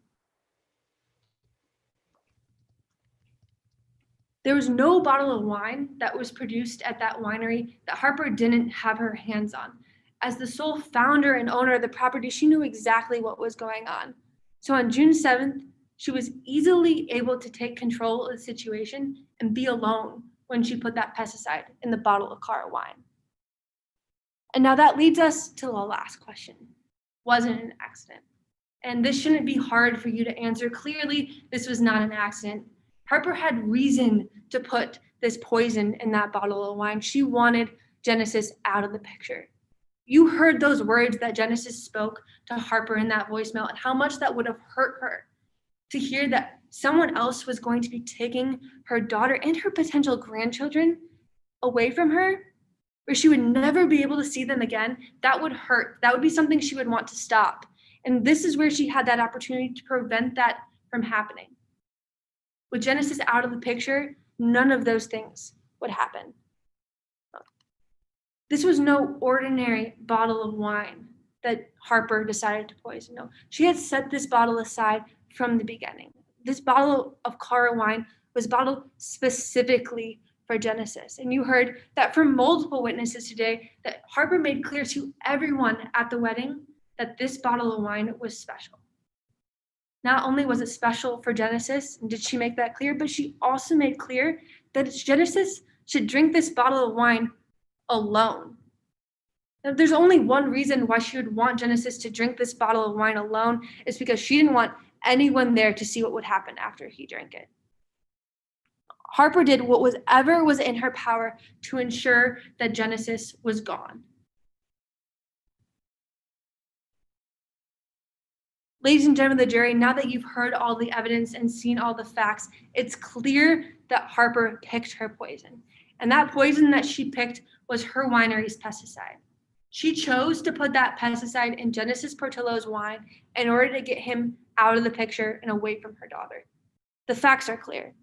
There was no bottle of wine that was produced at that winery that Harper didn't have her hands on. As the sole founder and owner of the property, she knew exactly what was going on. So on June 7th, she was easily able to take control of the situation and be alone when she put that pesticide in the bottle of Cara wine. And now that leads us to the last question. Was it an accident? And this shouldn't be hard for you to answer. Clearly, this was not an accident. Harper had reason to put this poison in that bottle of wine. She wanted Genesis out of the picture. You heard those words that Genesis spoke to Harper in that voicemail and how much that would have hurt her to hear that someone else was going to be taking her daughter and her potential grandchildren away from her, where she would never be able to see them again. That would hurt. That would be something she would want to stop. And this is where she had that opportunity to prevent that from happening. With Genesis out of the picture, none of those things would happen. This was no ordinary bottle of wine that Harper decided to poison. No, she had set this bottle aside from the beginning. This bottle of Cara wine was bottled specifically for Genesis. And you heard that from multiple witnesses today that Harper made clear to everyone at the wedding that this bottle of wine was special. Not only was it special for Genesis, and did she make that clear, but she also made clear that Genesis should drink this bottle of wine alone. Now, there's only one reason why she would want Genesis to drink this bottle of wine alone, is because she didn't want anyone there to see what would happen after he drank it. Harper did whatever was in her power to ensure that Genesis was gone. Ladies and gentlemen of the jury, now that you've heard all the evidence and seen all the facts, it's clear that Harper picked her poison. And that poison that she picked was her winery's pesticide. She chose to put that pesticide in Genesis Portillo's wine in order to get him out of the picture and away from her daughter. The facts are clear.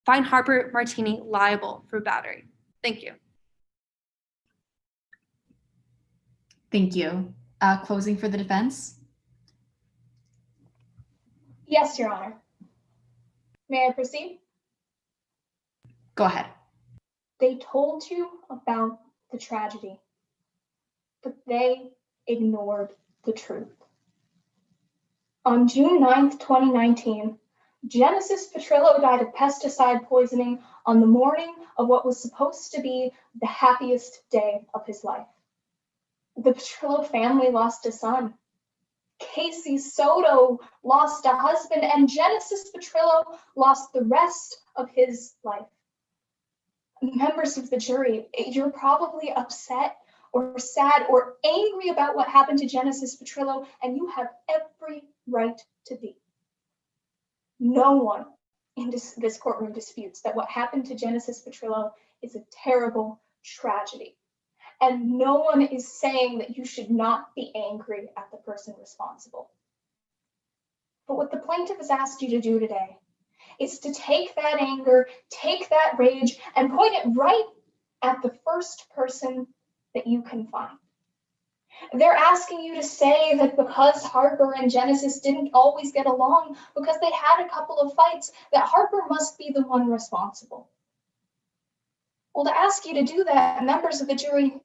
Find Harper Martini liable for battery. Thank you. Thank you. Closing for the defense? Yes, Your Honor. May I proceed? Go ahead. They told you about the tragedy, but they ignored the truth. On June 9th, 2019, Genesis Petrillo died of pesticide poisoning on the morning of what was supposed to be the happiest day of his life. The Petrillo family lost a son. Casey Soto lost a husband, and Genesis Petrillo lost the rest of his life. Members of the jury, you're probably upset or sad or angry about what happened to Genesis Petrillo, and you have every right to be. No one in this courtroom disputes that what happened to Genesis Petrillo is a terrible tragedy. And no one is saying that you should not be angry at the person responsible. But what the plaintiff has asked you to do today is to take that anger, take that rage, and point it right at the first person that you can find. They're asking you to say that because Harper and Genesis didn't always get along, because they had a couple of fights, that Harper must be the one responsible. Well, to ask you to do that, members of the jury,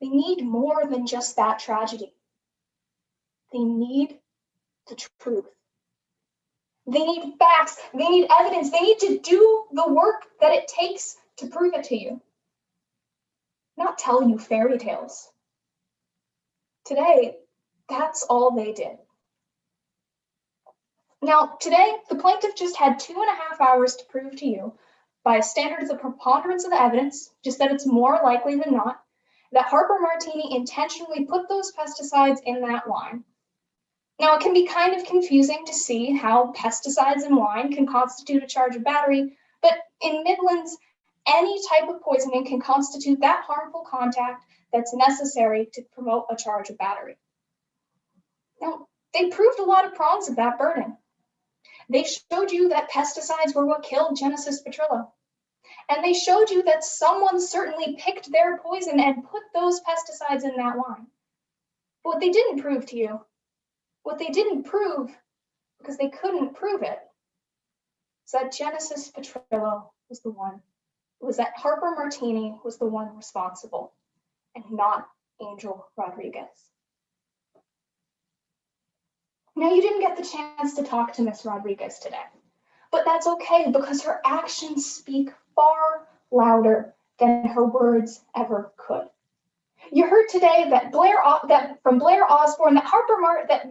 they need more than just that tragedy. They need the truth. They need facts. They need evidence. They need to do the work that it takes to prove it to you, not tell you fairy tales. Today, that's all they did. Now, today, the plaintiff just had 2.5 hours to prove to you, by standards of preponderance of the evidence, just that it's more likely than not, that Harper Martini intentionally put those pesticides in that wine. Now, it can be kind of confusing to see how pesticides in wine can constitute a charge of battery, but in Midlands, any type of poisoning can constitute that harmful contact that's necessary to promote a charge of battery. Now, They proved a lot of prongs of that burden. They showed you that pesticides were what killed Genesis Petrillo. And they showed you that someone certainly picked their poison and put those pesticides in that wine. But what they didn't prove to you, what they didn't prove, because they couldn't prove it, is that Genesis Petrillo was the one, was that Harper Martini was the one responsible, and not Angel Rodriguez. Now, you didn't get the chance to talk to Miss Rodriguez today, but that's okay because her actions speak far louder than her words ever could. You heard today that from Blair Osborne that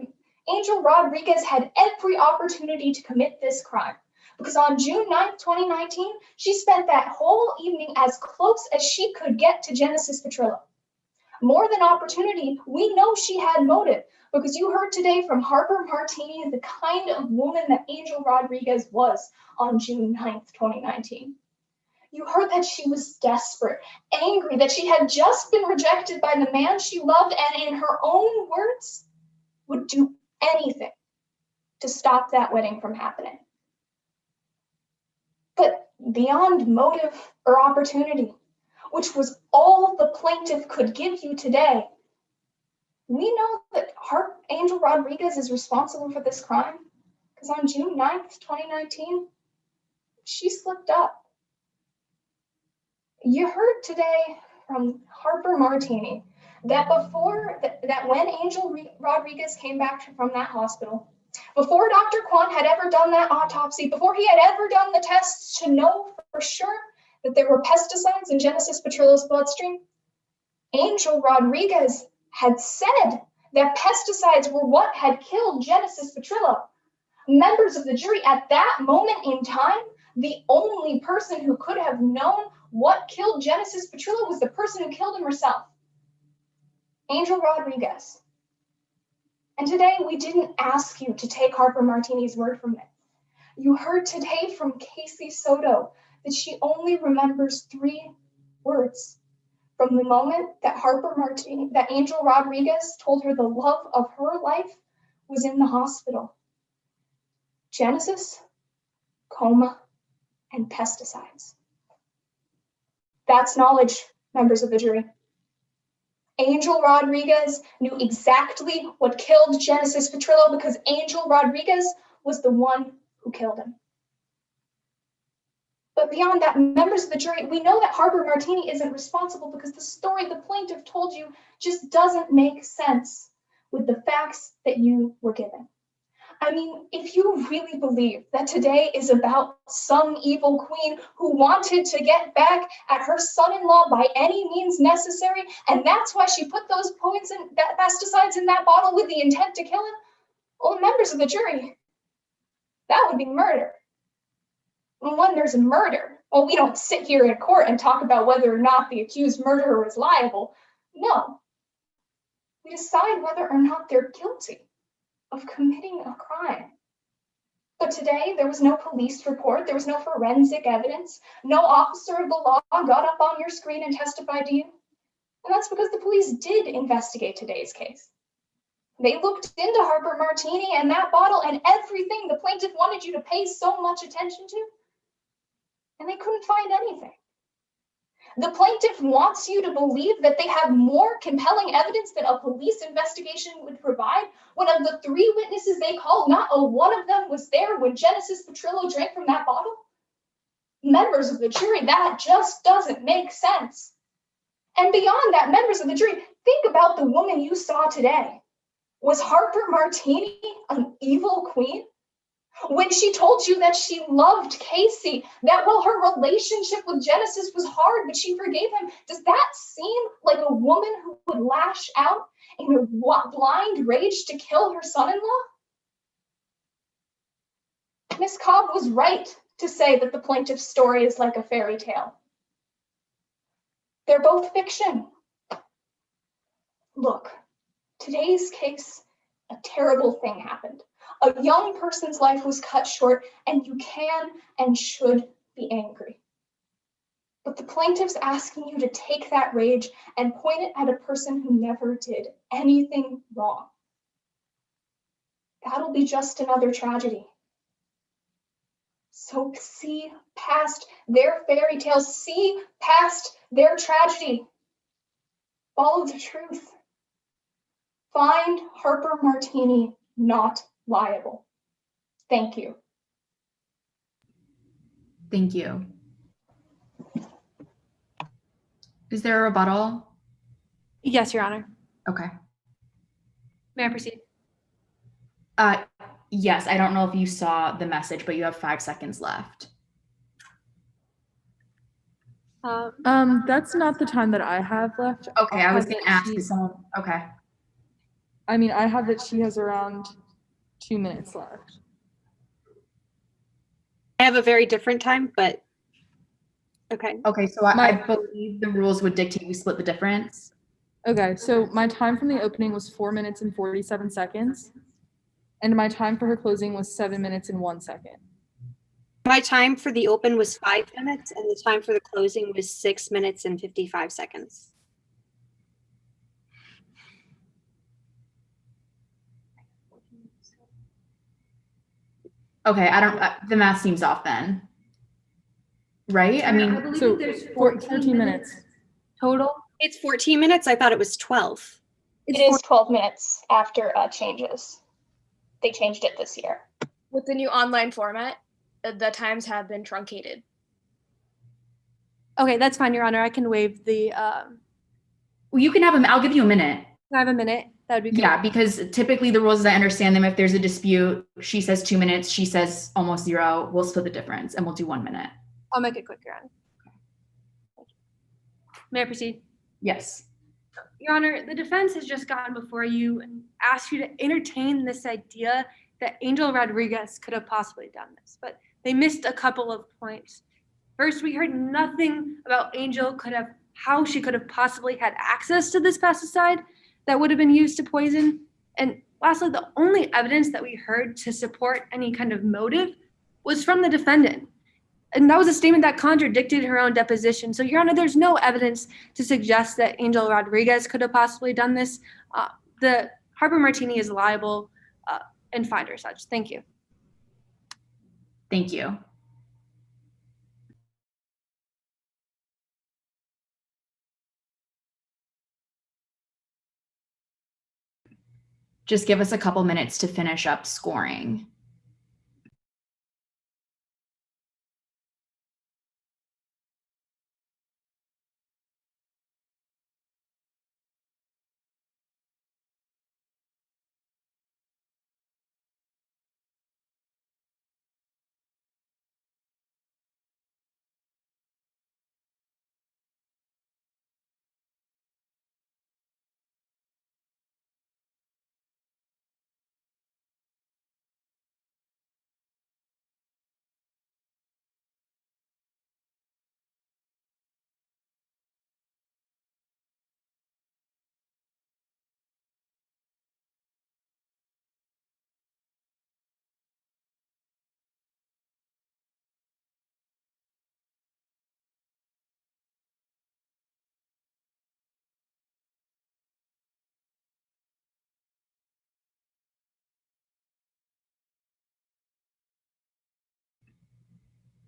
Angel Rodriguez had every opportunity to commit this crime because on June 9th, 2019, she spent that whole evening as close as she could get to Genesis Petrillo. More than opportunity, we know she had motive because you heard today from Harper Martini the kind of woman that Angel Rodriguez was on June 9th, 2019. You heard that she was desperate, angry, that she had just been rejected by the man she loved, and in her own words, would do anything to stop that wedding from happening. But beyond motive or opportunity, which was all the plaintiff could give you today, we know that Angel Rodriguez is responsible for this crime because on June 9th, 2019, she slipped up. You heard today from Harper Martini that when Angel Rodriguez came back from that hospital, before Dr. Kwan had ever done that autopsy, before he had ever done the tests to know for sure that there were pesticides in Genesis Petrillo's bloodstream, Angel Rodriguez had said that pesticides were what had killed Genesis Petrillo. Members of the jury, at that moment in time, the only person who could have known what killed Genesis Petrillo was the person who killed him herself, Angel Rodriguez. And today, we didn't ask you to take Harper Martini's word from it. You heard today from Casey Soto that she only remembers 3 words from the moment that that Angel Rodriguez told her the love of her life was in the hospital. Genesis, coma, and pesticides. That's knowledge, members of the jury. Angel Rodriguez knew exactly what killed Genesis Petrillo because Angel Rodriguez was the one who killed him. But beyond that, members of the jury, we know that Harper Martini isn't responsible because the story the plaintiff told you just doesn't make sense with the facts that you were given. I mean, if you really believe that today is about some evil queen who wanted to get back at her son-in-law by any means necessary, and that's why she put those pesticides in that bottle with the intent to kill him, well, members of the jury, that would be murder. And when there's a murder, well, we don't sit here in court and talk about whether or not the accused murderer is liable. No, we decide whether or not they're guilty of committing a crime. But today, there was no police report, there was no forensic evidence, no officer of the law got up on your screen and testified to you. And that's because the police did investigate today's case. They looked into Harper Martini and that bottle and everything the plaintiff wanted you to pay so much attention to, and they couldn't find anything. The plaintiff wants you to believe that they have more compelling evidence than a police investigation would provide. When of the 3 witnesses they called, not a one of them was there when Genesis Petrillo drank from that bottle. Members of the jury, that just doesn't make sense. And beyond that, members of the jury, think about the woman you saw today. Was Harper Martini an evil queen? When she told you that she loved Casey, that while her relationship with Genesis was hard, but she forgave him, does that seem like a woman who would lash out in a blind rage to kill her son-in-law? Miss Cobb was right to say that the plaintiff's story is like a fairy tale. They're both fiction. Look, today's case, a terrible thing happened. A young person's life was cut short, and you can and should be angry. But the plaintiff's asking you to take that rage and point it at a person who never did anything wrong. that'll be just another tragedy. So see past their fairy tales, see past their tragedy. Follow the truth. Find Harper Martini not liable. Thank you. Thank you. Is there a rebuttal? Yes, Your Honor. Okay. May I proceed? Yes, I don't know if you saw the message, but you have 5 seconds left. That's not the time that I have left. Okay, I was gonna ask if someone, okay. I mean, I have that she has around 2 minutes left. I have a very different time, but okay. Okay, so I believe the rules would dictate we split the difference. Okay, so my time from the opening was 4 minutes and 47 seconds. And my time for her closing was 7 minutes and 1 second. My time for the open was 5 minutes, and the time for the closing was 6 minutes and 55 seconds. Okay, I don't, the math seems off then. Right? I mean, believe so there's 14 minutes total. It's 14 minutes. I thought it was 12. It is 12 minutes after changes. They changed it this year. With the new online format, the times have been truncated. Okay, that's fine, Your Honor. I can waive the. well, you can have I'll give you a minute. Can I have a minute? That'd be great. Yeah, because typically the rules, as I understand them, if there's a dispute, she says 2 minutes, she says almost 0, we'll split the difference and we'll do 1 minute. I'll make it quick, Your Honor. May I proceed? Yes. Your Honor, the defense has just gotten before you and asked you to entertain this idea that Angel Rodriguez could have possibly done this, but they missed a couple of points. First, we heard nothing about Angel how she could have possibly had access to this pesticide that would have been used to poison. And lastly, the only evidence that we heard to support any kind of motive was from the defendant. And that was a statement that contradicted her own deposition. So, Your Honor, there's no evidence to suggest that Angel Rodriguez could have possibly done this. The Harper Martini is liable and fined or such. Thank you. Thank you. Just give us a couple minutes to finish up scoring.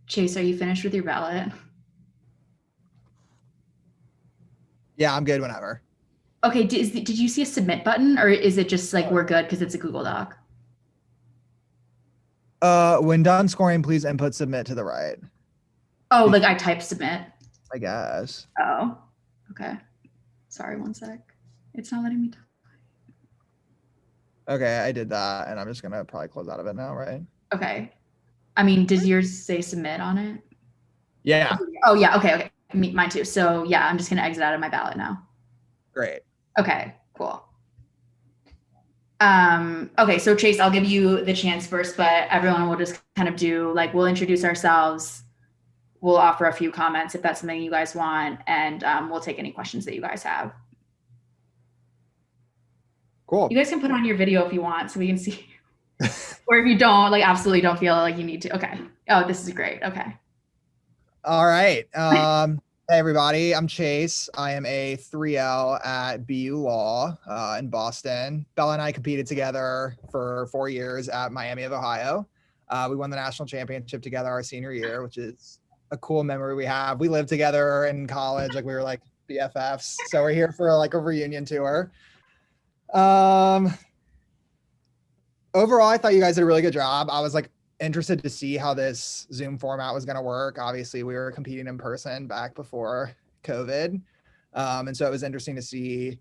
Chase, are you finished with your ballot? Yeah, I'm good whenever. Okay, did you see a submit button, or is it just like we're good because it's a Google Doc? When done scoring, please input submit to the right. Oh, like I typed submit. I guess. Oh, okay. Sorry, 1 sec. It's not letting me type. Okay, I did that, and I'm just gonna probably close out of it now, right? Okay. I mean, does yours say submit on it? Yeah. Oh yeah, okay. Mine too. So yeah, I'm just gonna exit out of my ballot now. Great. Okay, cool. Okay, so Chase, I'll give you the chance first, but everyone will just kind of do like, we'll introduce ourselves. We'll offer a few comments if that's something you guys want, and we'll take any questions that you guys have. Cool. You guys can put on your video if you want so we can see. Or if you don't, like absolutely don't feel like you need to. Okay. Oh, this is great. Okay. All right. Hey everybody, I'm Chase. I am a 3L at BU Law in Boston. Bella and I competed together for 4 years at Miami of Ohio. We won the national championship together our senior year, which is a cool memory we have. We lived together in college, like we were like BFFs. So we're here for like a reunion tour. Overall, I thought you guys did a really good job. I was like interested to see how this Zoom format was going to work. Obviously, we were competing in person back before COVID. And so it was interesting to see.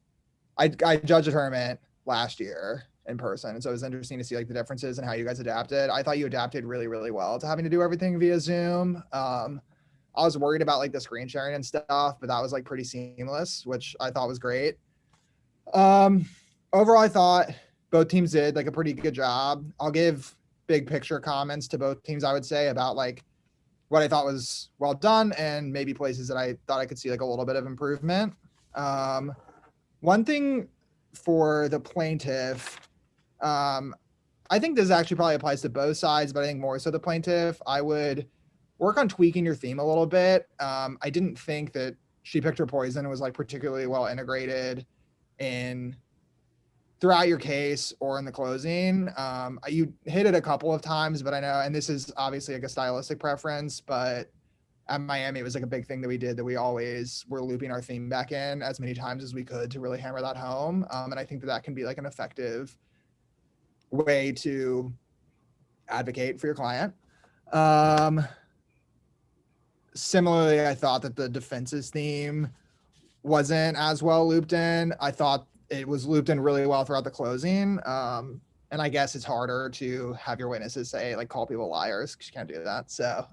I judged a tournament last year in person. And so it was interesting to see like the differences and how you guys adapted. I thought you adapted really, really well to having to do everything via Zoom. I was worried about like the screen sharing and stuff, but that was like pretty seamless, which I thought was great. Overall, I thought both teams did like a pretty good job. I'll give big picture comments to both teams, I would say, about like what I thought was well done and maybe places that I thought I could see like a little bit of improvement. One thing for the plaintiff, I think this actually probably applies to both sides, but I think more so the plaintiff, I would work on tweaking your theme a little bit. I didn't think that She Picked Her Poison was like particularly well integrated in throughout your case or in the closing. You hit it a couple of times, but I know, and this is obviously like a stylistic preference, but at Miami, it was like a big thing that we did, that we always were looping our theme back in as many times as we could to really hammer that home. And I think that that can be like an effective way to advocate for your client. Similarly, I thought that the defense's theme wasn't as well looped in. I thought it was looped in really well throughout the closing. And I guess it's harder to have your witnesses say, like, call people liars, because you can't do that. So,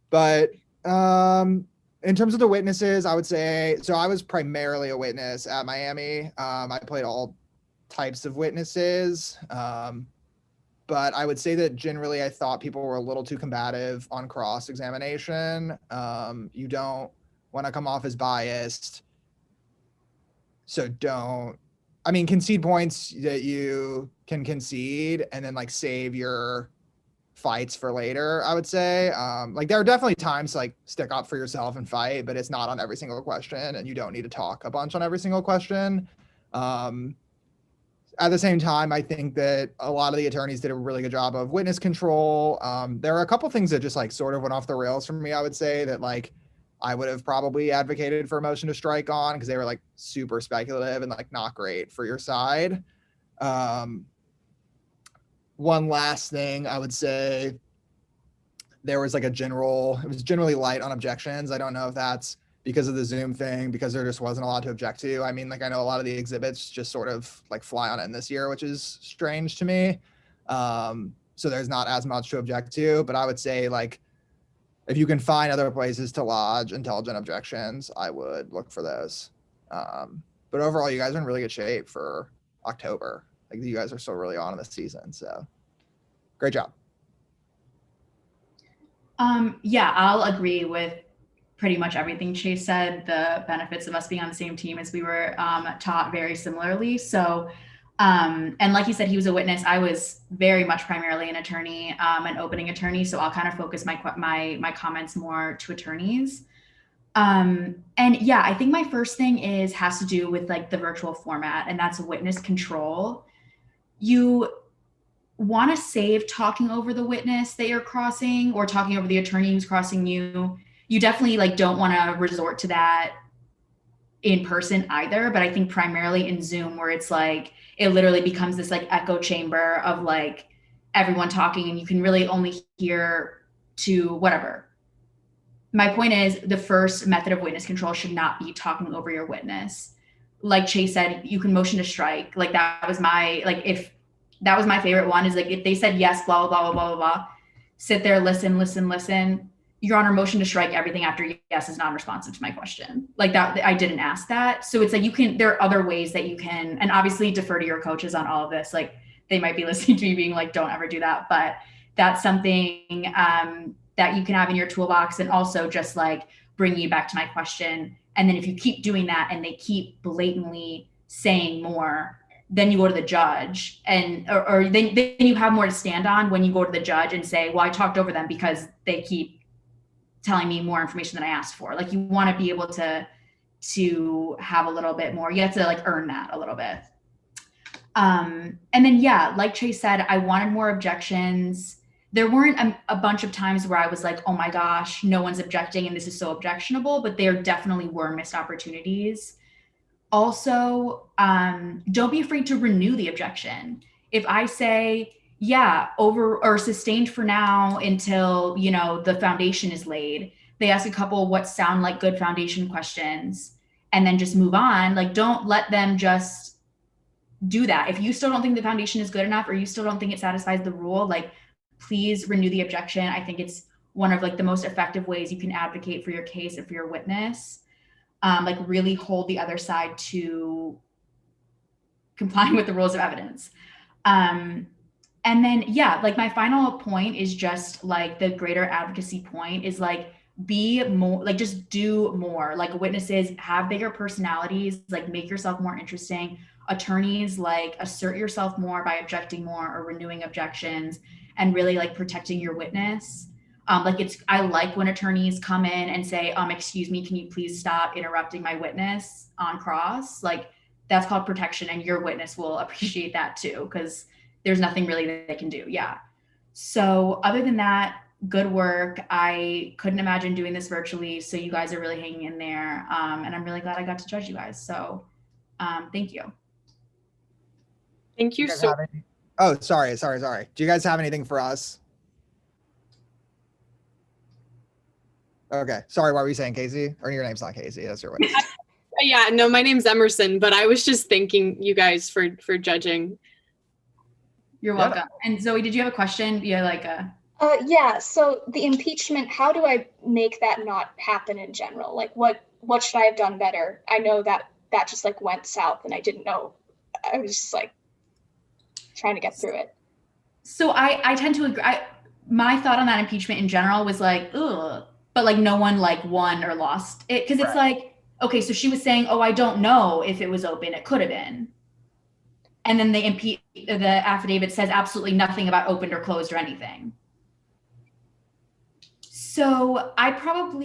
but in terms of the witnesses, I would say, so I was primarily a witness at Miami. I played all types of witnesses. But I would say that generally I thought people were a little too combative on cross-examination. You don't want to come off as biased. So concede points that you can concede and then like save your fights for later, I would say. Like there are definitely times to like stick up for yourself and fight, but it's not on every single question and you don't need to talk a bunch on every single question. At the same time, I think that a lot of the attorneys did a really good job of witness control. There are a couple things that just like sort of went off the rails for me, I would say, that like I would have probably advocated for a motion to strike on because they were like super speculative and like not great for your side. One last thing I would say, there was like it was generally light on objections. I don't know if that's because of the Zoom thing, because there just wasn't a lot to object to. I mean, like I know a lot of the exhibits just sort of like fly on in this year, which is strange to me. So there's not as much to object to, but I would say like, if you can find other places to lodge intelligent objections, I would look for those. But overall, you guys are in really good shape for October. Like you guys are so early on in the season. So great job. Yeah, I'll agree with pretty much everything Chase said. The benefits of us being on the same team is we were taught very similarly. So, and like you said, he was a witness. I was very much primarily an attorney, an opening attorney. So I'll kind of focus my comments more to attorneys. And yeah, I think my first thing has to do with like the virtual format, and that's witness control. You want to save talking over the witness that you're crossing or talking over the attorney who's crossing you. You definitely like don't want to resort to that in person either, but I think primarily in Zoom, where it's like it literally becomes this like echo chamber of like everyone talking and you can really only hear to whatever. My point is, the first method of witness control should not be talking over your witness. Like Chase said, you can motion to strike. Like that was my, like if that was my favorite one, is like if they said yes, blah, blah, blah, blah, blah, blah, sit there, listen. Your Honor, motion to strike everything after yes is non-responsive to my question. Like that, I didn't ask that. So it's like there are other ways that you can, and obviously defer to your coaches on all of this. Like they might be listening to me being like, don't ever do that. But that's something that you can have in your toolbox, and also just like bringing you back to my question. And then if you keep doing that and they keep blatantly saying more, then you go to the judge and, or then you have more to stand on when you go to the judge and say, well, I talked over them because they keep telling me more information than I asked for. Like you want to be able to have a little bit more. You have to like earn that a little bit. And then, yeah, like Chase said, I wanted more objections. There weren't a bunch of times where I was like, oh my gosh, no one's objecting and this is so objectionable, but there definitely were missed opportunities. Also, don't be afraid to renew the objection. If I say, yeah, over or sustained for now until, you know, the foundation is laid, they ask a couple what sound like good foundation questions and then just move on. Like, don't let them just do that. If you still don't think the foundation is good enough or you still don't think it satisfies the rule, like, please renew the objection. I think it's one of like the most effective ways you can advocate for your case and for your witness. Like really hold the other side to complying with the rules of evidence. And then, yeah, like my final point is just like the greater advocacy point is like, be more, like just do more. Like witnesses have bigger personalities, like make yourself more interesting. Attorneys, like assert yourself more by objecting more or renewing objections and really like protecting your witness. I like when attorneys come in and say, excuse me, can you please stop interrupting my witness on cross? Like that's called protection and your witness will appreciate that too, because there's nothing really that they can do. Yeah. So other than that, good work. I couldn't imagine doing this virtually. So you guys are really hanging in there. And I'm really glad I got to judge you guys. So thank you. Thank you so much. Oh, sorry. Do you guys have anything for us? Okay. Sorry, what were you saying, Casey? Or your name's not Casey, that's your witness. Yeah, no, my name's Emerson, but I was just thanking you guys for judging. You're welcome. And Zoe, did you have a question? Yeah, like yeah, so the impeachment, how do I make that not happen in general? Like what should I have done better? I know that just like went south and I didn't know. I was just like trying to get through it. So I tend to agree. My thought on that impeachment in general was like, ugh, but like no one like won or lost it. Cause it's like, okay, so she was saying, oh, I don't know if it was open. It could have been. And then the affidavit says absolutely nothing about opened or closed or anything. So I don't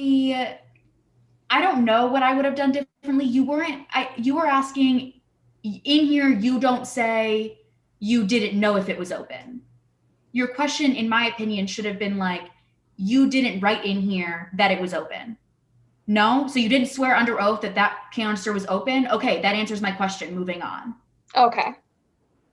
know what I would have done differently. You were asking in here, you don't say you didn't know if it was open. Your question, in my opinion, should have been like, you didn't write in here that it was open. No? So you didn't swear under oath that canister was open? Okay, that answers my question. Moving on. Okay.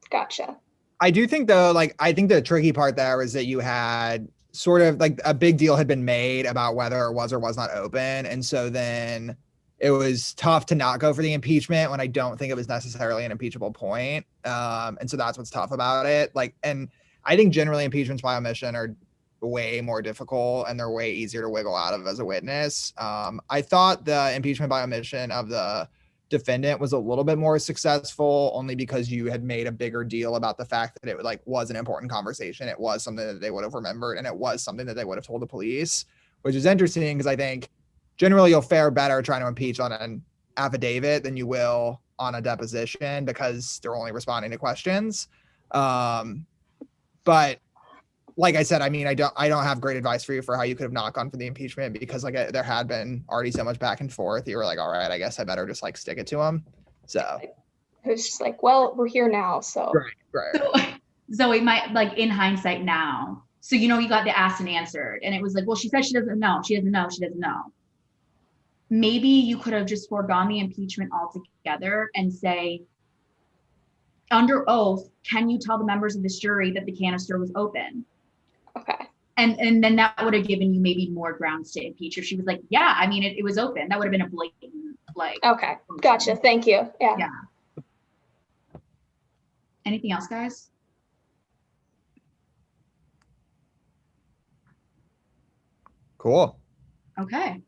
Gotcha. I do think though, like, I think the tricky part there is that you had sort of like a big deal had been made about whether it was or was not open. And so then it was tough to not go for the impeachment when I don't think it was necessarily an impeachable point. And so that's what's tough about it. Like, and I think generally impeachments by omission are way more difficult and they're way easier to wiggle out of as a witness. I thought the impeachment by omission of the defendant was a little bit more successful only because you had made a bigger deal about the fact that it like was an important conversation. It was something that they would have remembered and it was something that they would have told the police, which is interesting because I think generally you'll fare better trying to impeach on an affidavit than you will on a deposition because they're only responding to questions. But like I said, I mean, I don't have great advice for you for how you could have not gone for the impeachment because like there had been already so much back and forth. You were like, all right, I guess I better just like stick it to him. So it was just like, well, we're here now. So right. So Zoe, like in hindsight now, so you know you got the asked and answered and it was like, well, she said she doesn't know. She doesn't know. Maybe you could have just foregone the impeachment altogether and say, under oath, can you tell the members of this jury that the canister was open? Okay. And then that would have given you maybe more grounds to impeach. If she was like, yeah, I mean, it was open. That would have been a blatant, like. Okay. Gotcha. Thank you. Yeah. Anything else, guys? Cool. Okay.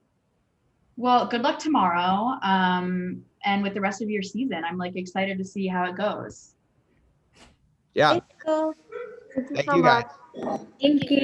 Well, good luck tomorrow. And with the rest of your season, I'm like excited to see how it goes. Yeah. Thank you. Thank you guys. Thank you.